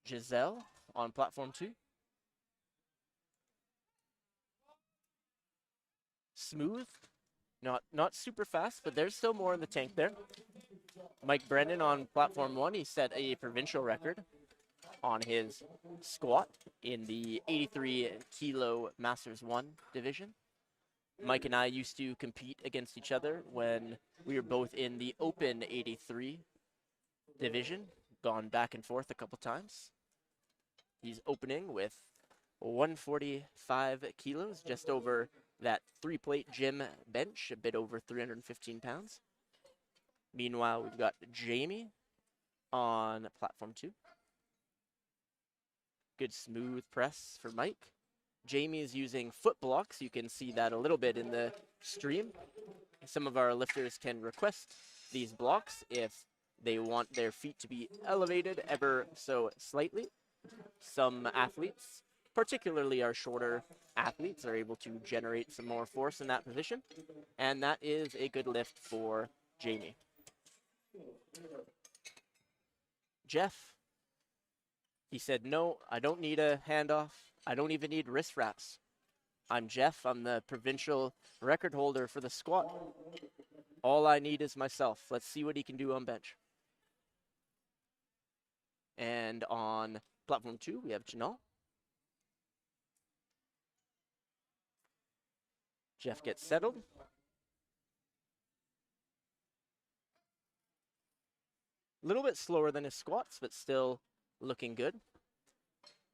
Giselle on platform 2. Smooth, not super fast, but there's still more in the tank there. Mike Brennan on platform 1, he set a provincial record on his squat in the 83 kilo Masters 1 division. Mike and I used to compete against each other when we were both in the open 83 division, gone back and forth a couple times. He's opening with 145 kilos, just over that 3-plate gym bench, a bit over 315 pounds. Meanwhile, we've got Jamie on platform 2. Good smooth press for Mike. Jamie is using foot blocks. You can see that a little bit in the stream. Some of our lifters can request these blocks if they want their feet to be elevated ever so slightly. Some athletes, particularly our shorter athletes, are able to generate some more force in that position. And that is a good lift for Jamie. Jeff, he said, no, I don't need a handoff. I don't even need wrist wraps. I'm Jeff. I'm the provincial record holder for the squat. All I need is myself. Let's see what he can do on bench. And on platform 2, we have Janelle. Jeff gets settled. A little bit slower than his squats, but still looking good.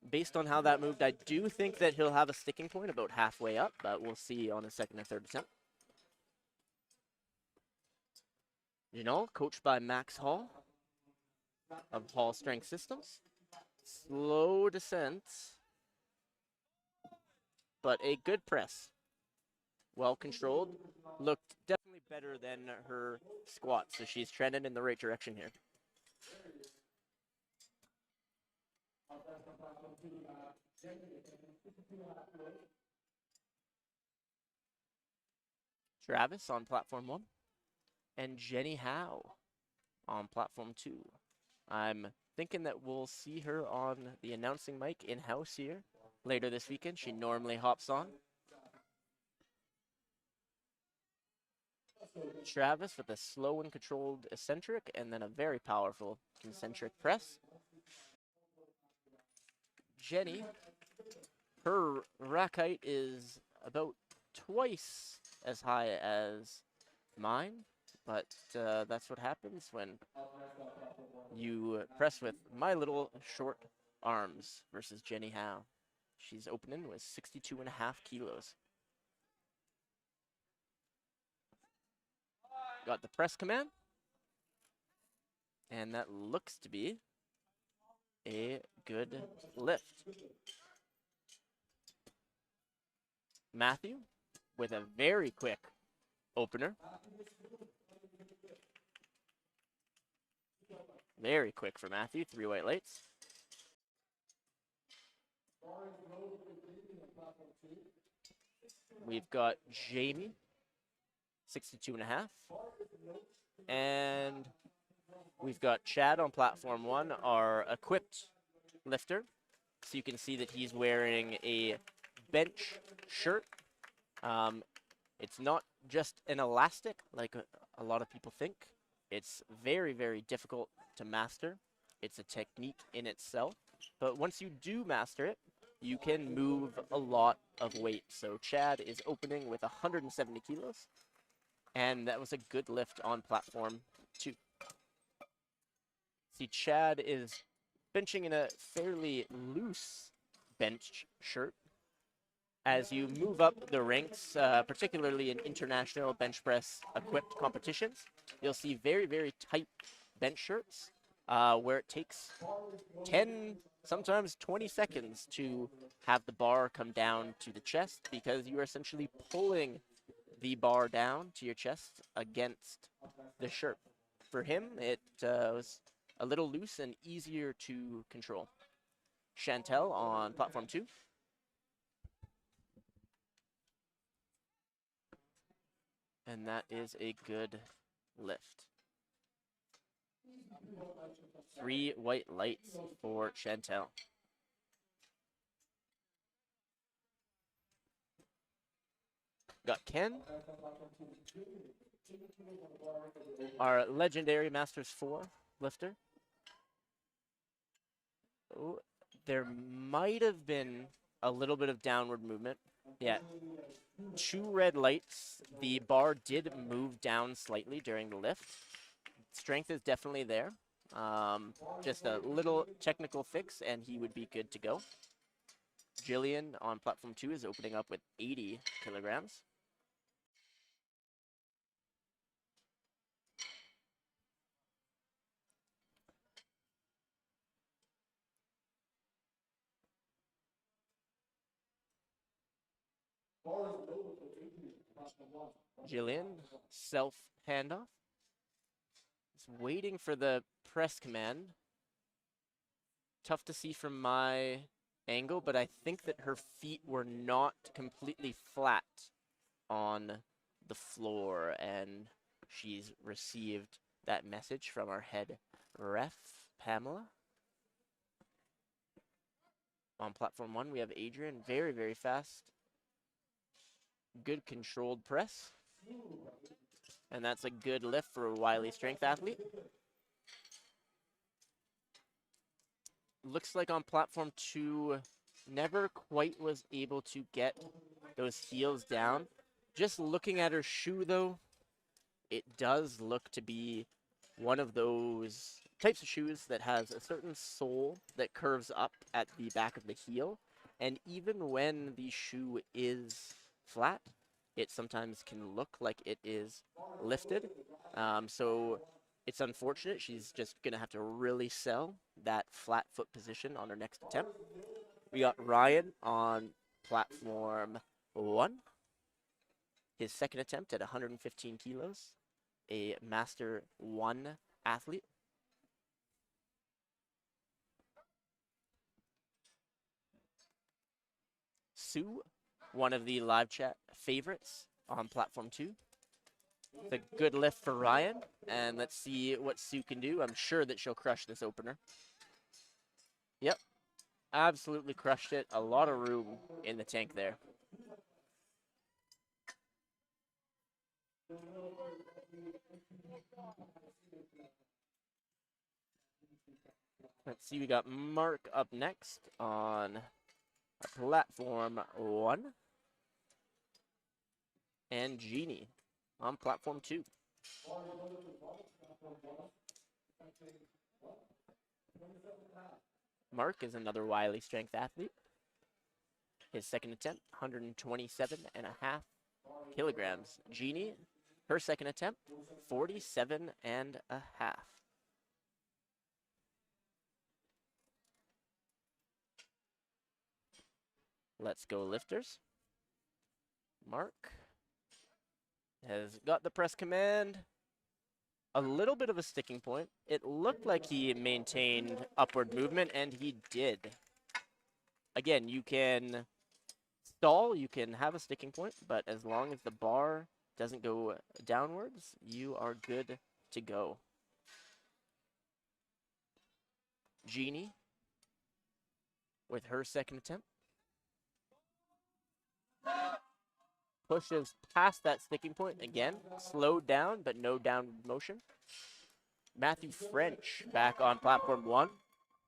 Based on how that moved, I do think that he'll have a sticking point about halfway up, but we'll see on his second or third attempt. Janelle, coached by Max Hall of Hall Strength Systems. Slow descent, but a good press. Well controlled. Looked definitely better than her squat, so she's trending in the right direction here. Travis on platform 1, and Jenny Howe on platform 2. I'm thinking that we'll see her on the announcing mic in-house here later this weekend. She normally hops on. Travis with a slow and controlled eccentric, and then a very powerful concentric press. Jenny, her rack height is about twice as high as mine, but that's what happens when you press with my little short arms versus Jenny Howe. She's opening with 62.5 kilos. Got the press command, and that looks to be a good lift. Matthew with a very quick opener. Very quick for Matthew, 3 white lights. We've got Jamie, 62.5. And we've got Chad on platform 1, our equipped lifter. So you can see that he's wearing a bench shirt. It's not just an elastic like a lot of people think. It's very, very difficult to master. It's a technique in itself. But once you do master it, you can move a lot of weight. So Chad is opening with 170 kilos. And that was a good lift on platform 2. See, Chad is benching in a fairly loose bench shirt. As you move up the ranks, particularly in international bench press equipped competitions, you'll see very, very tight bench shirts where it takes 10, sometimes 20 seconds to have the bar come down to the chest because you are essentially pulling the bar down to your chest against the shirt. For him, it was a little loose and easier to control. Chantel on platform 2. And that is a good lift. 3 white lights for Chantel. Got Ken. Our legendary Masters 4 lifter. Oh, there might have been a little bit of downward movement. Yeah. 2 red lights. The bar did move down slightly during the lift. Strength is definitely there. Just a little technical fix, and he would be good to go. Jillian on platform 2 is opening up with 80 kilograms. Jillian, self handoff. Just waiting for the press command. Tough to see from my angle, but I think that her feet were not completely flat on the floor, and she's received that message from our head ref, Pamela. On platform 1, we have Adrian, very, very fast. Good controlled press. And that's a good lift for a wily strength athlete. Looks like on platform 2, never quite was able to get those heels down. Just looking at her shoe, though, it does look to be one of those types of shoes that has a certain sole that curves up at the back of the heel. And even when the shoe is flat, it sometimes can look like it is lifted. So it's unfortunate. She's just going to have to really sell that flat foot position on her next attempt. We got Ryan on platform 1. His second attempt at 115 kilos. A Master 1 athlete. Sue, one of the live chat favorites on platform 2. It's a good lift for Ryan, and let's see what Sue can do. I'm sure that she'll crush this opener. Yep, absolutely crushed it. A lot of room in the tank there. Let's see, we got Mark up next on platform 1. And Jeannie on platform 2. Mark is another wily strength athlete. His second attempt, 127.5 kilograms. Jeannie, her second attempt, 47.5. Let's go lifters. Mark has got the press command. A little bit of a sticking point. It looked like he maintained upward movement, and he did. again, you can stall, you can have a sticking point, but as long as the bar doesn't go downwards, you are good to go. Jeannie with her second attempt. Pushes past that sticking point again, slowed down, but no downward motion. Matthew French back on platform 1.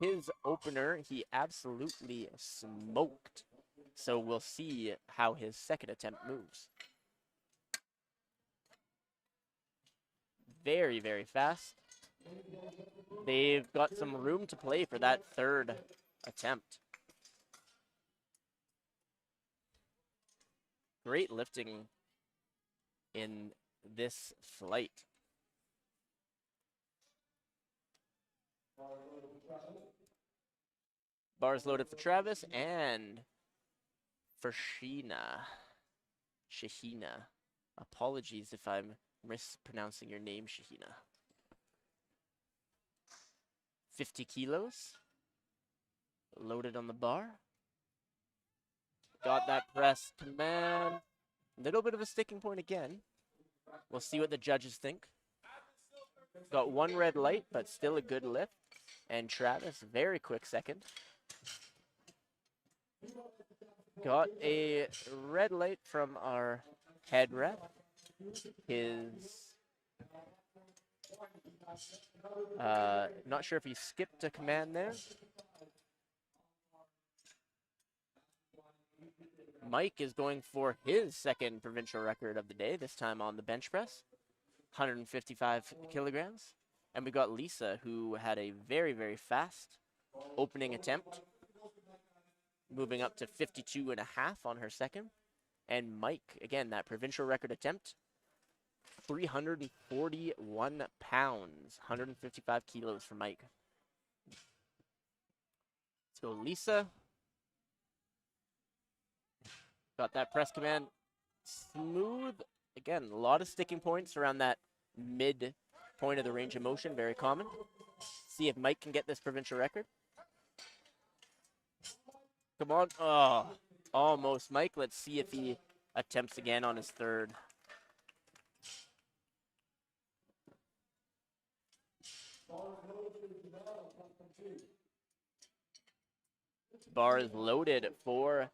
His opener, he absolutely smoked. So we'll see how his second attempt moves. Very, very fast. They've got some room to play for that third attempt. Great lifting in this flight. Bars loaded for Travis and for Shahina. Apologies if I'm mispronouncing your name, Shahina. 50 kilos. Loaded on the bar. Got that press command. Little bit of a sticking point again. We'll see what the judges think. Got one red light, but still a good lift. And Travis, very quick second. Got a red light from our head rep. His, not sure if he skipped a command there. Mike is going for his second provincial record of the day, this time on the bench press, 155 kilograms. And we got Lisa, who had a very, very fast opening attempt, moving up to 52.5 on her second. And Mike, again, that provincial record attempt, 341 pounds, 155 kilos for Mike. Let's go, Lisa. Got that press command smooth. Again, a lot of sticking points around that mid point of the range of motion, very common. See if Mike can get this provincial record. Come on. Oh, almost. Mike, let's see if he attempts again on his third. Bar is loaded for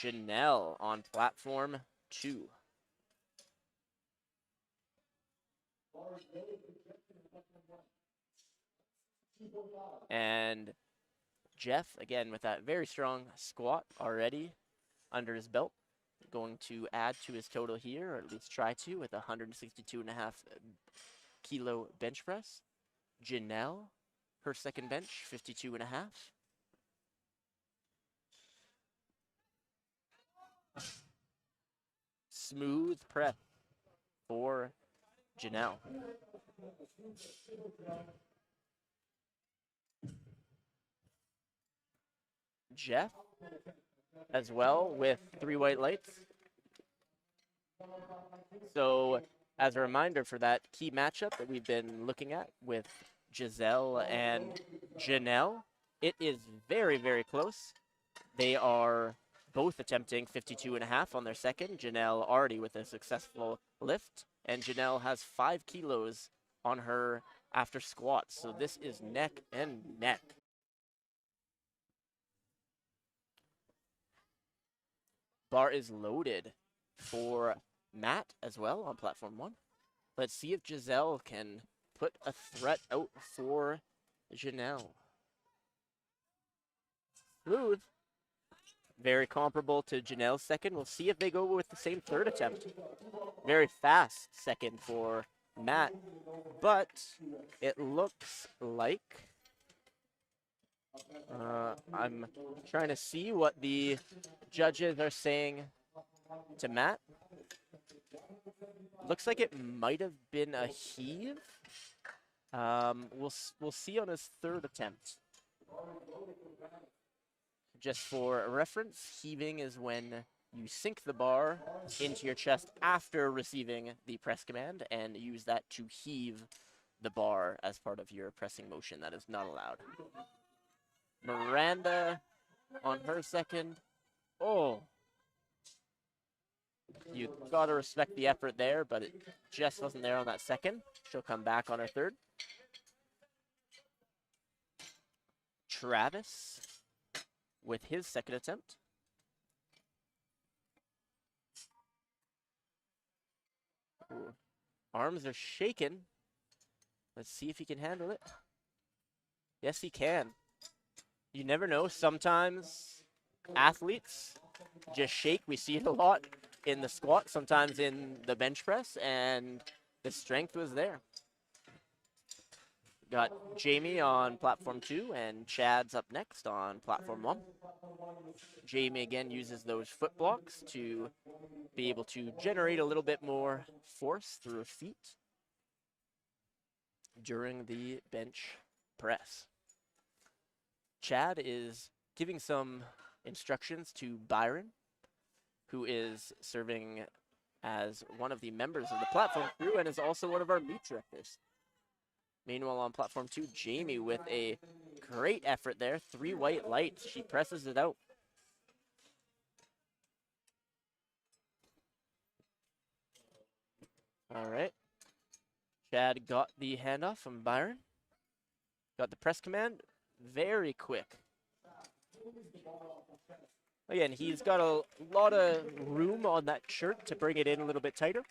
Janelle on platform 2. And Jeff, again, with that very strong squat already under his belt, going to add to his total here, or at least try to, with a 162.5 kilo bench press. Janelle, her second bench, 52.5. Smooth press for Janelle. Jeff, as well, with 3 white lights. So, as a reminder for that key matchup that we've been looking at with Giselle and Janelle, it is very, very close. They are both attempting 52.5 on their second. Janelle already with a successful lift, and Janelle has 5 kilos on her after squats. So this is neck and neck. Bar is loaded for Matt as well on platform 1. Let's see if Giselle can put a threat out for Janelle. Smooth. Very comparable to Janelle's second. We'll see if they go with the same third attempt. Very fast second for Matt, but it looks like I'm trying to see what the judges are saying to Matt. Looks like it might have been a heave. We'll see on his third attempt. Just for reference, heaving is when you sink the bar into your chest after receiving the press command and use that to heave the bar as part of your pressing motion. That is not allowed. Miranda on her second. Oh, you gotta respect the effort there, but it just wasn't there on that second. She'll come back on her third. Travis with his second attempt. Ooh. Arms are shaking. Let's see if he can handle it. Yes, he can. You never know. Sometimes athletes just shake. We see it a lot in the squat, sometimes in the bench press, and the strength was there. Got Jamie on platform 2, and Chad's up next on platform 1. Jamie again uses those foot blocks to be able to generate a little bit more force through her feet during the bench press. Chad is giving some instructions to Byron, who is serving as one of the members of the platform crew and is also one of our meet directors. Meanwhile, on platform 2, Jamie with a great effort there. 3 white lights. She presses it out. All right. Chad got the handoff from Byron. Got the press command. Very quick. Again, he's got a lot of room on that shirt to bring it in a little bit tighter.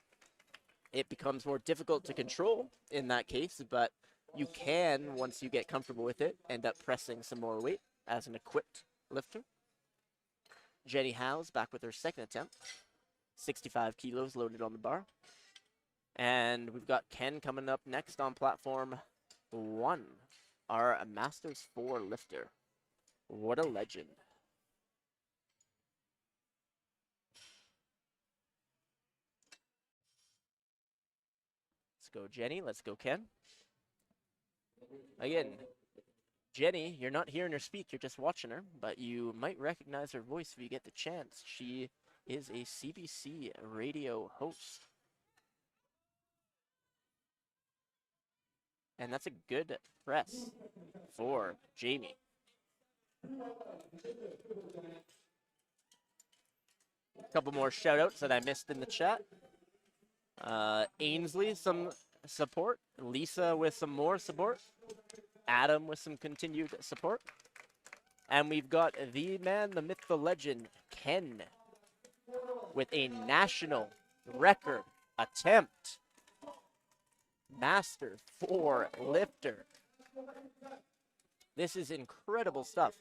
It becomes more difficult to control in that case, but you can, once you get comfortable with it, end up pressing some more weight as an equipped lifter. Jenny Howes back with her second attempt. 65 kilos loaded on the bar. And we've got Ken coming up next on platform 1, our Masters 4 lifter. What a legend. Let's go, Jenny. Let's go, Ken. Again, Jenny, you're not hearing her speak, you're just watching her, but you might recognize her voice if you get the chance. She is a CBC radio host. And that's a good press for Jamie. A couple more shout outs that I missed in the chat. Ainsley, some support. Lisa with some more support. Adam with some continued support. And we've got the man, the myth, the legend, Ken, with a national record attempt. Master 4 lifter. This is incredible stuff.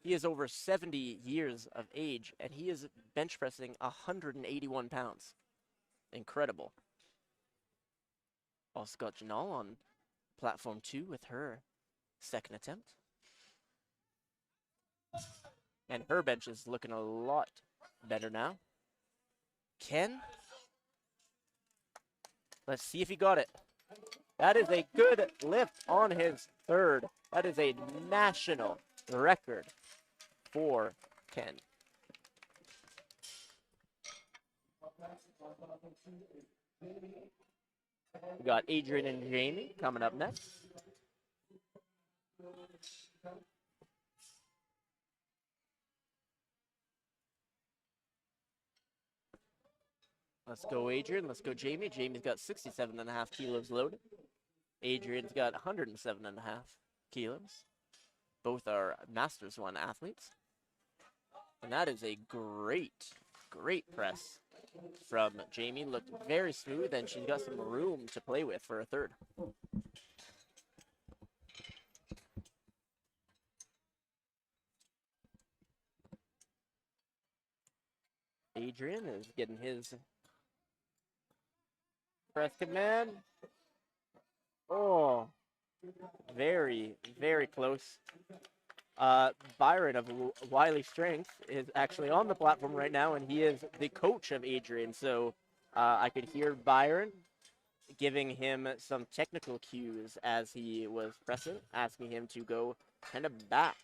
He is over 70 years of age, and he is bench pressing 181 pounds. Incredible. Also got Janal on platform 2 with her second attempt. And her bench is looking a lot better now. Ken, let's see if he got it. That is a good lift on his third. That is a national record for Ken. We got Adrian and Jamie coming up next. Let's go, Adrian. Let's go, Jamie. Jamie's got 67.5 kilos loaded. Adrian's got 107.5 kilos. Both are Masters 1 athletes. And that is a great, great press from Jamie. Looked very smooth, and she's got some room to play with for a third. Adrian is getting his press command. Oh, very, very close. Byron of Wiley Strength is actually on the platform right now, and he is the coach of Adrian. So I could hear Byron giving him some technical cues as he was pressing, asking him to go kind of back,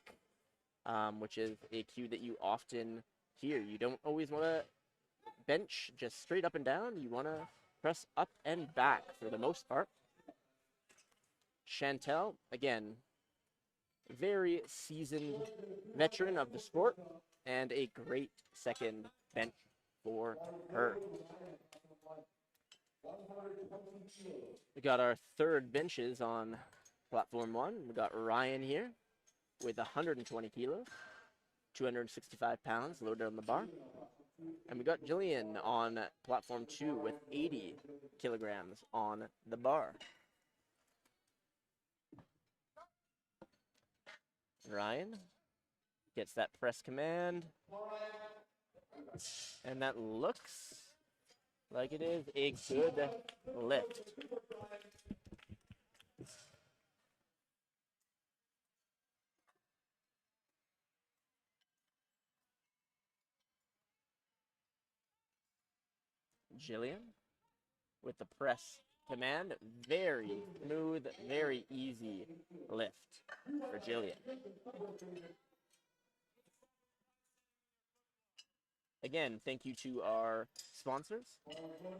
which is a cue that you often hear. You don't always want to bench just straight up and down. You want to press up and back for the most part. Chantel, again, very seasoned veteran of the sport, and a great second bench for her. We got our third benches on platform 1. We got Ryan here with 120 kilos, 265 pounds loaded on the bar. And we got Jillian on platform 2 with 80 kilograms on the bar. Ryan gets that press command. And that looks like it is a good lift. Jillian with the press command. Very smooth, very easy lift for Jillian. Again, thank you to our sponsors,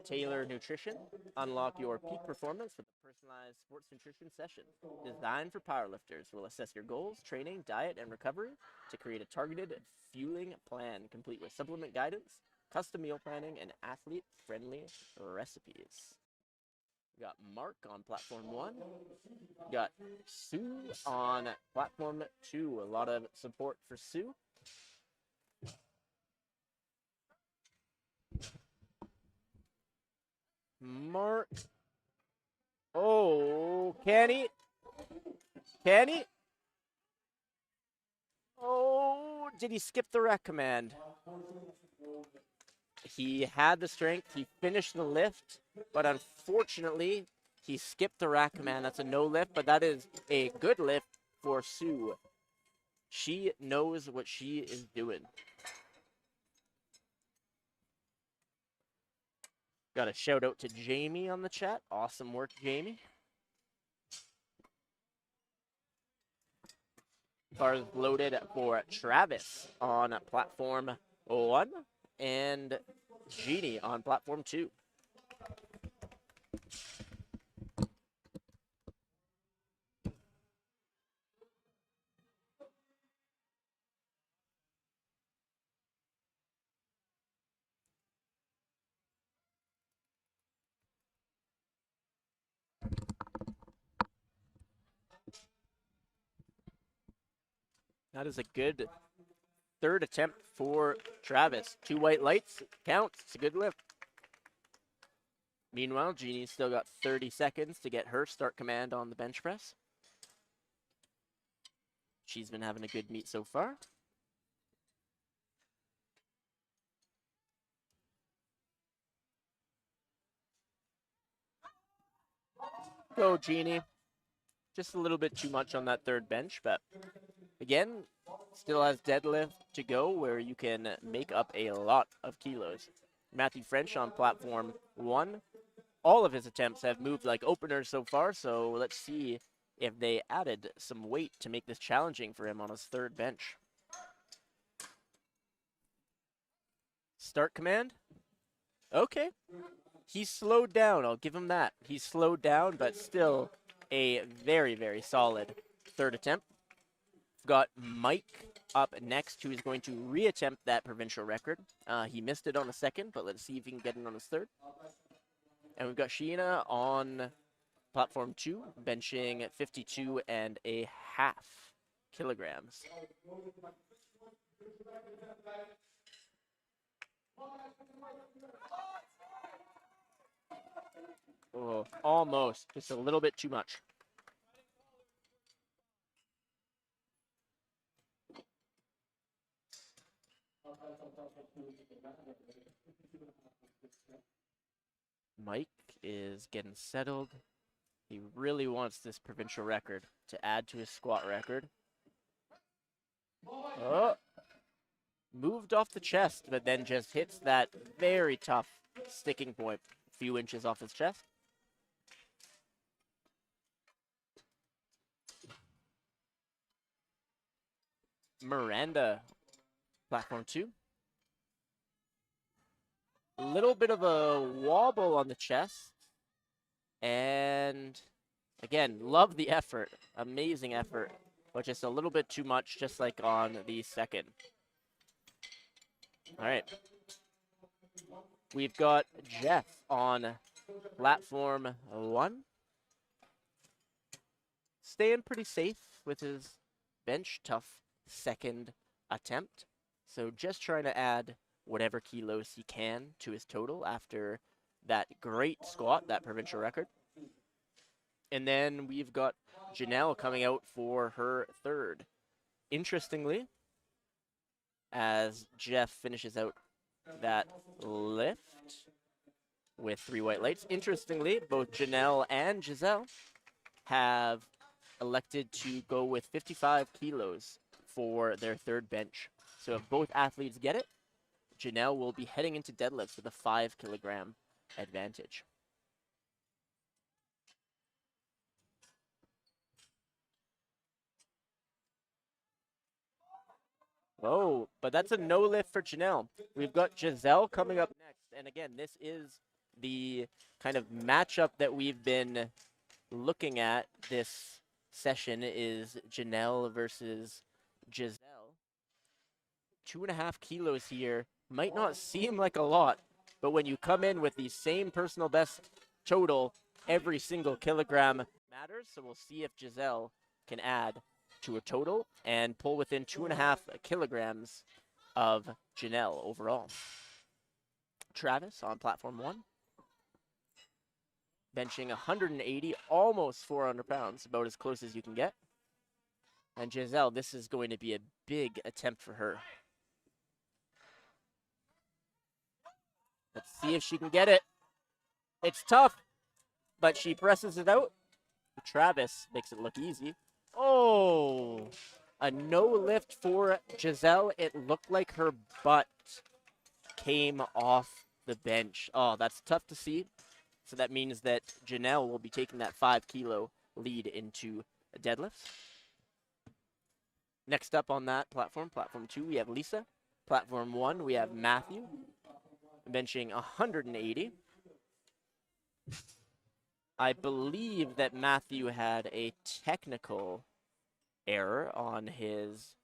Taylor Nutrition. Unlock your peak performance with a personalized sports nutrition session designed for powerlifters. We'll assess your goals, training, diet, and recovery to create a targeted fueling plan complete with supplement guidance, custom meal planning, and athlete-friendly recipes. We got Mark on platform 1. We got Sue on platform 2. A lot of support for Sue. Mark. Oh, can he? Can he? Oh, did he skip the rec command? He had the strength. He finished the lift, but unfortunately, he skipped the rack command. That's a no lift, but that is a good lift for Sue. She knows what she is doing. Got a shout out to Jamie on the chat. Awesome work, Jamie. Bars loaded for Travis on platform 1 and Jeannie on platform 2. That is a good third attempt for Travis. 2 white lights, counts, it's a good lift. Meanwhile, Jeannie's still got 30 seconds to get her start command on the bench press. She's been having a good meet so far. Go, Jeannie. Just a little bit too much on that third bench, but again, still has deadlift to go where you can make up a lot of kilos. Matthew French on platform 1. All of his attempts have moved like openers so far, so let's see if they added some weight to make this challenging for him on his third bench. Start command. Okay. He slowed down. I'll give him that. He slowed down, but still a very, very solid third attempt. We've got Mike up next, who is going to reattempt that provincial record. He missed it on the second, but let's see if he can get it on his third. And we've got Sheena on platform 2, benching 52.5 kilograms. Oh, almost. Just a little bit too much. Mike is getting settled. He really wants this provincial record to add to his squat record. Oh. Moved off the chest, but then just hits that very tough sticking point a few inches off his chest. Miranda, platform 2. A little bit of a wobble on the chest. And again, love the effort. Amazing effort but just a little bit too much, just like on the second. All right. We've got Jeff on platform 1. Staying pretty safe with his bench tough second attempt. So just trying to add whatever kilos he can to his total after that great squat, that provincial record. And then we've got Janelle coming out for her third. Interestingly, as Jeff finishes out that lift with 3 white lights, interestingly, both Janelle and Giselle have elected to go with 55 kilos for their third bench. So if both athletes get it, Janelle will be heading into deadlifts with a 5 kilogram advantage. Oh, but that's a no lift for Janelle. We've got Giselle coming up next. And again, this is the kind of matchup that we've been looking at this session is Janelle versus Giselle. 2.5 kilos here might not seem like a lot, but when you come in with the same personal best total, every single kilogram matters. So we'll see if Giselle can add to a total and pull within 2.5 kilograms of Janelle overall. Travis on platform 1. Benching 180, almost 400 pounds, about as close as you can get. And Giselle, this is going to be a big attempt for her. Let's see if she can get it. It's tough, but she presses it out. Travis makes it look easy. Oh, a no lift for Giselle. It looked like her butt came off the bench. Oh, that's tough to see. So that means that Janelle will be taking that 5 kilo lead into deadlifts. Next up on that platform, platform 2, we have Lisa. Platform 1, we have Matthew, benching 180. I believe that Matthew had a technical error on his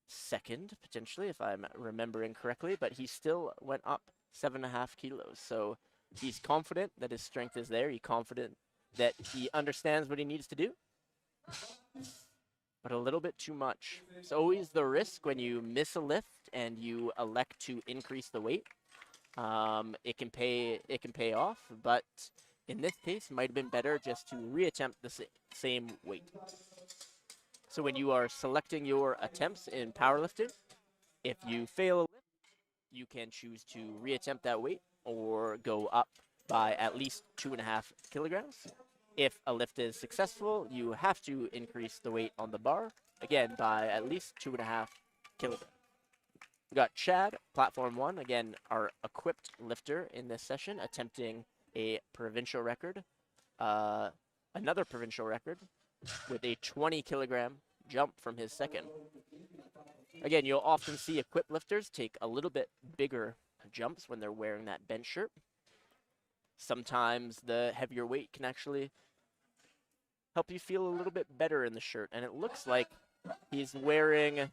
second, potentially, if I'm remembering correctly, but he still went up 7.5 kilos. So he's confident that his strength is there. He's confident that he understands what he needs to do, but a little bit too much. It's always the risk when you miss a lift and you elect to increase the weight. It can pay off, but in this case, might have been better just to reattempt the same weight. So when you are selecting your attempts in powerlifting, if you fail a lift, you can choose to reattempt that weight or go up by at least 2.5 kilograms. If a lift is successful, you have to increase the weight on the bar, again, by at least 2.5 kilograms. We got Chad, platform 1, again, our equipped lifter in this session, attempting a provincial record, another provincial record, with a 20 kilogram jump from his second. Again, you'll often see equipped lifters take a little bit bigger jumps when they're wearing that bench shirt. Sometimes the heavier weight can actually help you feel a little bit better in the shirt, and it looks like he's wearing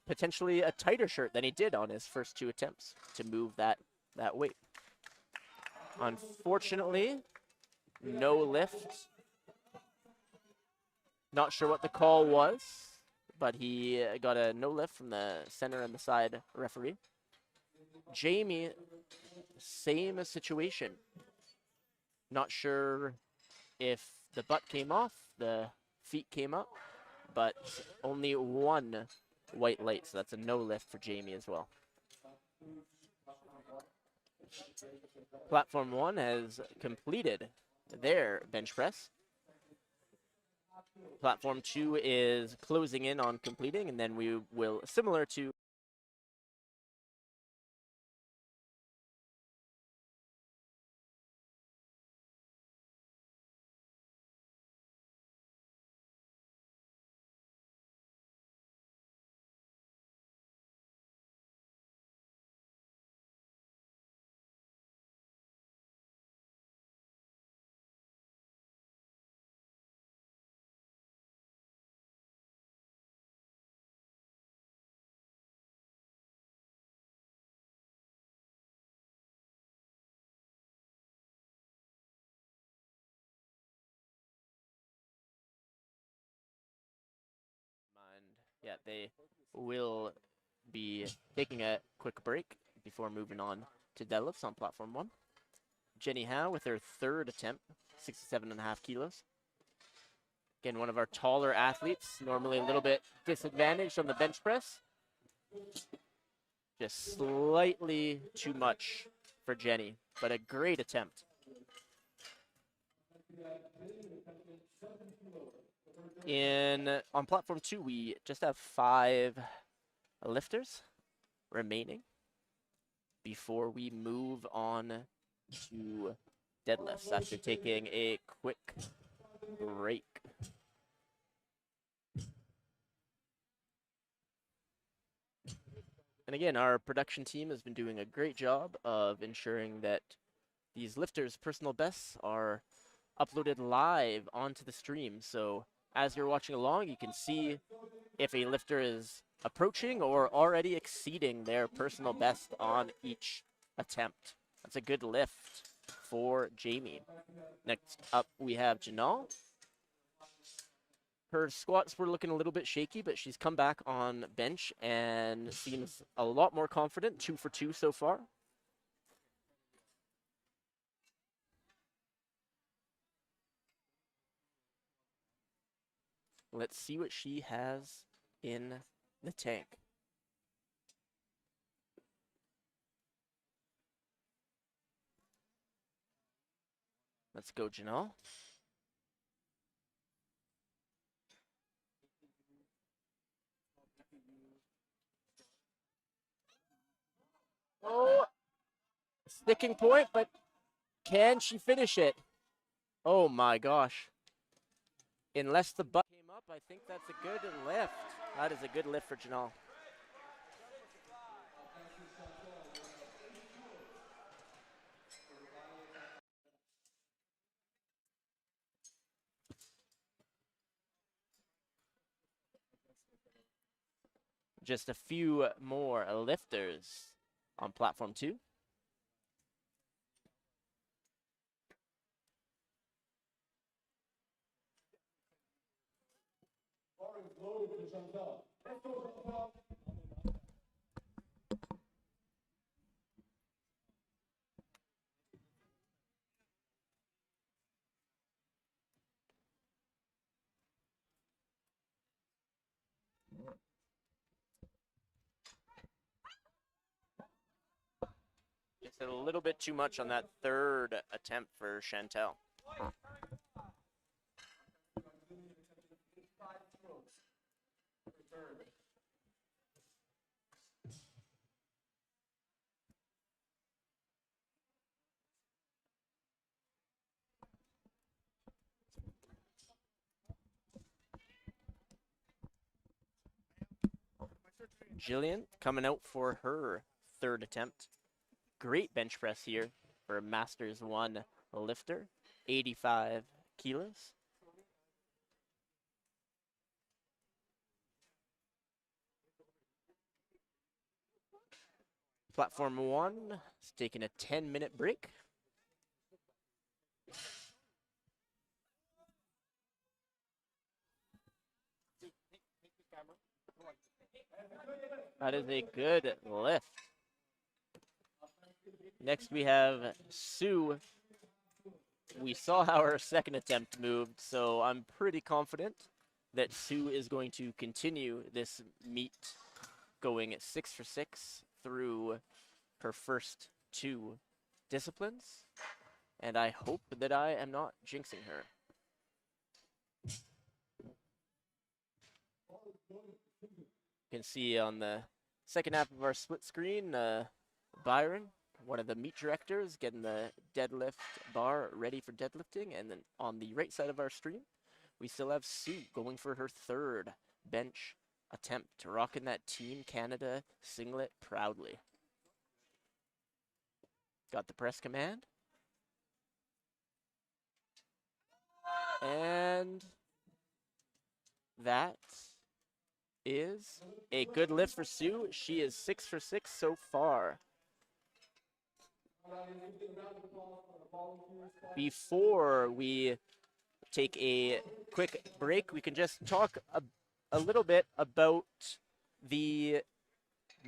potentially a tighter shirt than he did on his first 2 attempts to move that weight. Unfortunately, no lift. Not sure what the call was, but he got a no lift from the center and the side referee. Jamie, same situation. Not sure if the butt came off, the feet came up, but only 1 white light, so that's a no lift for Jamie as well. Platform 1 has completed their bench press. Platform 2 is closing in on completing, and then we will, similar to Yeah, they will be taking a quick break before moving on to deadlifts on platform 1. Jenny Howe with her third attempt, 67.5 kilos. Again, one of our taller athletes, normally a little bit disadvantaged on the bench press. Just slightly too much for Jenny, but a great attempt. On platform 2, we just have 5 lifters remaining before we move on to deadlifts after taking a quick break. And again, our production team has been doing a great job of ensuring that these lifters' personal bests are uploaded live onto the stream. So as you're watching along, you can see if a lifter is approaching or already exceeding their personal best on each attempt. That's a good lift for Jamie. Next up, we have Janelle. Her squats were looking a little bit shaky, but she's come back on bench and seems a lot more confident. 2 for 2 so far. Let's see what she has in the tank. Let's go, Janelle. Oh, sticking point, but can she finish it? Oh my gosh. Unless the butt came up, I think that's a good lift. That is a good lift for Janelle. Just a few more lifters on platform 2. Just a little bit too much on that third attempt for Chantel. Jillian coming out for her third attempt. Great bench press here for a Masters 1 lifter, 85 kilos. Platform 1 is taking a 10-minute break. That is a good lift. Next we have Sue. We saw how her second attempt moved, so I'm pretty confident that Sue is going to continue this meet going 6 for 6 through her first 2 disciplines. And I hope that I am not jinxing her. You can see on the second half of our split screen, Byron, one of the meet directors, getting the deadlift bar ready for deadlifting. And then on the right side of our stream, we still have Sue going for her third bench attempt, rocking that Team Canada singlet proudly. Got the press command. And that is a good lift for Sue. She is 6 for 6 so far. Before we take a quick break, we can just talk a little bit about the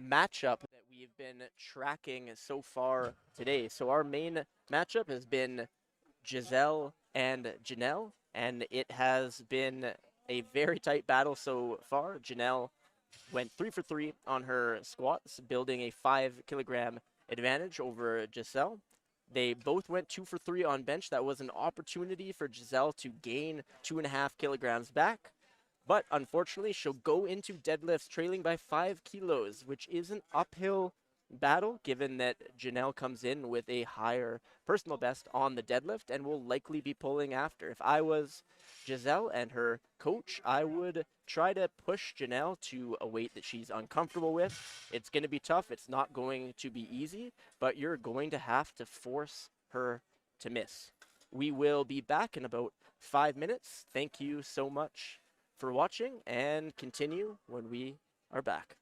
matchup that we've been tracking so far today. So our main matchup has been Giselle and Janelle, and it has been a very tight battle so far. Janelle went 3 for 3 on her squats, building a 5 kilogram advantage over Giselle. They both went 2 for 3 on bench. That was an opportunity for Giselle to gain 2.5 kilograms back. But unfortunately, she'll go into deadlifts trailing by 5 kilos, which is an uphill battle given that Janelle comes in with a higher personal best on the deadlift and will likely be pulling after. If I was Giselle and her coach, I would try to push Janelle to a weight that she's uncomfortable with. It's going to be tough. It's not going to be easy, but you're going to have to force her to miss. We will be back in about 5 minutes. Thank you so much for watching, and continue when we are back.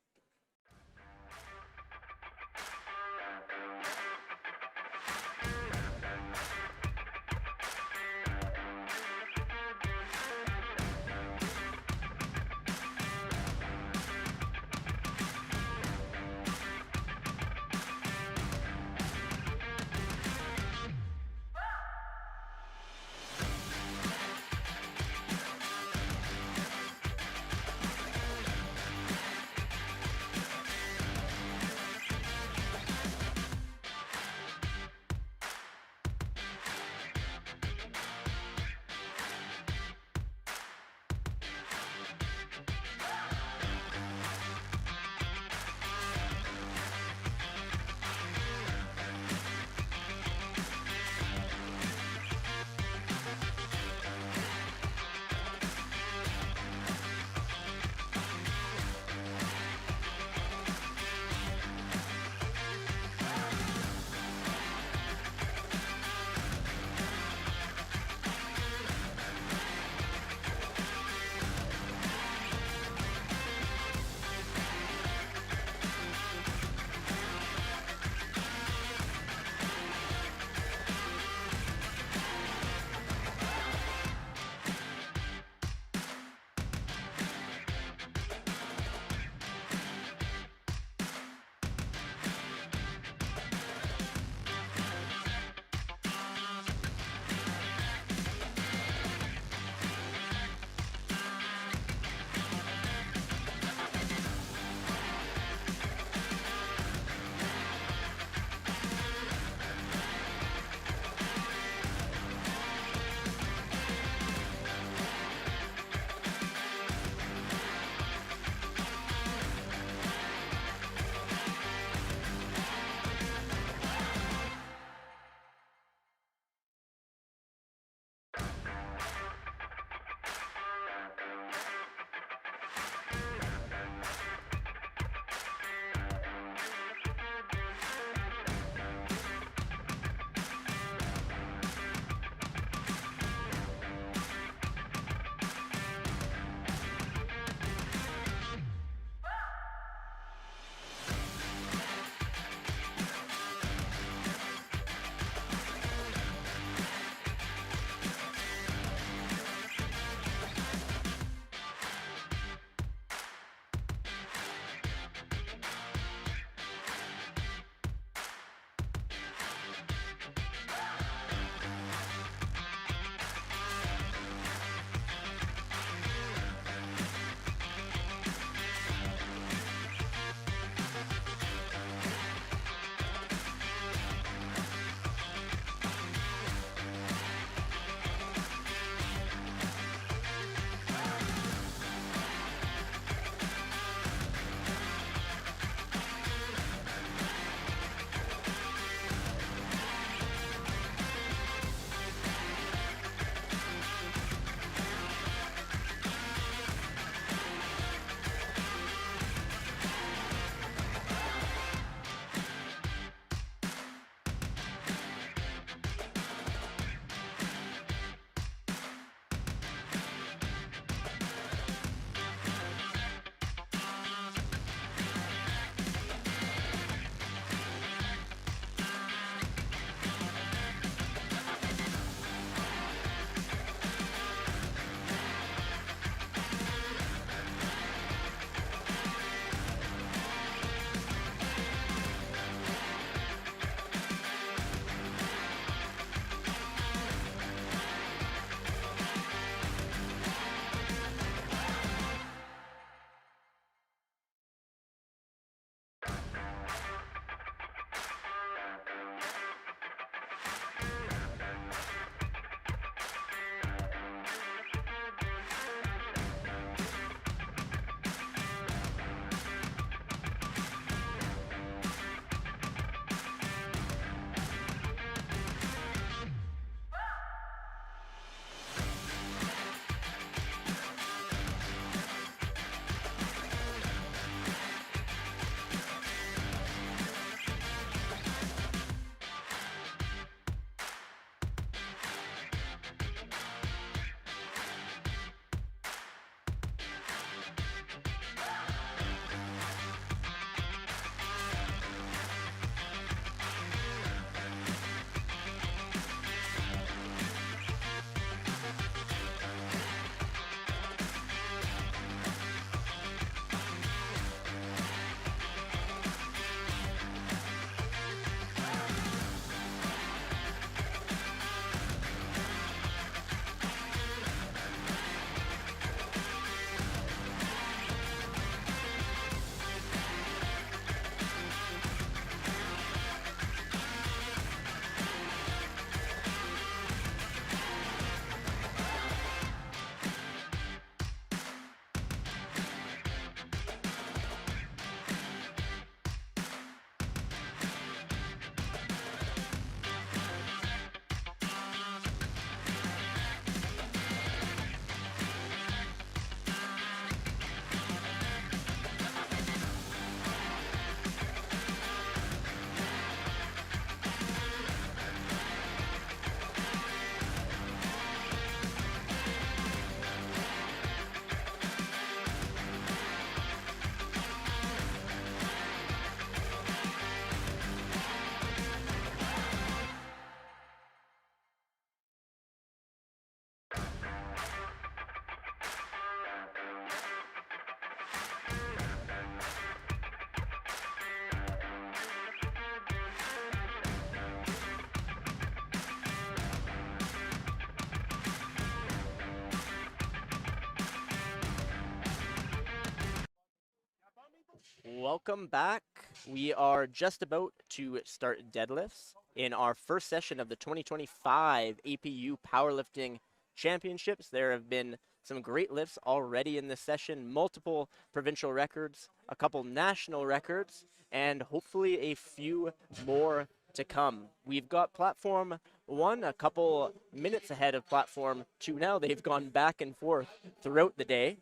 Welcome back. We are just about to start deadlifts in our first session of the 2025 APU Powerlifting Championships. There have been some great lifts already in this session, multiple provincial records, a couple national records, and hopefully a few more to come. We've got platform 1 a couple minutes ahead of platform 2 now. They've gone back and forth throughout the day.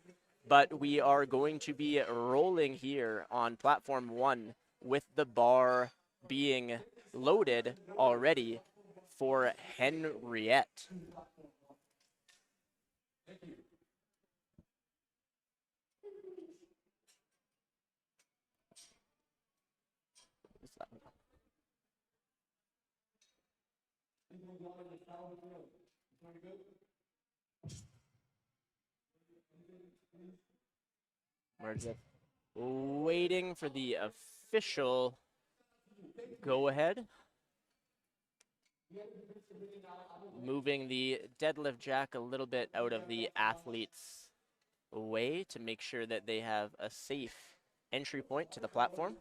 But we are going to be rolling here on platform 1 with the bar being loaded already for Henriette. We're just waiting for the official go-ahead. Moving the deadlift jack a little bit out of the athlete's way to make sure that they have a safe entry point to the platform.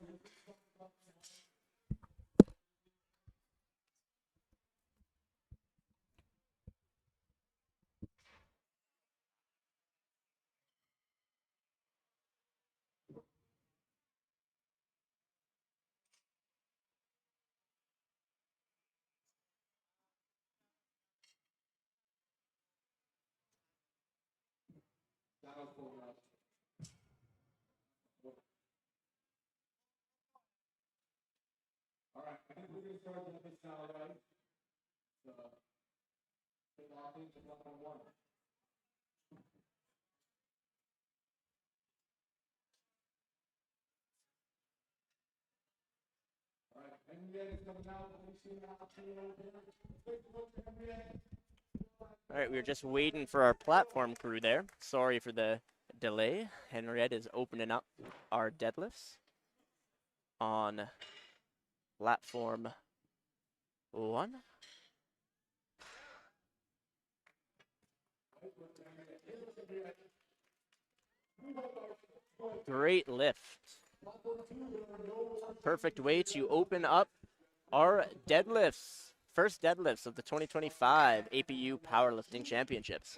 All right, I think we're going to start with this now, right? So, lock into 1-on-1. All right, Henriette is coming out. Let me see now. Quick look at Henriette. All right, we were just waiting for our platform crew there. Sorry for the delay. Henriette is opening up our deadlifts on platform 1. Great lift. Perfect way to open up our deadlifts. First deadlifts of the 2025 APU Powerlifting Championships.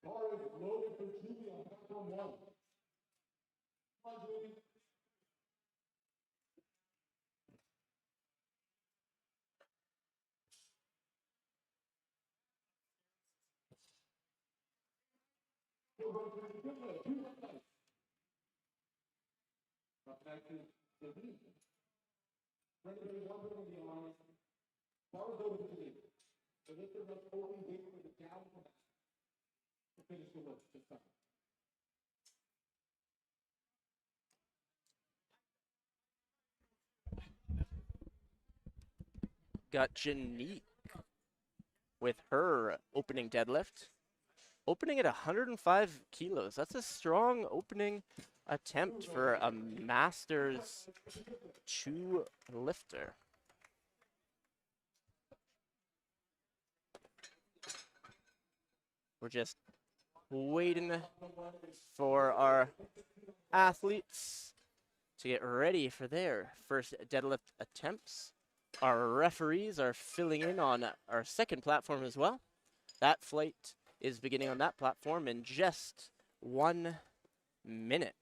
Bar is loaded for Julie on platform 1. Come on, Julie. Up next is Denise. For anybody wondering, the honest, bar is over to Denise. So this is a 40 weight for the down from that to finish the lift this time. Got Janique with her opening deadlift. Opening at 105 kilos. That's a strong opening attempt for a Masters 2 lifter. We're just waiting for our athletes to get ready for their first deadlift attempts. Our referees are filling in on our second platform as well. That flight is beginning on that platform in just 1 minute.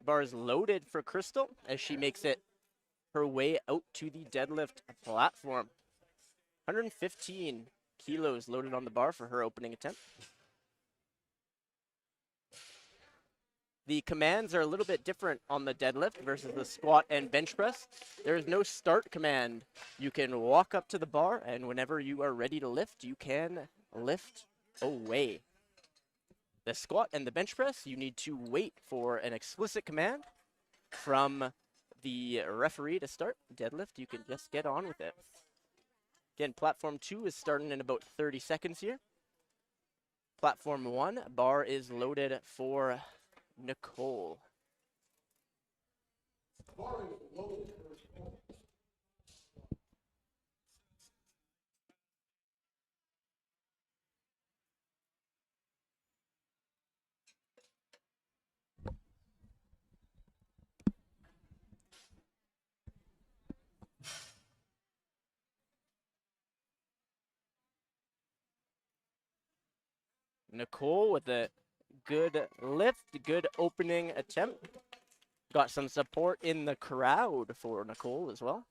Bar is loaded for Crystal as she makes it her way out to the deadlift platform. 115 kilos loaded on the bar for her opening attempt. The commands are a little bit different on the deadlift versus the squat and bench press. There is no start command. You can walk up to the bar, and whenever you are ready to lift, you can lift away. The squat and the bench press, you need to wait for an explicit command from the referee to start. Deadlift, you can just get on with it. Again, platform 2 is starting in about 30 seconds here. Platform 1, bar is loaded for Nicole. Nicole with a good lift, good opening attempt. Got some support in the crowd for Nicole as well.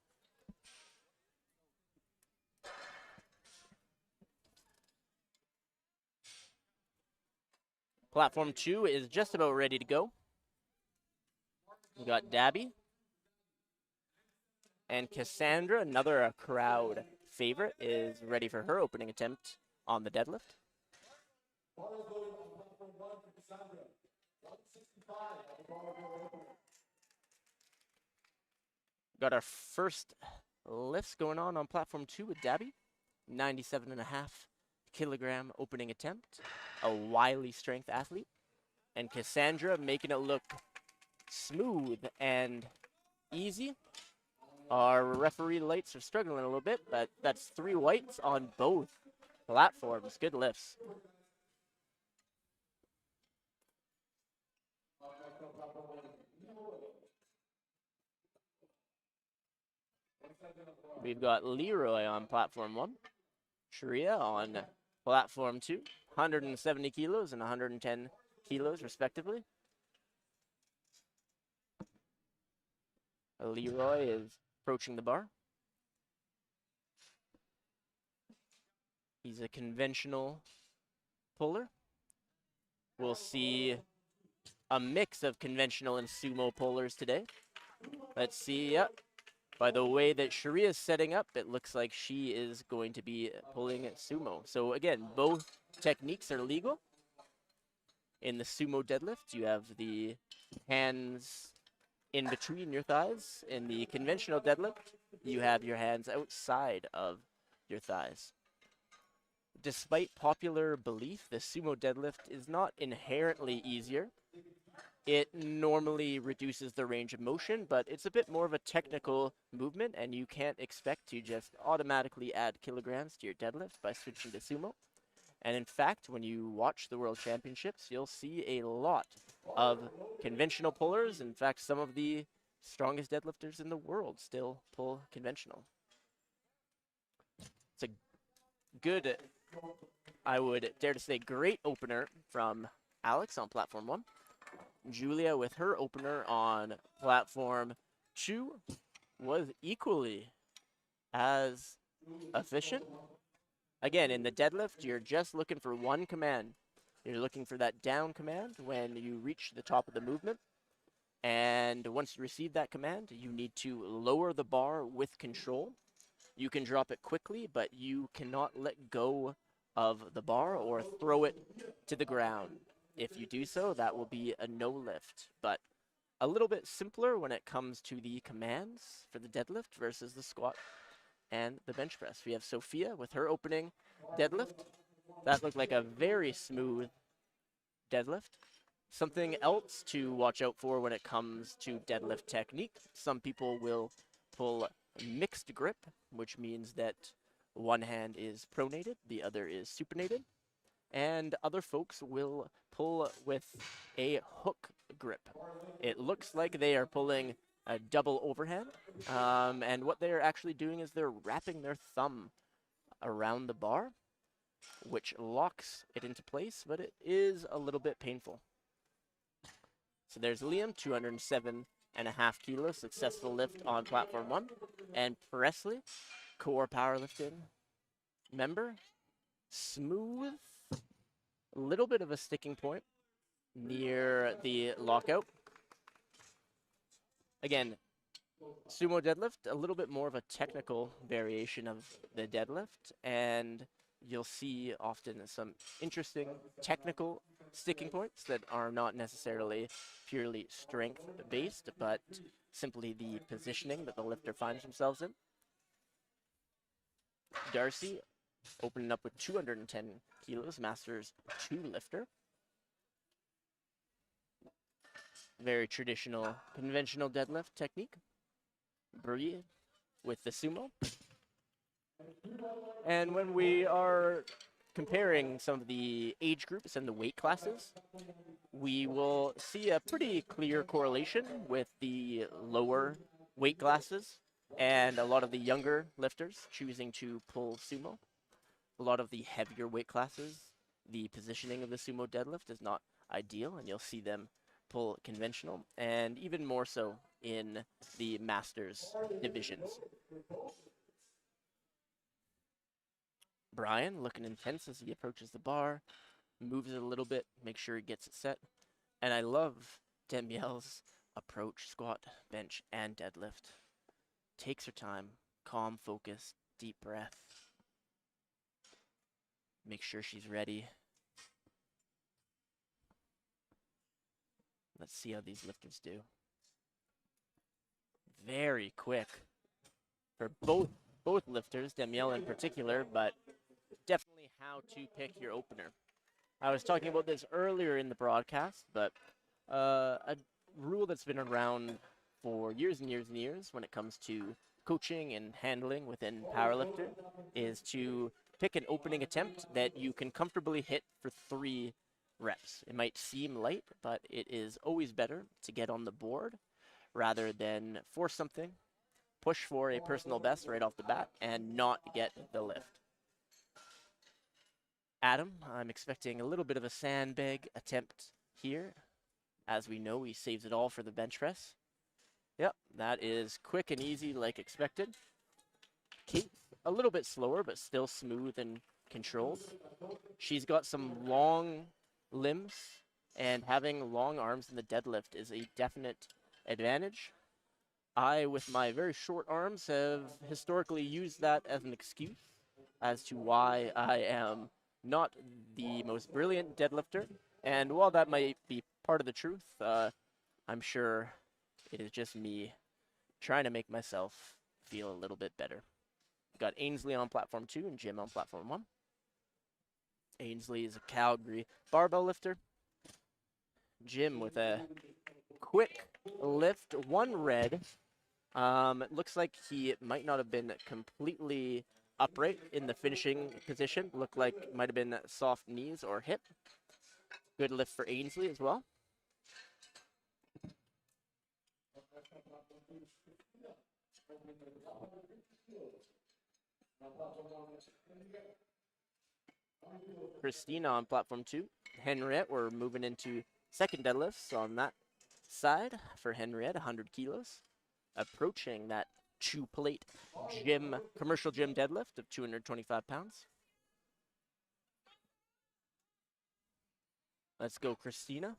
Platform 2 is just about ready to go. We got Dabby and Cassandra, another crowd favorite, is ready for her opening attempt on the deadlift. Got our first lifts going on platform 2 with Dabby. 97.5 kilogram opening attempt. A wily strength athlete. And Cassandra making it look smooth and easy. Our referee lights are struggling a little bit, but that's 3 whites on both platforms. Good lifts. We've got Leroy on platform 1. Sharia on platform 2. 170 kilos and 110 kilos, respectively. Leroy is approaching the bar. He's a conventional puller. We'll see a mix of conventional and sumo pullers today. Let's see. Yep. By the way that Sharia is setting up, it looks like she is going to be pulling sumo. So again, both techniques are legal. In the sumo deadlift, you have the hands in between your thighs. In the conventional deadlift, you have your hands outside of your thighs. Despite popular belief, the sumo deadlift is not inherently easier. It normally reduces the range of motion, but it's a bit more of a technical movement, and you can't expect to just automatically add kilograms to your deadlift by switching to sumo. And in fact, when you watch the World Championships, you'll see a lot of conventional pullers. In fact, some of the strongest deadlifters in the world still pull conventional. It's a good, I would dare to say, great opener from Alex on platform 1. Julia with her opener on platform 2 was equally as efficient. Again, in the deadlift, you're just looking for one command. You're looking for that down command when you reach the top of the movement. And once you receive that command, you need to lower the bar with control. You can drop it quickly, but you cannot let go of the bar or throw it to the ground. If you do so, that will be a no lift, but a little bit simpler when it comes to the commands for the deadlift versus the squat and the bench press. We have Sophia with her opening deadlift. That looked like a very smooth deadlift. Something else to watch out for when it comes to deadlift technique. Some people will pull mixed grip, which means that one hand is pronated, the other is supinated. And other folks will pull with a hook grip. It looks like they are pulling a double overhand, and what they're actually doing is they're wrapping their thumb around the bar, which locks it into place, but it is a little bit painful. So there's Liam, 207.5 kilos, successful lift on platform 1, and Presley, core powerlifting member, smooth. A little bit of a sticking point near the lockout. Again, sumo deadlift, a little bit more of a technical variation of the deadlift, and you'll see often some interesting technical sticking points that are not necessarily purely strength-based, but simply the positioning that the lifter finds themselves in. Darcy opening up with 210 kilos, Masters 2 lifter. Very traditional, conventional deadlift technique. Bree with the sumo. And when we are comparing some of the age groups and the weight classes, we will see a pretty clear correlation with the lower weight classes and a lot of the younger lifters choosing to pull sumo. A lot of the heavier weight classes, the positioning of the sumo deadlift is not ideal, and you'll see them pull conventional, and even more so in the masters divisions. Brian looking intense as he approaches the bar, moves it a little bit, make sure he gets it set. And I love Danielle's approach, squat, bench, and deadlift. Takes her time, calm, focused, deep breath. Make sure she's ready. Let's see how these lifters do. Very quick for both lifters, Danielle in particular, but definitely how to pick your opener. I was talking about this earlier in the broadcast, but a rule that's been around for years and years and years when it comes to coaching and handling within powerlifting is to pick an opening attempt that you can comfortably hit for 3 reps. It might seem light, but it is always better to get on the board rather than force something, push for a personal best right off the bat, and not get the lift. Adam, I'm expecting a little bit of a sandbag attempt here. As we know, he saves it all for the bench press. Yep, that is quick and easy like expected. Kate, a little bit slower, but still smooth and controlled. She's got some long limbs, and having long arms in the deadlift is a definite advantage. I, with my very short arms, have historically used that as an excuse as to why I am not the most brilliant deadlifter. And while that might be part of the truth, I'm sure it is just me trying to make myself feel a little bit better. Got Ainsley on platform 2 and Jim on platform 1. Ainsley is a Calgary barbell lifter. Jim with a quick lift, 1 red. It looks like he might not have been completely upright in the finishing position. Looked like it might have been soft knees or hip. Good lift for Ainsley as well. Christina on platform 2. Henriette, we're moving into second deadlifts on that side for Henriette, 100 kilos. Approaching that 2-plate commercial gym deadlift of 225 pounds. Let's go, Christina.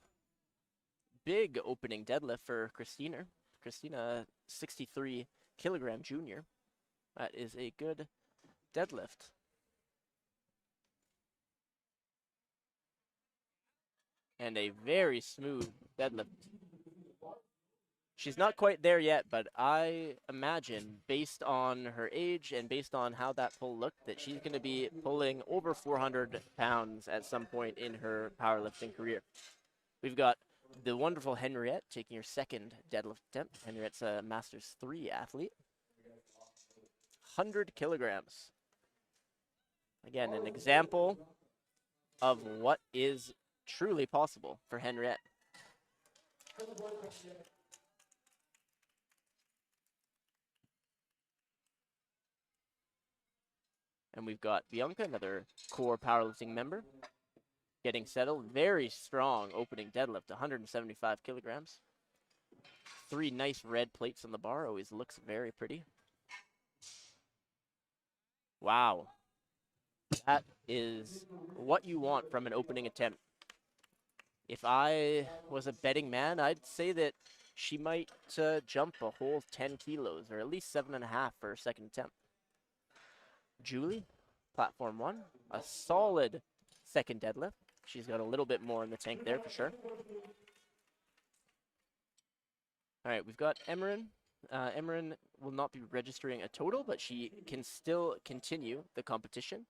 Big opening deadlift for Christina. Christina, 63 kilogram junior. That is a good deadlift. And a very smooth deadlift. She's not quite there yet, but I imagine, based on her age and based on how that pull looked, that she's going to be pulling over 400 pounds at some point in her powerlifting career. We've got the wonderful Henriette taking her second deadlift attempt. Henriette's a Masters 3 athlete. 100 kilograms. Again, an example of what is truly possible for Henriette. And we've got Bianca, another core powerlifting member, getting settled. Very strong opening deadlift, 175 kilograms. 3 nice red plates on the bar. Always looks very pretty. Wow. That is what you want from an opening attempt. If I was a betting man, I'd say that she might jump a whole 10 kilos, or at least 7.5 for her second attempt. Julie, platform 1, a solid second deadlift. She's got a little bit more in the tank there for sure. All right, we've got Emerin, Emran will not be registering a total, but she can still continue the competition.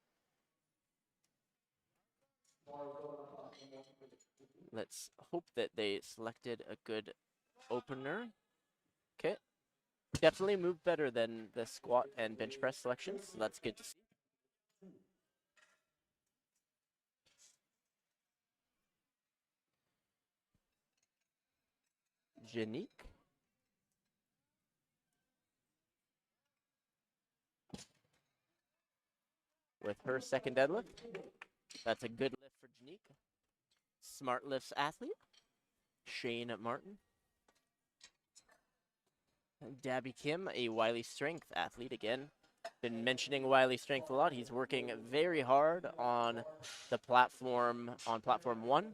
Let's hope that they selected a good opener. Okay. Definitely moved better than the squat and bench press selections, so that's good to see. Janique. With her second deadlift. That's a good lift for Janique. Smart lifts athlete. Shane Martin. Dabby Kim, a Wiley Strength athlete. Again, been mentioning Wiley Strength a lot. He's working very hard on the platform, on platform 1.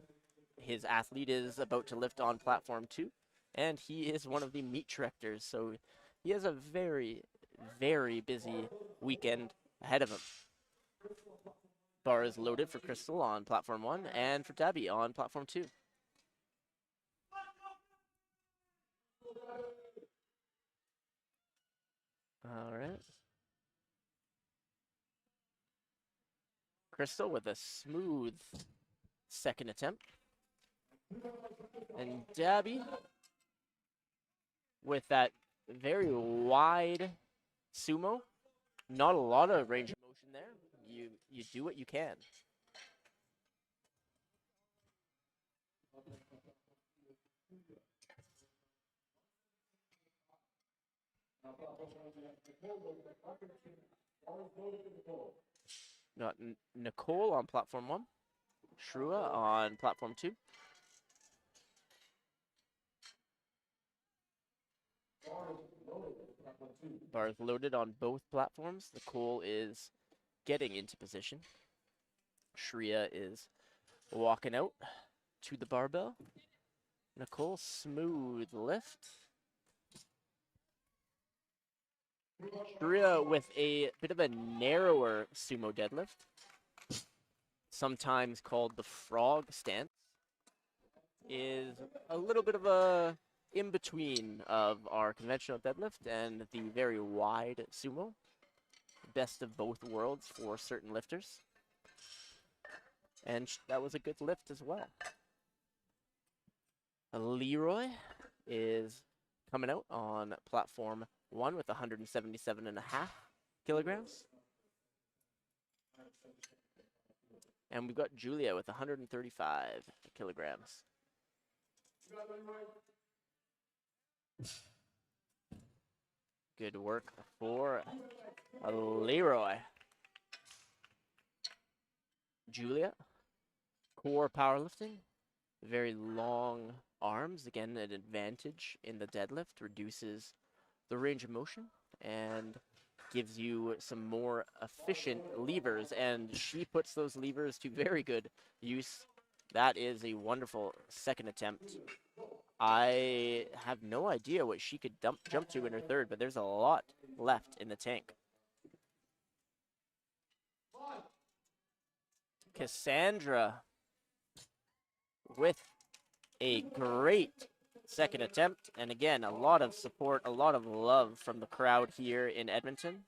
His athlete is about to lift on platform 2, and he is one of the meet directors, so he has a very, very busy weekend ahead of him. Bar is loaded for Crystal on platform 1 and for Dabby on platform 2. All right. Crystal with a smooth second attempt. And Dabby with that very wide sumo. Not a lot of range of motion there. You do what you can. Got Nicole on platform 1. Shrua on platform 2. Bars loaded on both platforms. Nicole is getting into position. Shreya is walking out to the barbell. Nicole, smooth lift. Shreya with a bit of a narrower sumo deadlift, sometimes called the frog stance, is a little bit of a in-between of our conventional deadlift and the very wide sumo. Best of both worlds for certain lifters. And that was a good lift as well. Leroy is coming out on platform 1 with 177.5 kilograms. And we've got Julia with 135 kilograms. Good work for Leroy. Julia, core powerlifting, very long arms. Again, an advantage in the deadlift, reduces the range of motion and gives you some more efficient levers. And she puts those levers to very good use. That is a wonderful second attempt. I have no idea what she could jump to in her third, but there's a lot left in the tank. Cassandra with a great second attempt. And again, a lot of support, a lot of love from the crowd here in Edmonton.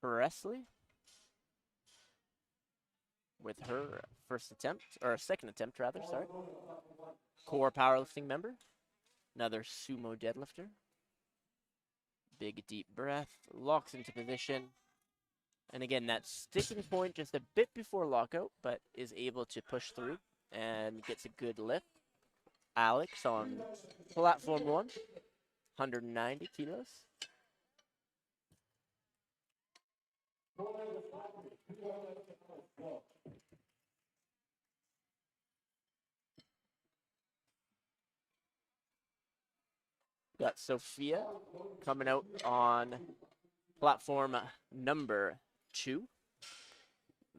Presley with her first attempt, or second attempt rather, sorry. Core powerlifting member. Another sumo deadlifter. Big deep breath, locks into position. And again, that sticking point just a bit before lockout, but is able to push through and gets a good lift. Alex on platform 1, 190 kilos. Got Sophia coming out on platform number 2.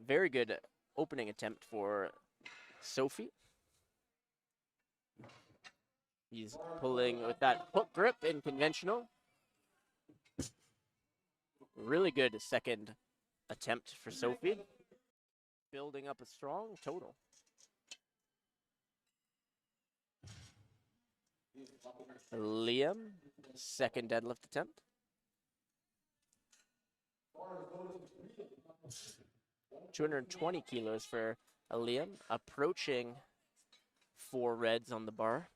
Very good opening attempt for Sophie. He's pulling with that hook grip in conventional. Really good second attempt for Sophie. building up a strong total. Liam, second deadlift attempt. 220 kilos for Liam, approaching 4 reds on the bar.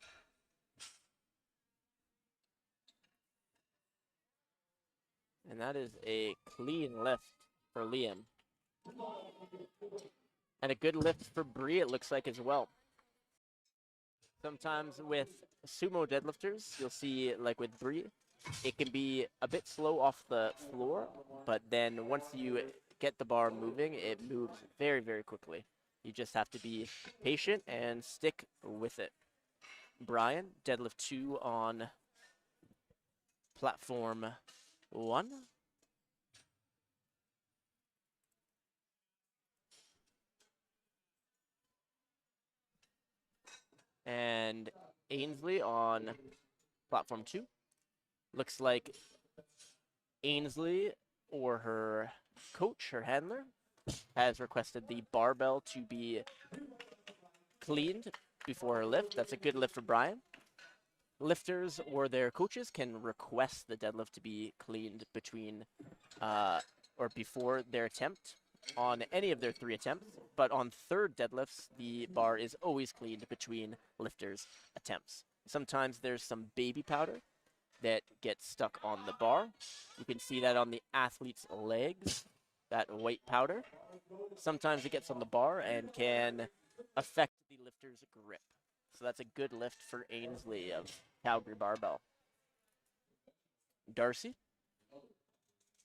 And that is a clean lift for Liam. And a good lift for Bree, it looks like, as well. Sometimes with sumo deadlifters, you'll see, like with Bree, it can be a bit slow off the floor, but then once you get the bar moving, it moves very, very quickly. You just have to be patient and stick with it. Brian, deadlift 2 on platform 1. And Ainsley on platform 2. Looks like Ainsley or her coach, her handler, has requested the barbell to be cleaned before her lift. That's a good lift for Brian. Lifters or their coaches can request the deadlift to be cleaned between or before their attempt on any of their 3 attempts, but on third deadlifts, the bar is always cleaned between lifters' attempts. Sometimes there's some baby powder that gets stuck on the bar. You can see that on the athlete's legs, that white powder. Sometimes it gets on the bar and can affect the lifter's grip. So that's a good lift for Ainsley of Calgary Barbell. Darcy,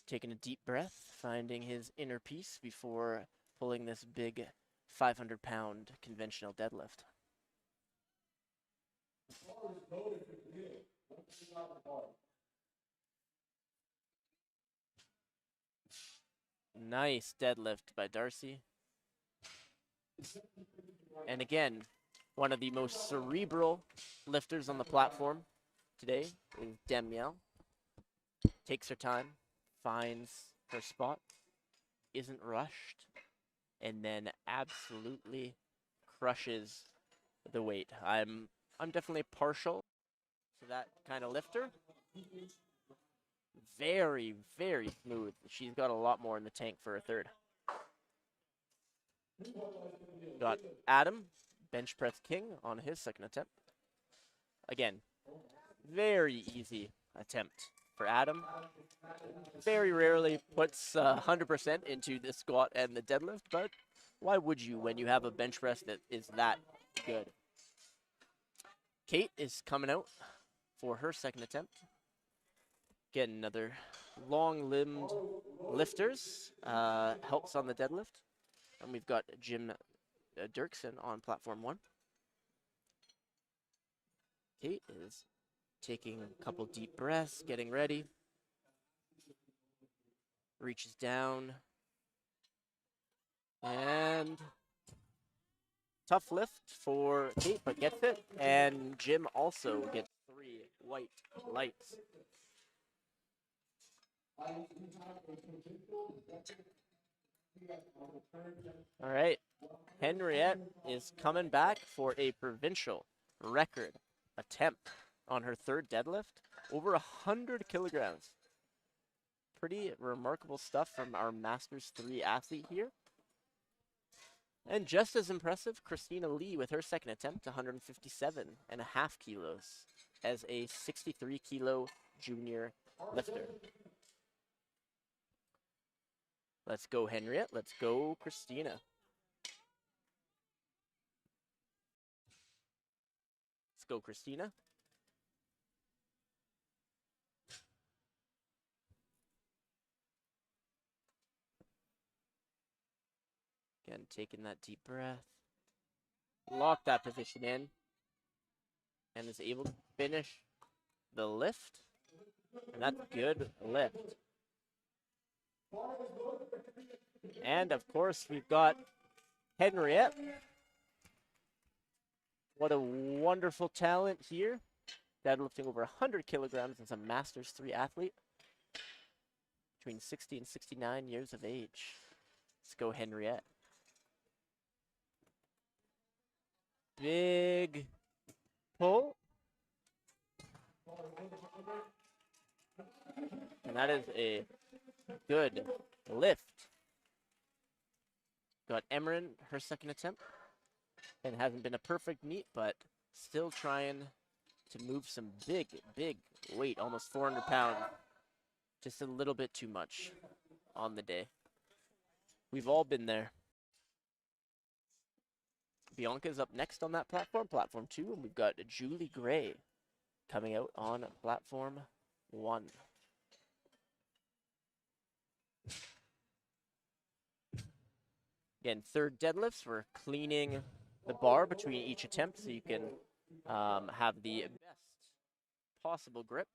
taking a deep breath, finding his inner peace before pulling this big 500-pound conventional deadlift. Nice deadlift by Darcy. And again, one of the most cerebral lifters on the platform today is Danielle. Takes her time, finds her spot, isn't rushed, and then absolutely crushes the weight. I'm definitely partial to that kind of lifter. Very, very smooth. She's got a lot more in the tank for a third. Got Adam, bench press king, on his second attempt. Again, very easy attempt for Adam. Very rarely puts 100% into the squat and the deadlift, but why would you when you have a bench press that is that good? Kate is coming out for her second attempt. Get another long-limbed lifters, helps on the deadlift. And we've got Jim Dirksen on platform 1. Kate is taking a couple deep breaths, getting ready. Reaches down. And tough lift for Kate, but gets it. And Jim also gets 3 white lights. All right. Henriette is coming back for a provincial record attempt on her third deadlift. Over 100 kilograms. Pretty remarkable stuff from our Masters 3 athlete here. And just as impressive, Christina Lee with her second attempt, 157.5 kilos as a 63 kilo junior lifter. Let's go, Henriette. Let's go, Christina. Let's go, Christina. Again, taking that deep breath. Lock that position in. And is able to finish the lift. And that's a good lift. And, of course, we've got Henriette. What a wonderful talent here. Deadlifting over 100 kilograms as a Masters 3 athlete. Between 60 and 69 years of age. Let's go, Henriette. big pull. And that is a good lift. Got Emran, her second attempt. And hasn't been a perfect meet, but still trying to move some big weight, almost 400 pounds. Just a little bit too much on the day. We've all been there. Bianca's up next on that platform, platform 2, and we've got Julie Gray coming out on platform 1. Again, third deadlifts. We're cleaning the bar between each attempt so you can have the best possible grip.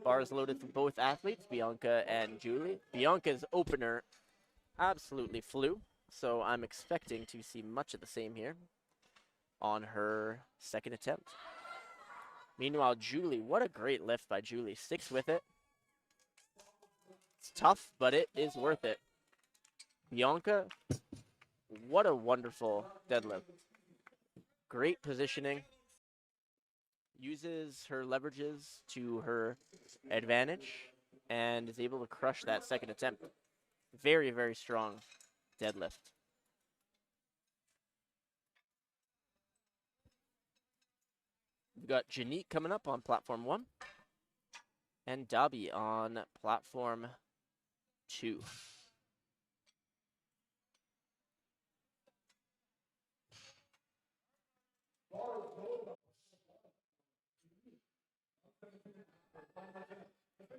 Bars loaded for both athletes, Bianca and Julie. Bianca's opener absolutely flew, so I'm expecting to see much of the same here on her second attempt. Meanwhile, Julie, what a great lift by Julie. Sticks with it. It's tough, but it is worth it. Bianca, what a wonderful deadlift. Great positioning. Uses her leverages to her advantage and is able to crush that second attempt. Very, very strong deadlift. We've got Janique coming up on platform 1 and Dabi on platform 2.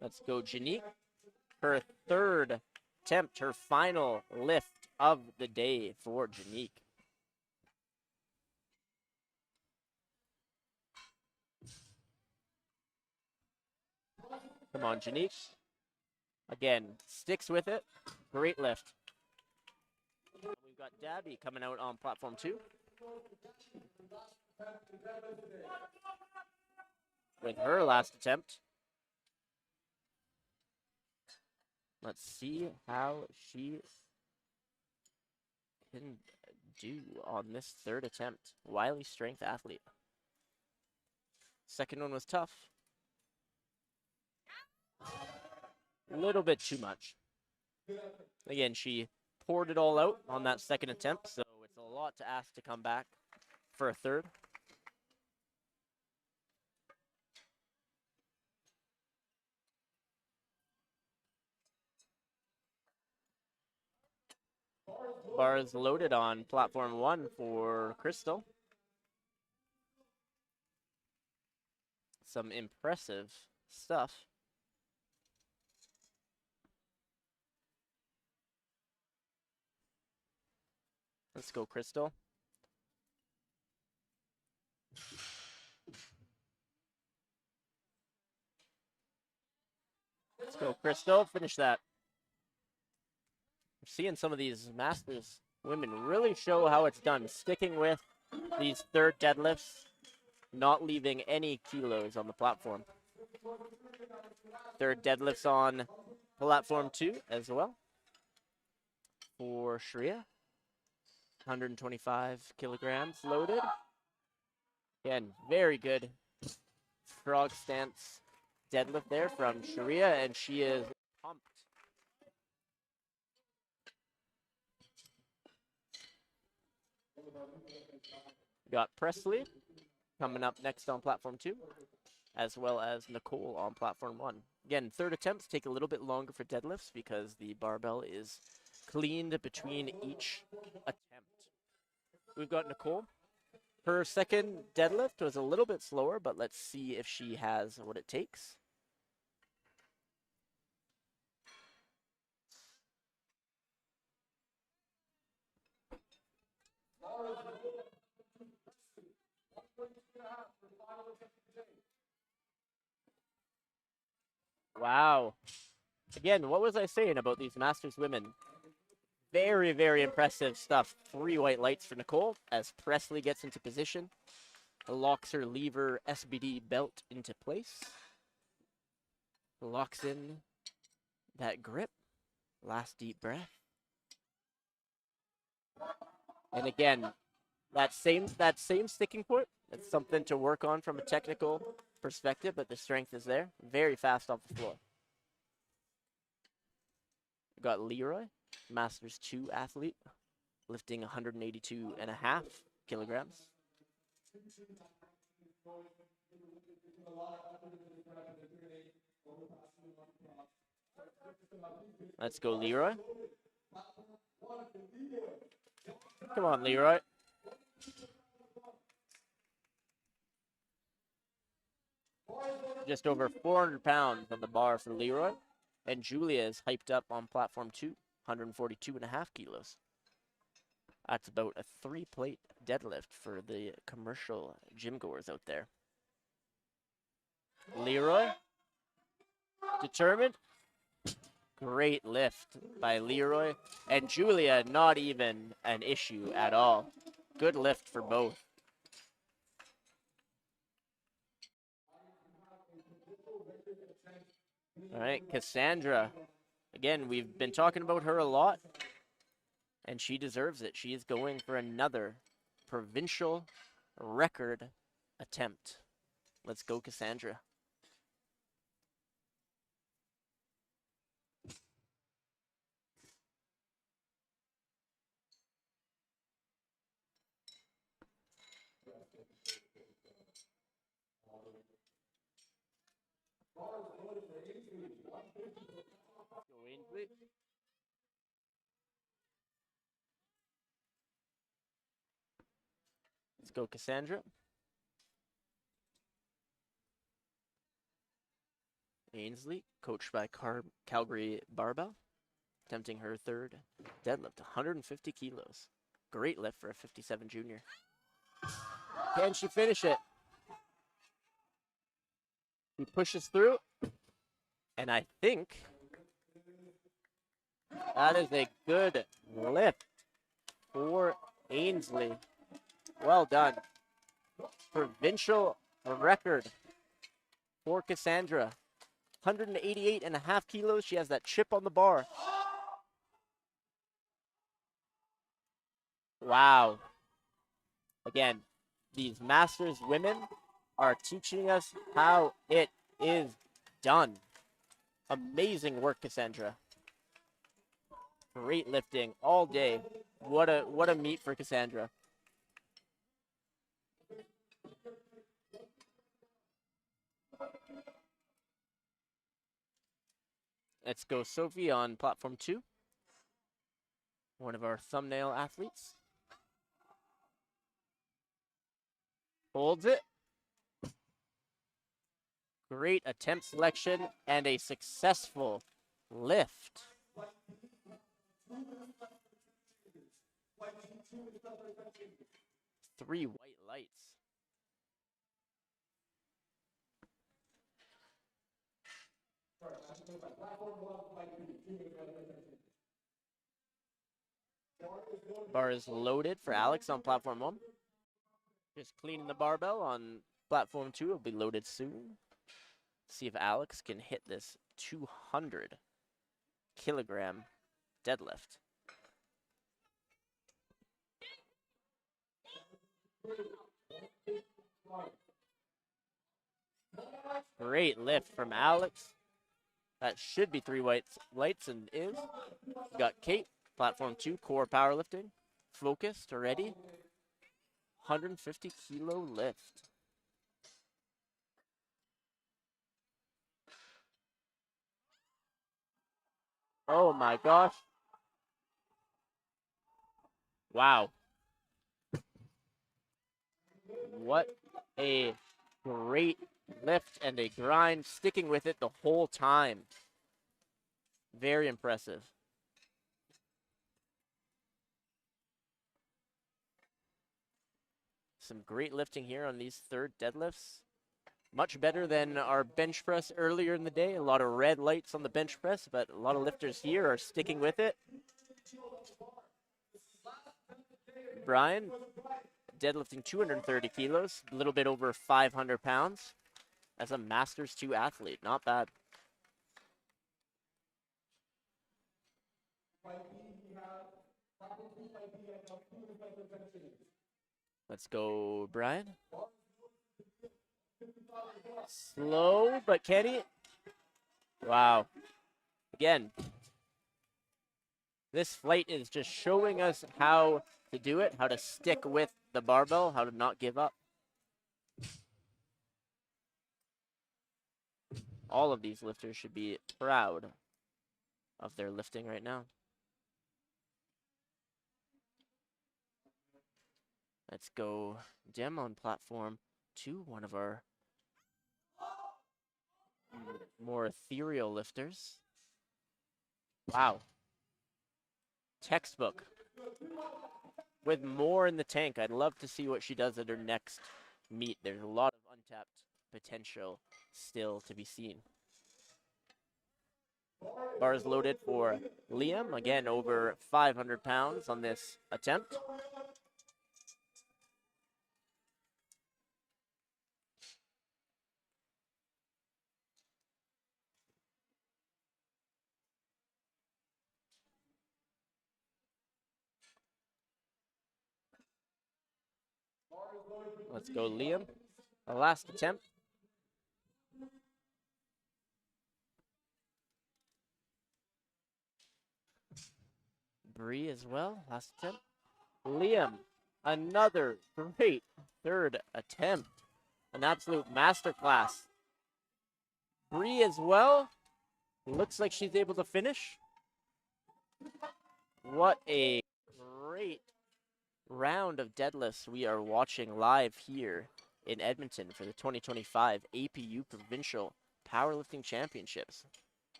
Let's go, Janique. Her third attempt, her final lift of the day for Janique. Come on, Janique. Again, sticks with it. Great lift. We've got Dabi coming out on platform 2. With her last attempt. Let's see how she can do on this third attempt. Wily strength athlete. Second one was tough. A little bit too much. Again, she poured it all out on that second attempt, so it's a lot to ask to come back for a third. Bars loaded on platform 1 for Crystal. Some impressive stuff. Let's go, Crystal. Let's go, Crystal. Finish that. We're seeing some of these Masters women really show how it's done. Sticking with these third deadlifts, not leaving any kilos on the platform. Third deadlifts on platform 2 as well for Shreya. 125 kilograms loaded. Again, very good frog stance deadlift there from Shreya, and she is pumped. Got Presley coming up next on platform 2, as well as Nicole on platform 1. Again, third attempts take a little bit longer for deadlifts because the barbell is cleaned between each attempt. We've got Nicole. Her second deadlift was a little bit slower, but let's see if she has what it takes. Wow. Again, what was I saying about these Masters women? Very, very impressive stuff. 3 white lights for Nicole as Presley gets into position. Locks her lever SBD belt into place. Locks in that grip. Last deep breath. And again, that same sticking point. It's something to work on from a technical perspective, but the strength is there. Very fast off the floor. We've got Leroy, Masters 2 athlete, lifting 182.5 kilograms. Let's go, Leroy. Come on, Leroy. Just over 400 pounds on the bar for Leroy. And Julia is hyped up on platform 2, 142.5 kilos. That's about a 3-plate deadlift for the commercial gym goers out there. Leroy, determined. Great lift by Leroy. And Julia, not even an issue at all. Good lift for both. All right, Cassandra. Again, we've been talking about her a lot, and she deserves it. She is going for another provincial record attempt. Let's go, Cassandra. Let's go, Cassandra. Ainsley, coached by Calgary Barbell, attempting her third deadlift, 150 kilos. Great lift for a 57 junior. Can she finish it? He pushes through, and I think that is a good lift for Ainsley. Well done. Provincial record for Cassandra. 188.5 kilos. She has that chip on the bar. Wow. Again, these Masters women are teaching us how it is done. Amazing work, Cassandra. Great lifting all day. What a meet for Cassandra. Let's go, Sophie, on platform 2. One of our thumbnail athletes. Holds it. Great attempt selection and a successful lift. 3 white lights. Bar is loaded for Alex on platform 1. Just cleaning the barbell on platform 2. It'll be loaded soon. See if Alex can hit this 200 kilogram deadlift. Great lift from Alex. That should be 3 white lights and is. We got Kate, platform 2, core powerlifting. Focused already. 150 kilo lift. Oh my gosh. Wow. What a great lift and a grind, sticking with it the whole time. Very impressive. Some great lifting here on these third deadlifts. Much better than our bench press earlier in the day. A lot of red lights on the bench press, but a lot of lifters here are sticking with it. Brian, deadlifting 230 kilos, a little bit over 500 pounds. As a Masters 2 athlete, not bad. Let's go, Brian. Slow, but can he? Wow. Again, this flight is just showing us how to do it, how to stick with the barbell, how to not give up. All of these lifters should be proud of their lifting right now. Let's go Dim on platform 2, one of our more ethereal lifters. Wow. Textbook. With more in the tank, I'd love to see what she does at her next meet. There's a lot of untapped potential still to be seen. Bars loaded for Liam. Again, over 500 pounds on this attempt. Let's go, Liam. The last attempt. Bree as well. Last attempt. Liam, another great third attempt. An absolute masterclass. Bree as well. Looks like she's able to finish. What a great round of deadlifts we are watching live here in Edmonton for the 2025 APU Provincial Powerlifting Championships.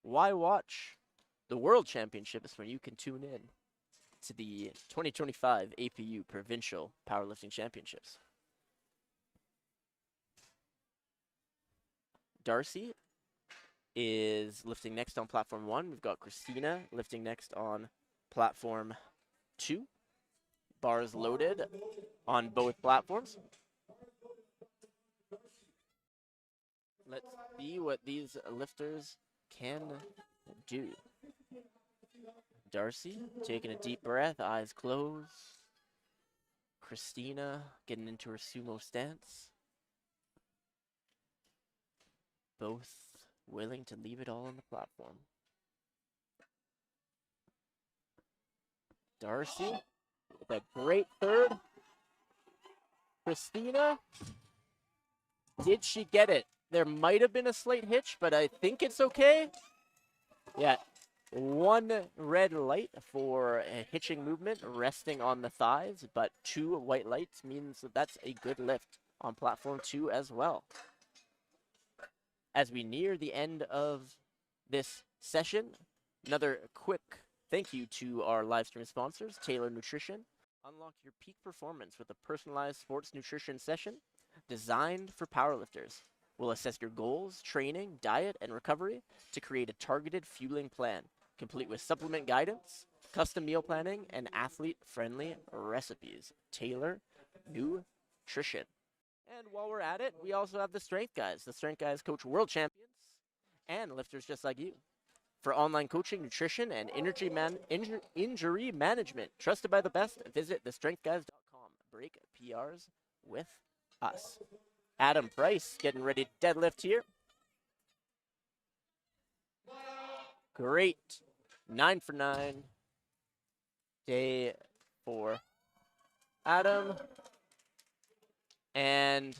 Why watch the World Championships when you can tune in to the 2025 APU Provincial Powerlifting Championships? Darcy is lifting next on platform 1. We've got Christina lifting next on platform 2. Bars loaded on both platforms. Let's see what these lifters can do. Darcy taking a deep breath, eyes closed. Christina getting into her sumo stance. Both willing to leave it all on the platform. Darcy with a great third. Christina, did she get it? There might have been a slight hitch, but I think it's okay. Yeah, one red light for a hitching movement resting on the thighs, but 2 white lights means that that's a good lift on platform 2 as well. As we near the end of this session, another quick thank you to our live stream sponsors, Taylor Nutrition. Unlock your peak performance with a personalized sports nutrition session designed for powerlifters. We'll assess your goals, training, diet, and recovery to create a targeted fueling plan, complete with supplement guidance, custom meal planning, and athlete-friendly recipes. Taylor Nutrition. And while we're at it, we also have the Strength Guys. The Strength Guys coach world champions and lifters just like you. For online coaching, nutrition, and injury management, trusted by the best, visit thestrengthguys.com. Break PRs with us. Adam Price getting ready to deadlift here. Great. 9 for 9. Day 4. Adam. And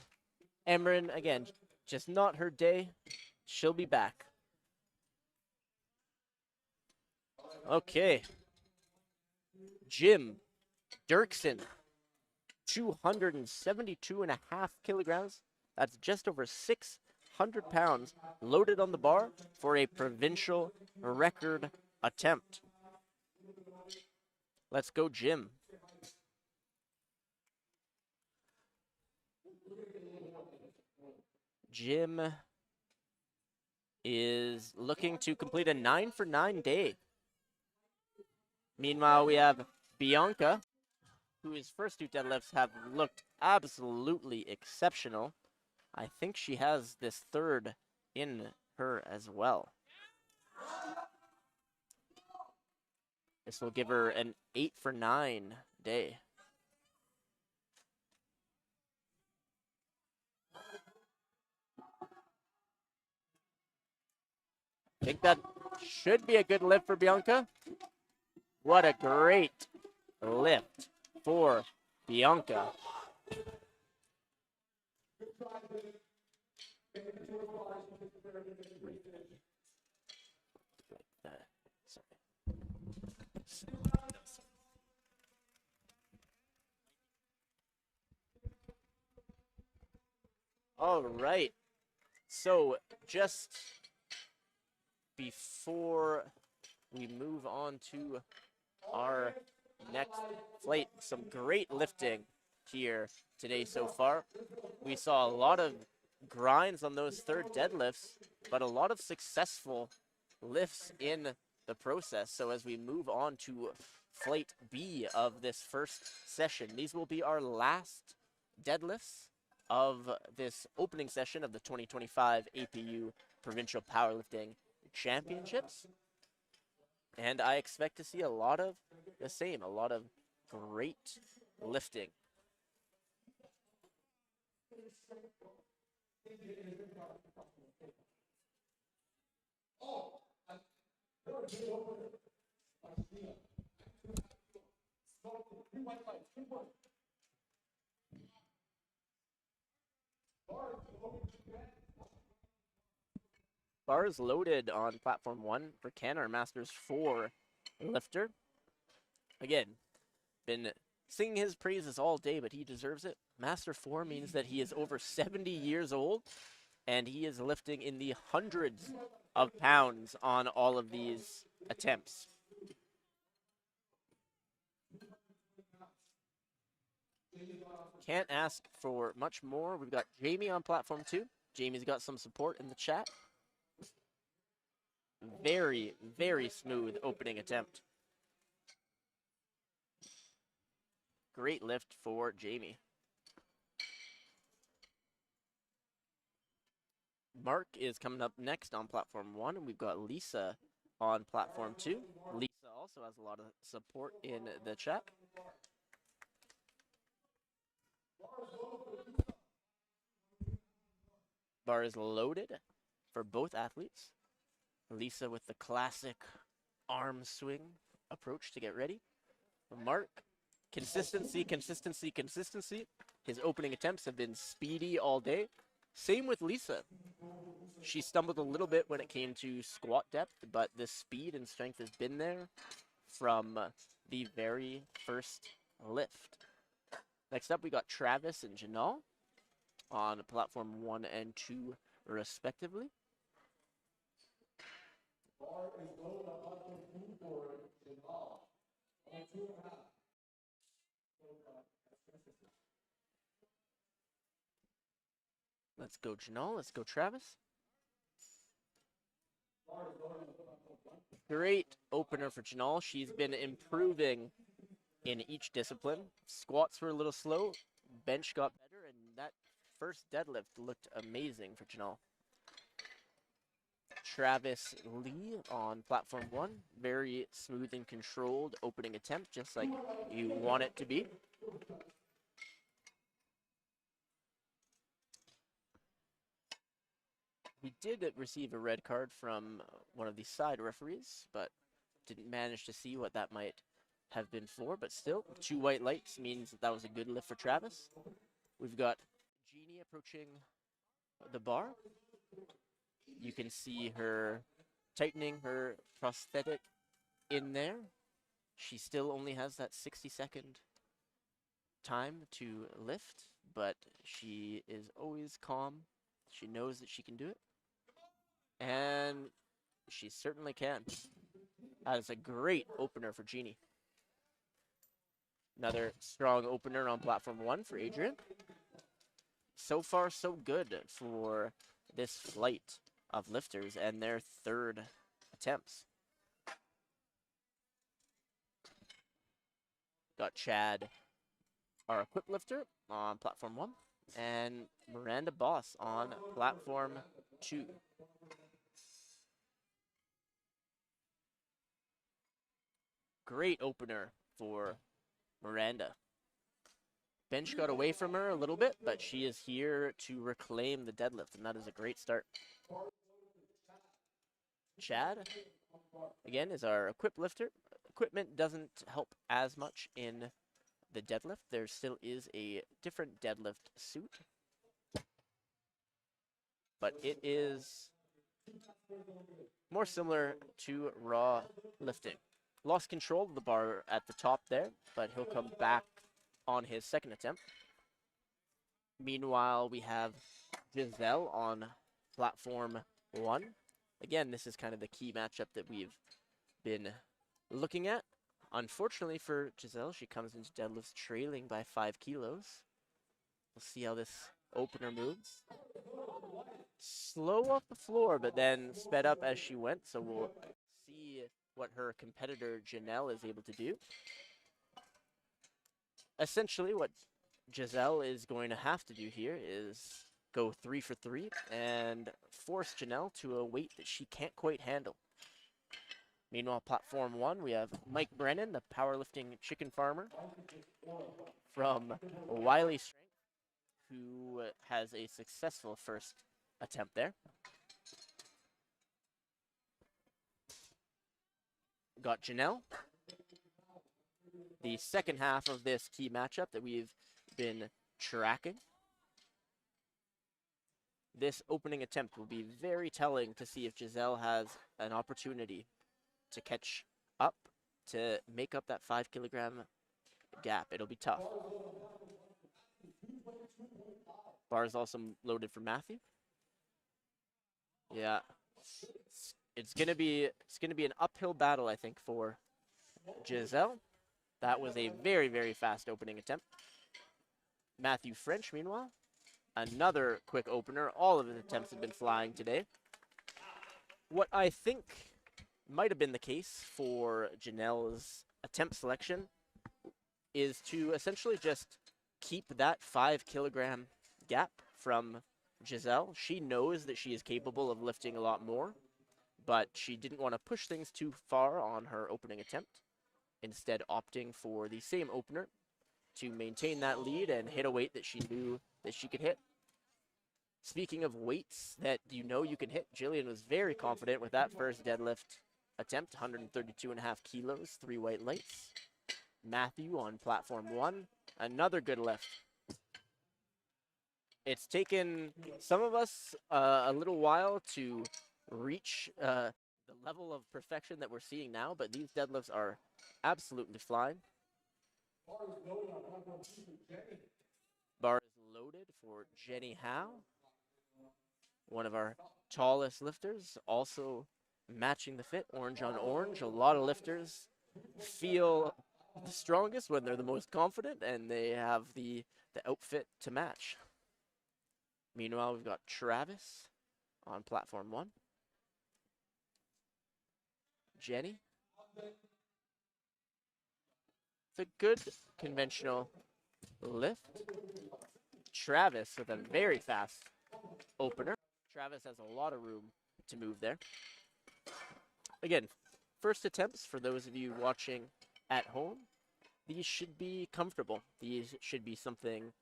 Emran, again, just not her day. She'll be back. Okay. Jim Dirksen, 272.5 kilograms. That's just over 600 pounds loaded on the bar for a provincial record attempt. Let's go, Jim. Jim is looking to complete a 9 for 9 day. Meanwhile, we have Bianca, whose first 2 deadlifts have looked absolutely exceptional. I think she has this third in her as well. This will give her an 8 for 9 day. think that should be a good lift for Bianca. What a great lift for Bianca. All right. So just before we move on to our next flight, some great lifting here today so far. We saw a lot of grinds on those third deadlifts, but a lot of successful lifts in the process. So as we move on to flight B of this first session, these will be our last deadlifts of this opening session of the 2025 APU Provincial Powerlifting Championships. And I expect to see a lot of the same, a lot of great lifting. Bars loaded on platform 1 for Ken, our Masters 4 lifter. Again, been singing his praises all day, but he deserves it. Master 4 means that he is over 70 years old, and he is lifting in the hundreds of pounds on all of these attempts. Can't ask for much more. We've got Jamie on platform 2. Jamie's got some support in the chat. Very, very smooth opening attempt. Great lift for Jamie. Mark is coming up next on platform 1, and we've got Lisa on platform 2. Lisa also has a lot of support in the chat. Bar is loaded for both athletes. Lisa with the classic arm swing approach to get ready. Mark, consistency, consistency, consistency. His opening attempts have been speedy all day. Same with Lisa. She stumbled a little bit when it came to squat depth, but the speed and strength has been there from the very first lift. Next up, we got Travis and Janal on platform 1 and 2, respectively. Let's go, Janal. Let's go, Travis. Great opener for Janal. She's been improving in each discipline. Squats were a little slow. Bench got better, and that first deadlift looked amazing for Janal. Travis Lee on platform 1. Very smooth and controlled opening attempt, just like you want it to be. We did receive a red card from one of the side referees, but didn't manage to see what that might have been for. But still, 2 white lights means that was a good lift for Travis. We've got Jeannie approaching the bar. You can see her tightening her prosthetic in there. She still only has that 60-second time to lift, but she is always calm. She knows that she can do it. And she certainly can. That is a great opener for Jeannie. Another strong opener on platform 1 for Adrian. So far, so good for this flight of lifters and their third attempts. Got Chad, our equip lifter, on platform 1, and Miranda Boss on platform 2. Great opener for Miranda. Bench got away from her a little bit, but she is here to reclaim the deadlift, and that is a great start. Chad, again, is our equipped lifter. Equipment doesn't help as much in the deadlift. There still is a different deadlift suit, but it is more similar to raw lifting. Lost control of the bar at the top there, but he'll come back on his second attempt. Meanwhile, we have Giselle on platform 1. Again, this is kind of the key matchup that we've been looking at. Unfortunately for Giselle, she comes into deadlifts trailing by 5 kilos. We'll see how this opener moves. Slow off the floor, but then sped up as she went, so we'll see what her competitor Janelle is able to do. Essentially, what Giselle is going to have to do here is go 3 for 3 and force Janelle to a weight that she can't quite handle. Meanwhile, platform 1, we have Mike Brennan, the powerlifting chicken farmer from Wiley Strength, who has a successful first attempt there. Got Janelle. The second half of this key matchup that we've been tracking. This opening attempt will be very telling to see if Giselle has an opportunity to catch up, to make up that 5 kilogram gap. It'll be tough. Bar is also loaded for Matthew. Yeah, it's gonna be an uphill battle, I think, for Giselle. That was a very, very fast opening attempt. Matthew French, meanwhile, another quick opener. All of his attempts have been flying today. What I think might have been the case for Janelle's attempt selection is to essentially just keep that 5 kilogram gap from Giselle. She knows that she is capable of lifting a lot more, but she didn't want to push things too far on her opening attempt, instead opting for the same opener to maintain that lead and hit a weight that she knew that she could hit. Speaking of weights that you know you can hit, Jillian was very confident with that first deadlift attempt, 132.5 kilos, 3 white lights. Matthew on platform 1, another good lift. It's taken some of us a little while to reach the level of perfection that we're seeing now, but these deadlifts are absolutely flying. Bar is loaded for Jenny Howe, one of our tallest lifters, also matching the fit, orange on orange. A lot of lifters feel the strongest when they're the most confident and they have the outfit to match. Meanwhile, we've got Travis on platform 1. Jenny. It's a good conventional lift. Travis with a very fast opener. Travis has a lot of room to move there. Again, first attempts for those of you watching at home, these should be comfortable. These should be something,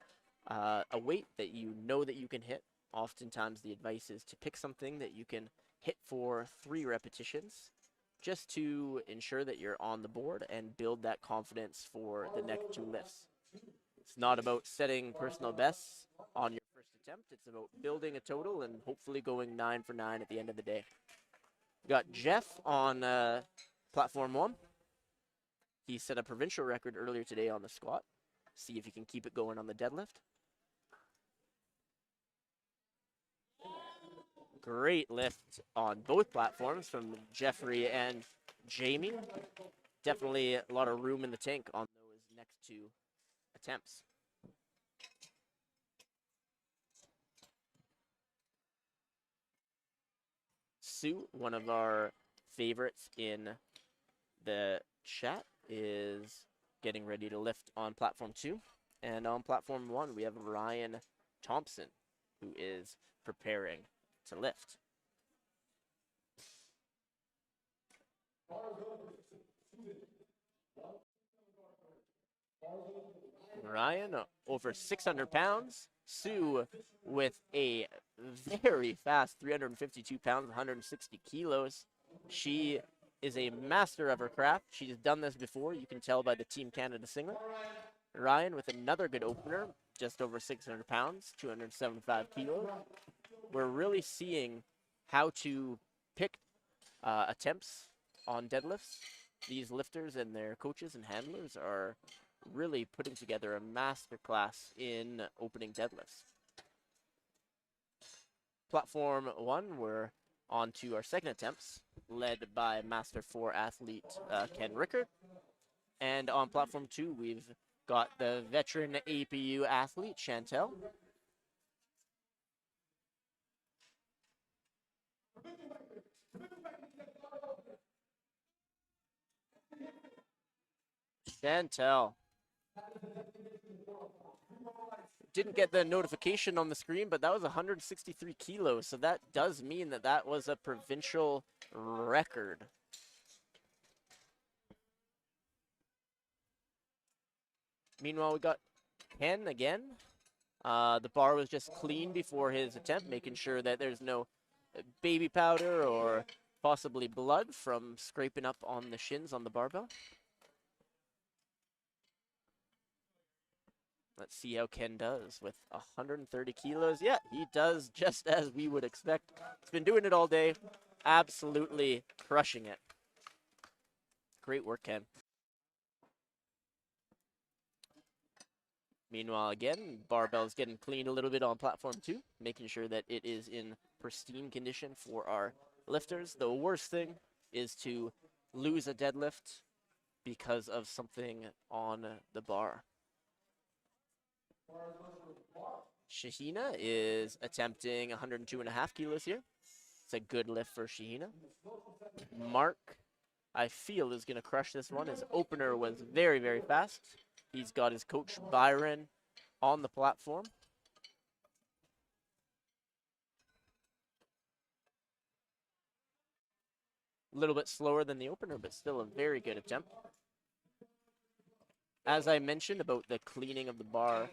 a weight that you know that you can hit. Oftentimes the advice is to pick something that you can hit for 3 repetitions, just to ensure that you're on the board and build that confidence for the next 2 lifts. It's not about setting personal bests on your first attempt. It's about building a total and hopefully going 9 for 9 at the end of the day. We got Jeff on platform 1. He set a provincial record earlier today on the squat. See if he can keep it going on the deadlift. Great lift on both platforms from Jeffrey and Jamie. Definitely a lot of room in the tank on those next 2 attempts. Sue, one of our favorites in the chat, is getting ready to lift on platform 2. And on platform 1, we have Ryan Thompson, who is preparing to lift. Ryan, over 600 pounds. Sue with a very fast 352 pounds, 160 kilos. She is a master of her craft. She's done this before. You can tell by the Team Canada singlet. Ryan with another good opener, just over 600 pounds, 275 kilos. We're really seeing how to pick attempts on deadlifts. These lifters and their coaches and handlers are really putting together a master class in opening deadlifts. Platform 1, we're on to our second attempts, led by Master 4 athlete Ken Rickard. And on Platform 2, we've got the veteran APU athlete, Chantel. Chantel. Didn't get the notification on the screen, but that was 163 kilos. So that does mean that that was a provincial record. Meanwhile, we got Ken again. The bar was just clean before his attempt, making sure that there's no baby powder or possibly blood from scraping up on the shins on the barbell. Let's see how Ken does with 130 kilos. Yeah, he does just as we would expect. He's been doing it all day, absolutely crushing it. Great work, Ken. Meanwhile, again, barbell's getting cleaned a little bit on platform 2, making sure that it is in pristine condition for our lifters. The worst thing is to lose a deadlift because of something on the bar. Shahina is attempting 102.5 kilos here. It's a good lift for Shahina. Mark, I feel, is going to crush this one. His opener was very, very fast. He's got his coach, Byron, on the platform. A little bit slower than the opener, but still a very good attempt. As I mentioned about the cleaning of the bar,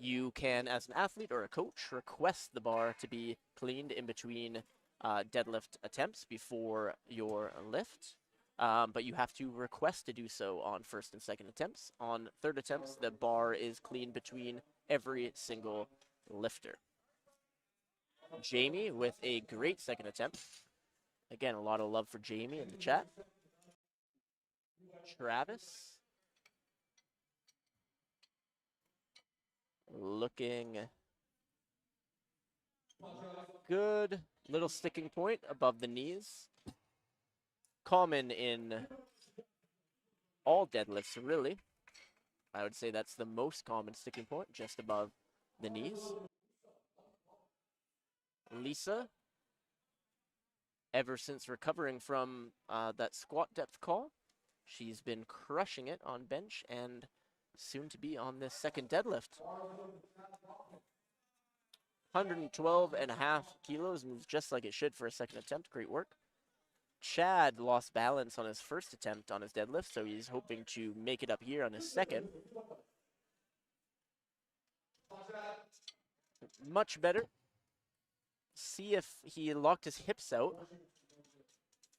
you can, as an athlete or a coach, request the bar to be cleaned in between deadlift attempts before your lift. But you have to request to do so on first and second attempts. On third attempts, the bar is cleaned between every single lifter. Jamie with a great second attempt. Again, a lot of love for Jamie in the chat. Travis. Looking good. Little sticking point above the knees. Common in all deadlifts, really. I would say that's the most common sticking point, just above the knees. Lisa, ever since recovering from that squat depth call, she's been crushing it on bench and soon to be on this second deadlift. 112.5 kilos, moves just like it should for a second attempt. Great work. Chad lost balance on his first attempt on his deadlift, so he's hoping to make it up here on his second. Much better. See if he locked his hips out.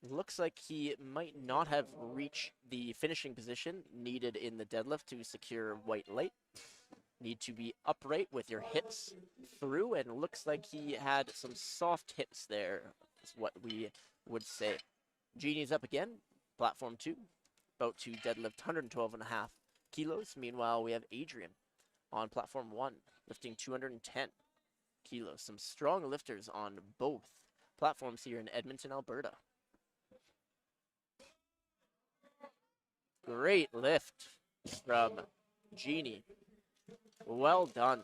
Looks like he might not have reached the finishing position needed in the deadlift to secure white light. Need to be upright with your hips through, and looks like he had some soft hips there, is what we would say. Genie's up again, platform 2, about to deadlift 112.5 kilos. Meanwhile, we have Adrian on platform 1, lifting 210 kilos. Some strong lifters on both platforms here in Edmonton, Alberta. Great lift from Genie. Well done.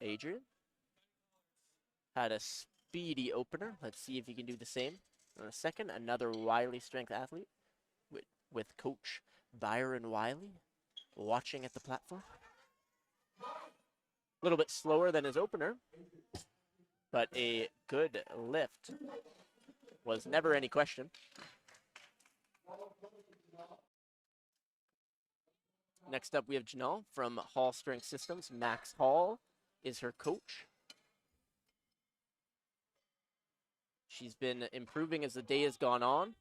Adrian had a speedy opener. Let's see if he can do the same. In a second, another Wiley strength athlete with coach Byron Wiley watching at the platform. A little bit slower than his opener, but a good lift. Was never any question. Next up, we have Janelle from Hall Strength Systems. Max Hall is her coach. She's been improving as the day has gone on.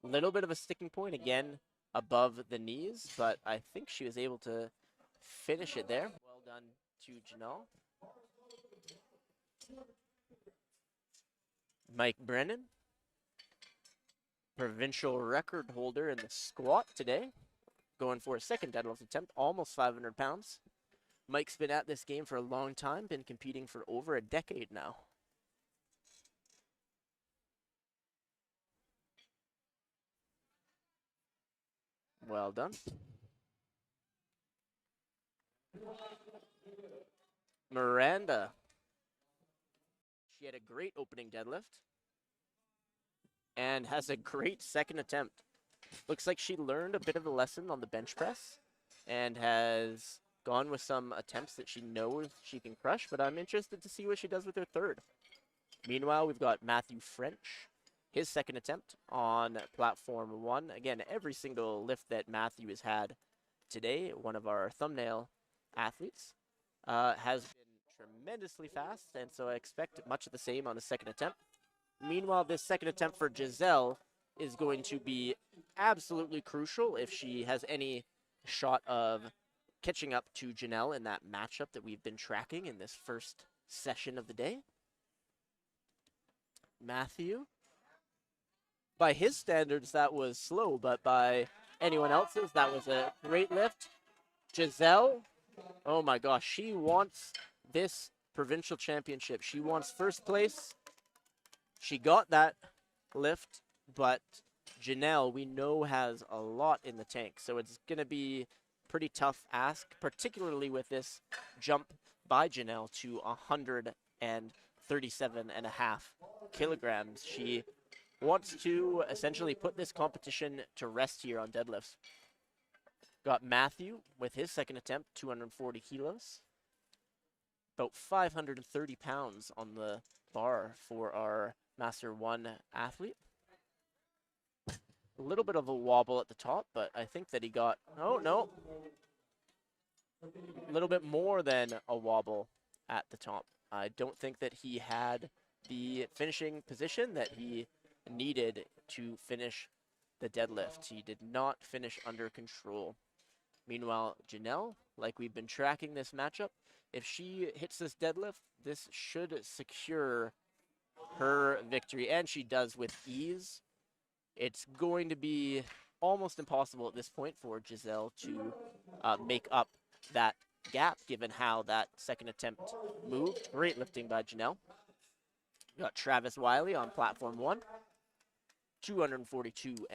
Little bit of a sticking point again above the knees, but I think she was able to finish it there. Well done to Janelle. Mike Brennan, provincial record holder in the squat today, going for a second deadlift attempt, almost 500 pounds. Mike's been at this game for a long time, been competing for over a decade now. Well done. Miranda. She had a great opening deadlift and has a great second attempt. Looks like she learned a bit of a lesson on the bench press and has gone with some attempts that she knows she can crush, but I'm interested to see what she does with her third. Meanwhile, we've got Matthew French, his second attempt on platform 1. Again, every single lift that Matthew has had today, one of our thumbnail athletes, has been tremendously fast, and so I expect much of the same on his second attempt. Meanwhile, this second attempt for Giselle is going to be absolutely crucial if she has any shot of catching up to Janelle in that matchup that we've been tracking in this first session of the day. Matthew, by his standards, that was slow, but by anyone else's, that was a great lift. Giselle, oh my gosh, she wants this provincial championship. She wants first place. She got that lift, but Janelle, we know, has a lot in the tank, so it's going to be pretty tough ask, particularly with this jump by Janelle to 137.5 kilograms. She wants to essentially put this competition to rest here on deadlifts. Got Matthew with his second attempt, 240 kilos. About 530 pounds on the bar for our Master 1 athlete. A little bit of a wobble at the top, but I think that he got, oh no, a little bit more than a wobble at the top. I don't think that he had the finishing position that he needed to finish the deadlift. He did not finish under control. Meanwhile, Janelle, like we've been tracking this matchup, if she hits this deadlift, this should secure her victory, and she does with ease. It's going to be almost impossible at this point for Giselle to make up that gap, given how that second attempt moved. Great lifting by Janelle. We got Travis Wiley on platform 1, 242.5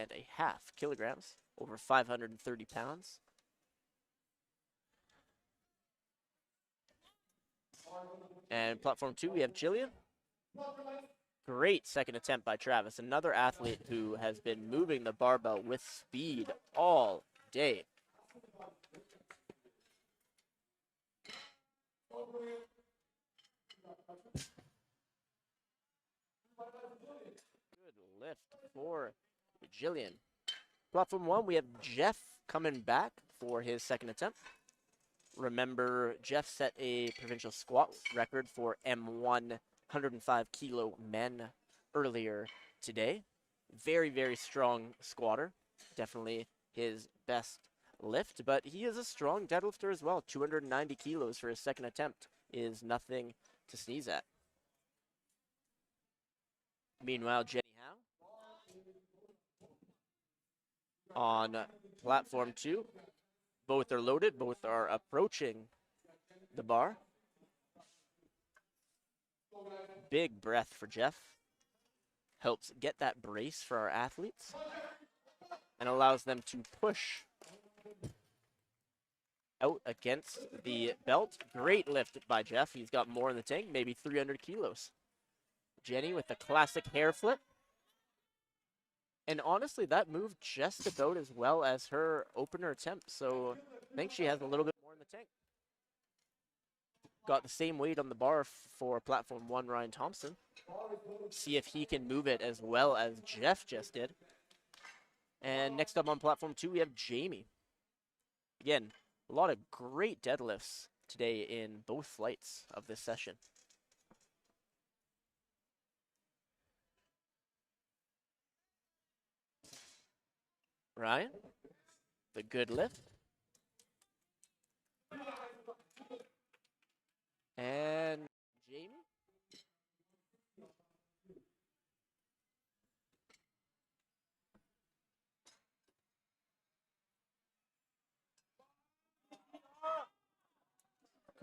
kilograms, over 530 pounds. And platform 2, we have Jillian. Great second attempt by Travis, another athlete who has been moving the barbell with speed all day. Good lift for Jillian. Platform 1, we have Jeff coming back for his second attempt. Remember, Jeff set a provincial squat record for M1 105 kilo men earlier today. Very, very strong squatter. Definitely his best lift, but he is a strong deadlifter as well. 290 kilos for his second attempt is nothing to sneeze at. Meanwhile, Jenny Howe on platform 2. Both are loaded, both are approaching the bar. Big breath for Jeff. Helps get that brace for our athletes and allows them to push out against the belt. Great lift by Jeff. He's got more in the tank, maybe 300 kilos. Jenny with the classic hair flip. And honestly, that moved just about as well as her opener attempt, so I think she has a little bit more in the tank. Got the same weight on the bar for platform 1, Ryan Thompson. See if he can move it as well as Jeff just did. And next up on platform 2, we have Jamie. Again, a lot of great deadlifts today in both flights of this session. Ryan, the good lift. And Jamie.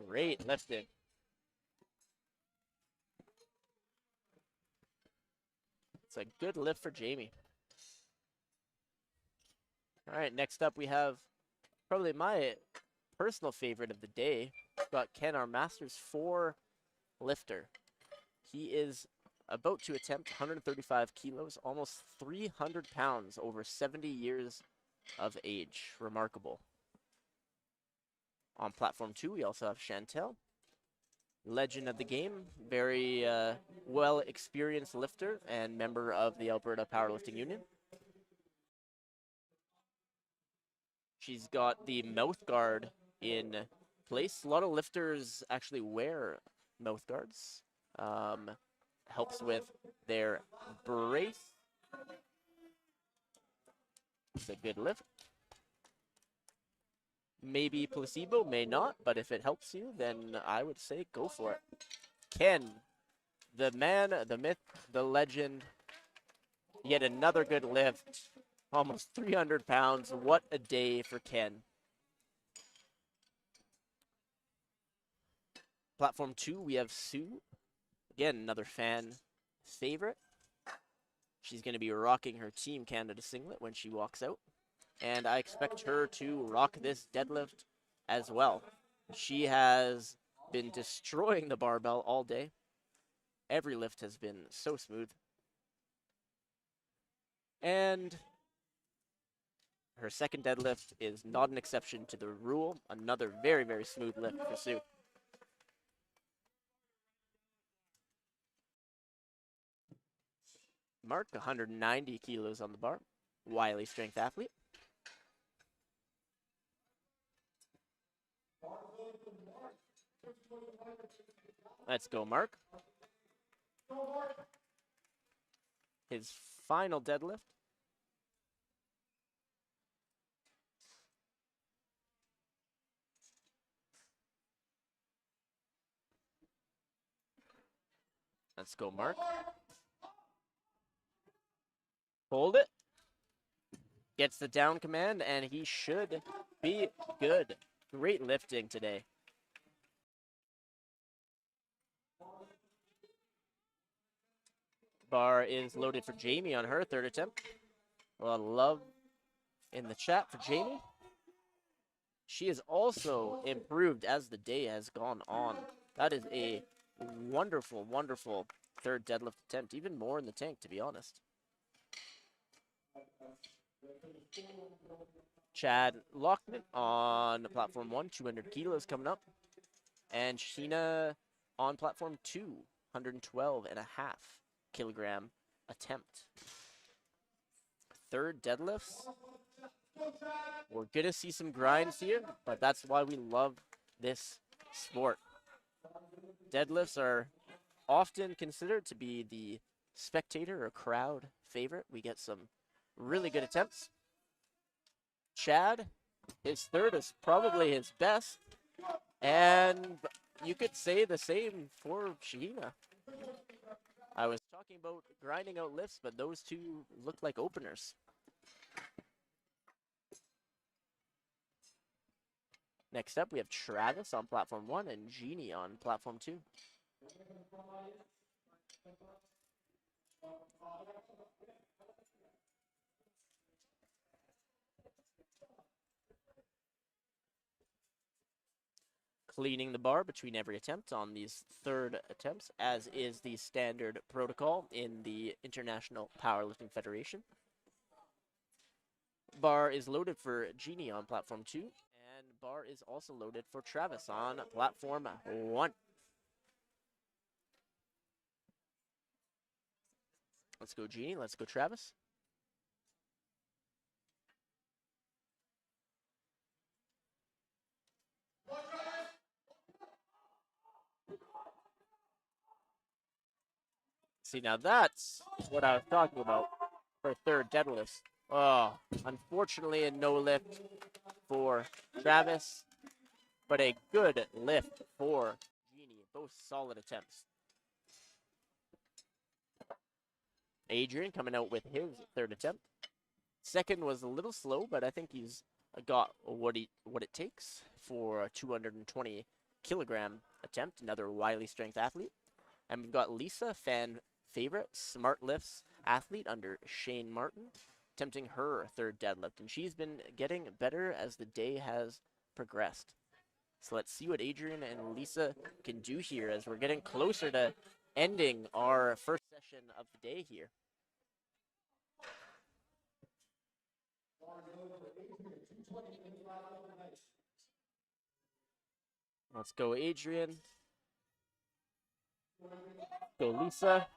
Great lifting. It's a good lift for Jamie. All right, next up we have probably my personal favorite of the day. We've got Ken, our Masters 4 lifter. He is about to attempt 135 kilos, almost 300 pounds over 70 years of age. Remarkable. On platform 2, we also have Chantel, legend of the game, very well experienced lifter and member of the Alberta Powerlifting Union. She's got the mouth guard in place. A lot of lifters actually wear mouth guards. Helps with their brace. It's a good lift. Maybe placebo, may not, but if it helps you, then I would say go for it. Ken, the man, the myth, the legend. Yet another good lift. Almost 300 pounds. What a day for Ken. Platform 2, we have Sue. Again, another fan favorite. She's going to be rocking her Team Canada singlet when she walks out. And I expect her to rock this deadlift as well. She has been destroying the barbell all day. Every lift has been so smooth. And her second deadlift is not an exception to the rule. Another very, very smooth lift for Sue. Mark, 190 kilos on the bar. Wily strength athlete. Let's go, Mark. His final deadlift. Let's go, Mark. Hold it. Gets the down command, and he should be good. Great lifting today. Bar is loaded for Jamie on her third attempt. A lot of love in the chat for Jamie. She has also improved as the day has gone on. That is a wonderful, wonderful third deadlift attempt. Even more in the tank, to be honest. Chad Lockman on platform 1, 200 kilos coming up. And Sheena on platform 2, 112 and a half kilogram attempt. Third deadlifts. We're going to see some grinds here, but that's why we love this sport. Deadlifts are often considered to be the spectator or crowd favorite. We get some really good attempts. Chad, his third is probably his best, and you could say the same for Shahina. I was talking about grinding out lifts, but those two look like openers. Next up, we have Travis on platform 1 and Jeannie on platform 2. Cleaning the bar between every attempt on these third attempts, as is the standard protocol in the International Powerlifting Federation. Bar is loaded for Jeannie on platform 2, and bar is also loaded for Travis on platform 1. Let's go Jeannie, let's go Travis. See, now that's what I was talking about for third deadlifts. Oh, unfortunately a no lift for Travis, but a good lift for Genie. Both solid attempts. Adrian coming out with his third attempt. Second was a little slow, but I think he's got what it takes for a 220 kilogram attempt. Another Wiley strength athlete. And we've got Lisa, fan favorite, smart lifts athlete under Shane Martin, attempting her third deadlift. And she's been getting better as the day has progressed. So let's see what Adrian and Lisa can do here as we're getting closer to ending our first session of the day here. Let's go, Adrian. Go, Lisa.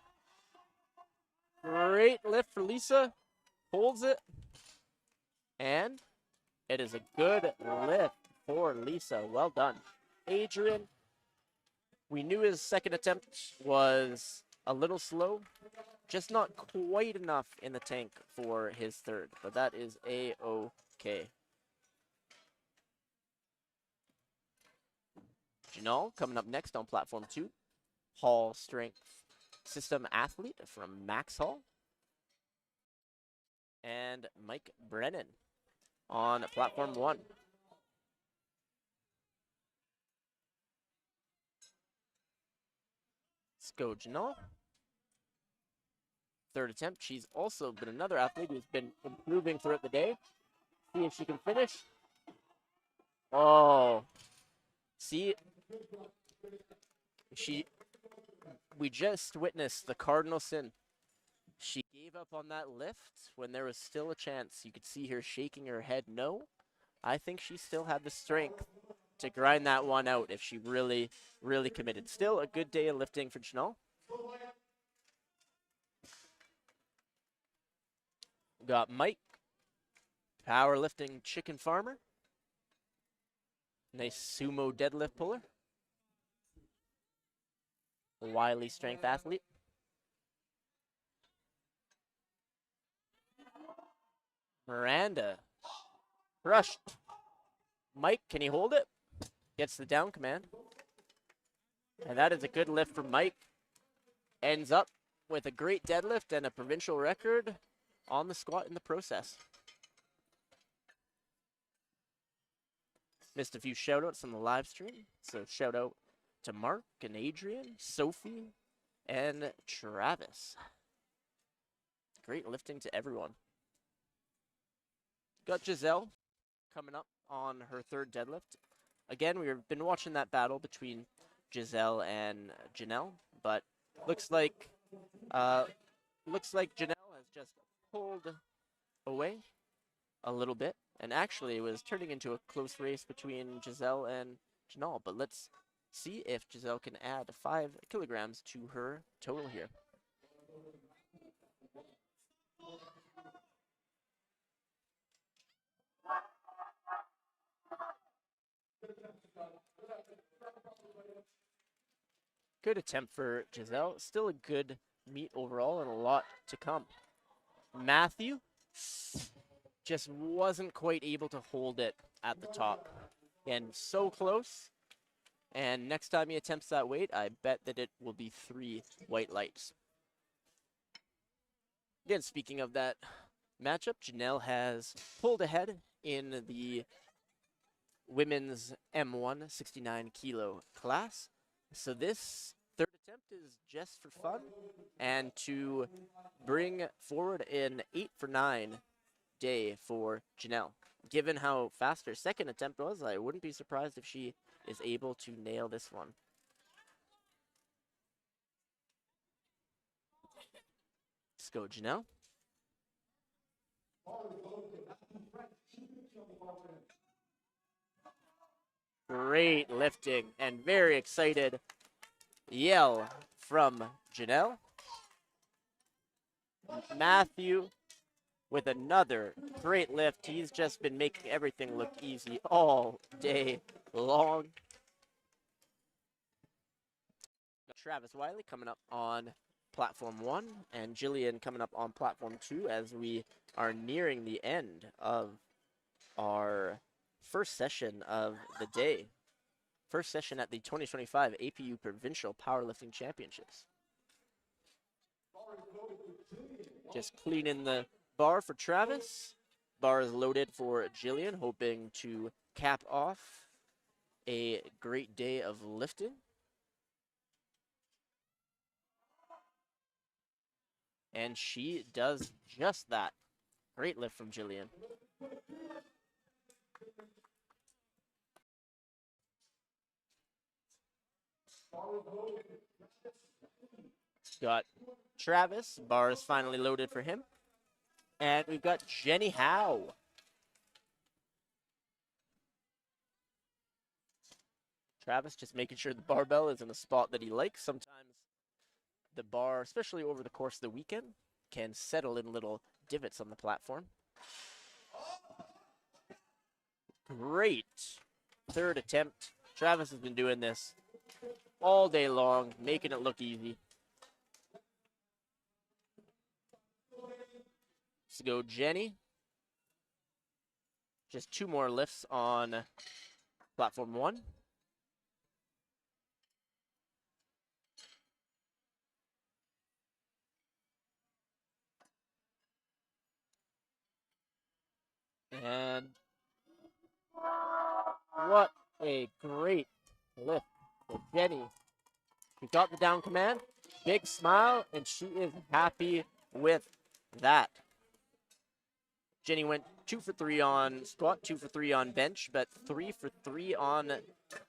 Great lift for Lisa. Holds it. And it is a good lift for Lisa. Well done. Adrian, we knew his second attempt was a little slow. Just not quite enough in the tank for his third. But that is A-OK. Janal coming up next on platform 2. Hall strength system athlete from Max Hall. And Mike Brennan on platform 1. Let's go, Janal. Third attempt. She's also been another athlete who's been improving throughout the day. See if she can finish. Oh. See, we just witnessed the cardinal sin. She gave up on that lift when there was still a chance. You could see her shaking her head no. I think she still had the strength to grind that one out if she really, really committed. Still a good day of lifting for Janelle. Got Mike, powerlifting chicken farmer. Nice sumo deadlift puller. Wiley strength athlete. Miranda, crushed. Mike, can he hold it? Gets the down command. And that is a good lift for Mike. Ends up with a great deadlift and a provincial record on the squat in the process. Missed a few shout outs on the live stream. So shout out to Mark and Adrian, Sophie, and Travis. Great lifting to everyone. Got Giselle coming up on her third deadlift. Again, we've been watching that battle between Giselle and Janelle, but looks like Janelle has just pulled away a little bit, and actually it was turning into a close race between Giselle and Janelle. But let's see if Giselle can add 5 kilograms to her total here. Good attempt for Giselle. Still a good meet overall and a lot to come. Matthew just wasn't quite able to hold it at the top. And so close. And next time he attempts that weight, I bet that it will be 3 white lights. Again, speaking of that matchup, Janelle has pulled ahead in the women's M1 69 kilo class. So this third attempt is just for fun and to bring forward an 8 for 9 day for Janelle. Given how fast her second attempt was, I wouldn't be surprised if she is able to nail this one. Let's go, Janelle. Great lifting and very excited yell from Janelle. Matthew with another great lift. He's just been making everything look easy all day long. Travis Wiley coming up on platform 1, and Jillian coming up on platform 2 as we are nearing the end of our first session of the day. First session at the 2025 APU Provincial Powerlifting Championships. Just cleaning the bar for Travis. Bar is loaded for Jillian, hoping to cap off a great day of lifting. And she does just that. Great lift from Jillian. Got Travis. Bar is finally loaded for him. And we've got Jenny Howe. Travis just making sure the barbell is in a spot that he likes. Sometimes the bar, especially over the course of the weekend, can settle in little divots on the platform. Great third attempt. Travis has been doing this all day long, making it look easy. Let's go, Jenny. Just 2 more lifts on platform 1. And what a great lift for Jenny. She got the down command, big smile, and she is happy with that. Jenny went 2 for 3 on squat, 2 for 3 on bench, but 3 for 3 on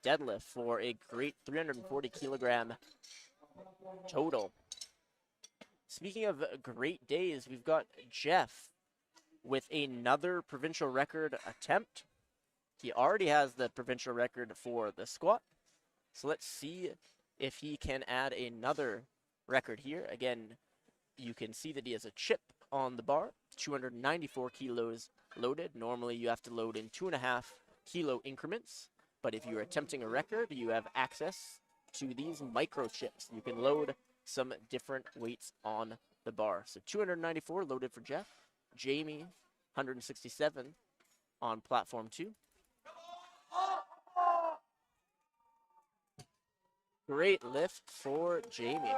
deadlift for a great 340 kilogram total. Speaking of great days, we've got Jeff with another provincial record attempt. He already has the provincial record for the squat. So let's see if he can add another record here. Again, you can see that he has a chip on the bar, 294 kilos loaded. Normally you have to load in 2.5 kilo increments, but if you're attempting a record, you have access to these microchips. You can load some different weights on the bar. So 294 loaded for Jeff. Jamie, 167 on platform 2. Great lift for Jamie.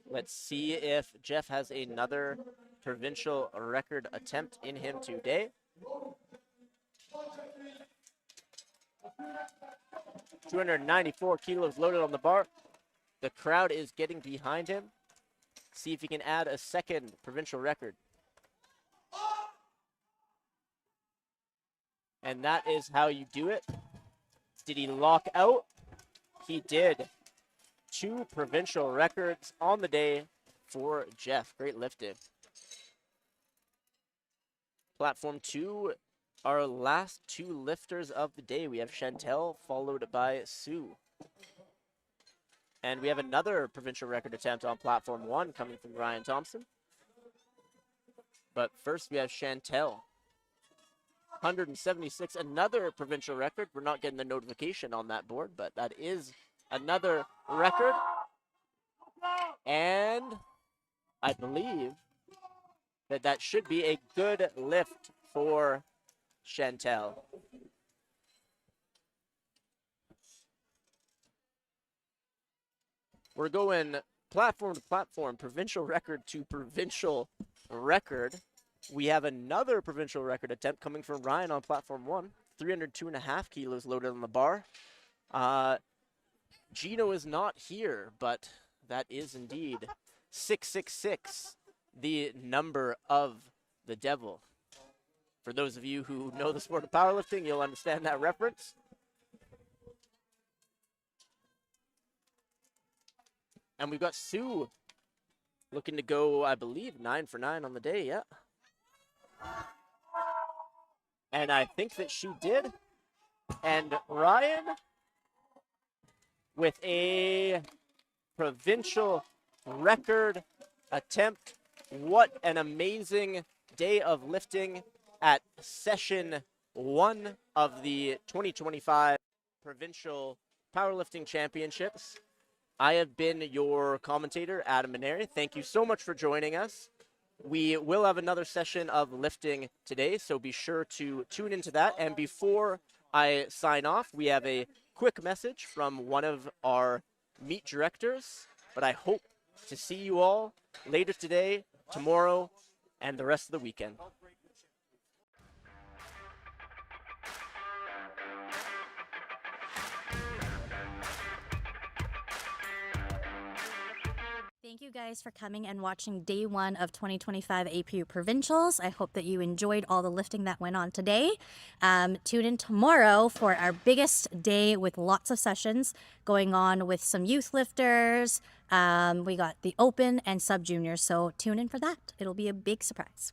Let's see if Jeff has another provincial record attempt in him today. 294 kilos loaded on the bar. The crowd is getting behind him. See if he can add a second provincial record. And that is how you do it. Did he lock out? He did. 2 provincial records on the day for Jeff. Great lifting. Platform 2, our last 2 lifters of the day. We have Chantel followed by Sue. And we have another provincial record attempt on platform 1 coming from Ryan Thompson. But first we have Chantel. 176, another provincial record. We're not getting the notification on that board, but that is another record. And I believe that that should be a good lift for Chantel. We're going platform to platform, provincial record to provincial record. We have another provincial record attempt coming from Ryan on platform 1. 302.5 kilos loaded on the bar. Gino is not here, but that is indeed 666, the number of the devil. For those of you who know the sport of powerlifting, you'll understand that reference. And we've got Sue looking to go, I believe, 9 for 9 on the day, yeah. And I think that she did. And Ryan with a provincial record attempt. What an amazing day of lifting at session 1 of the 2025 Provincial Powerlifting Championships. I have been your commentator, Adam Maneri. Thank you so much for joining us. We will have another session of lifting today, so be sure to tune into that. And before I sign off, we have a quick message from one of our meet directors. But I hope to see you all later today, tomorrow, and the rest of the weekend. Thank you guys for coming and watching day 1 of 2025 APU Provincials. I hope that you enjoyed all the lifting that went on today. Tune in tomorrow for our biggest day with lots of sessions going on with some youth lifters. We got the open and sub juniors, so tune in for that. It'll be a big surprise.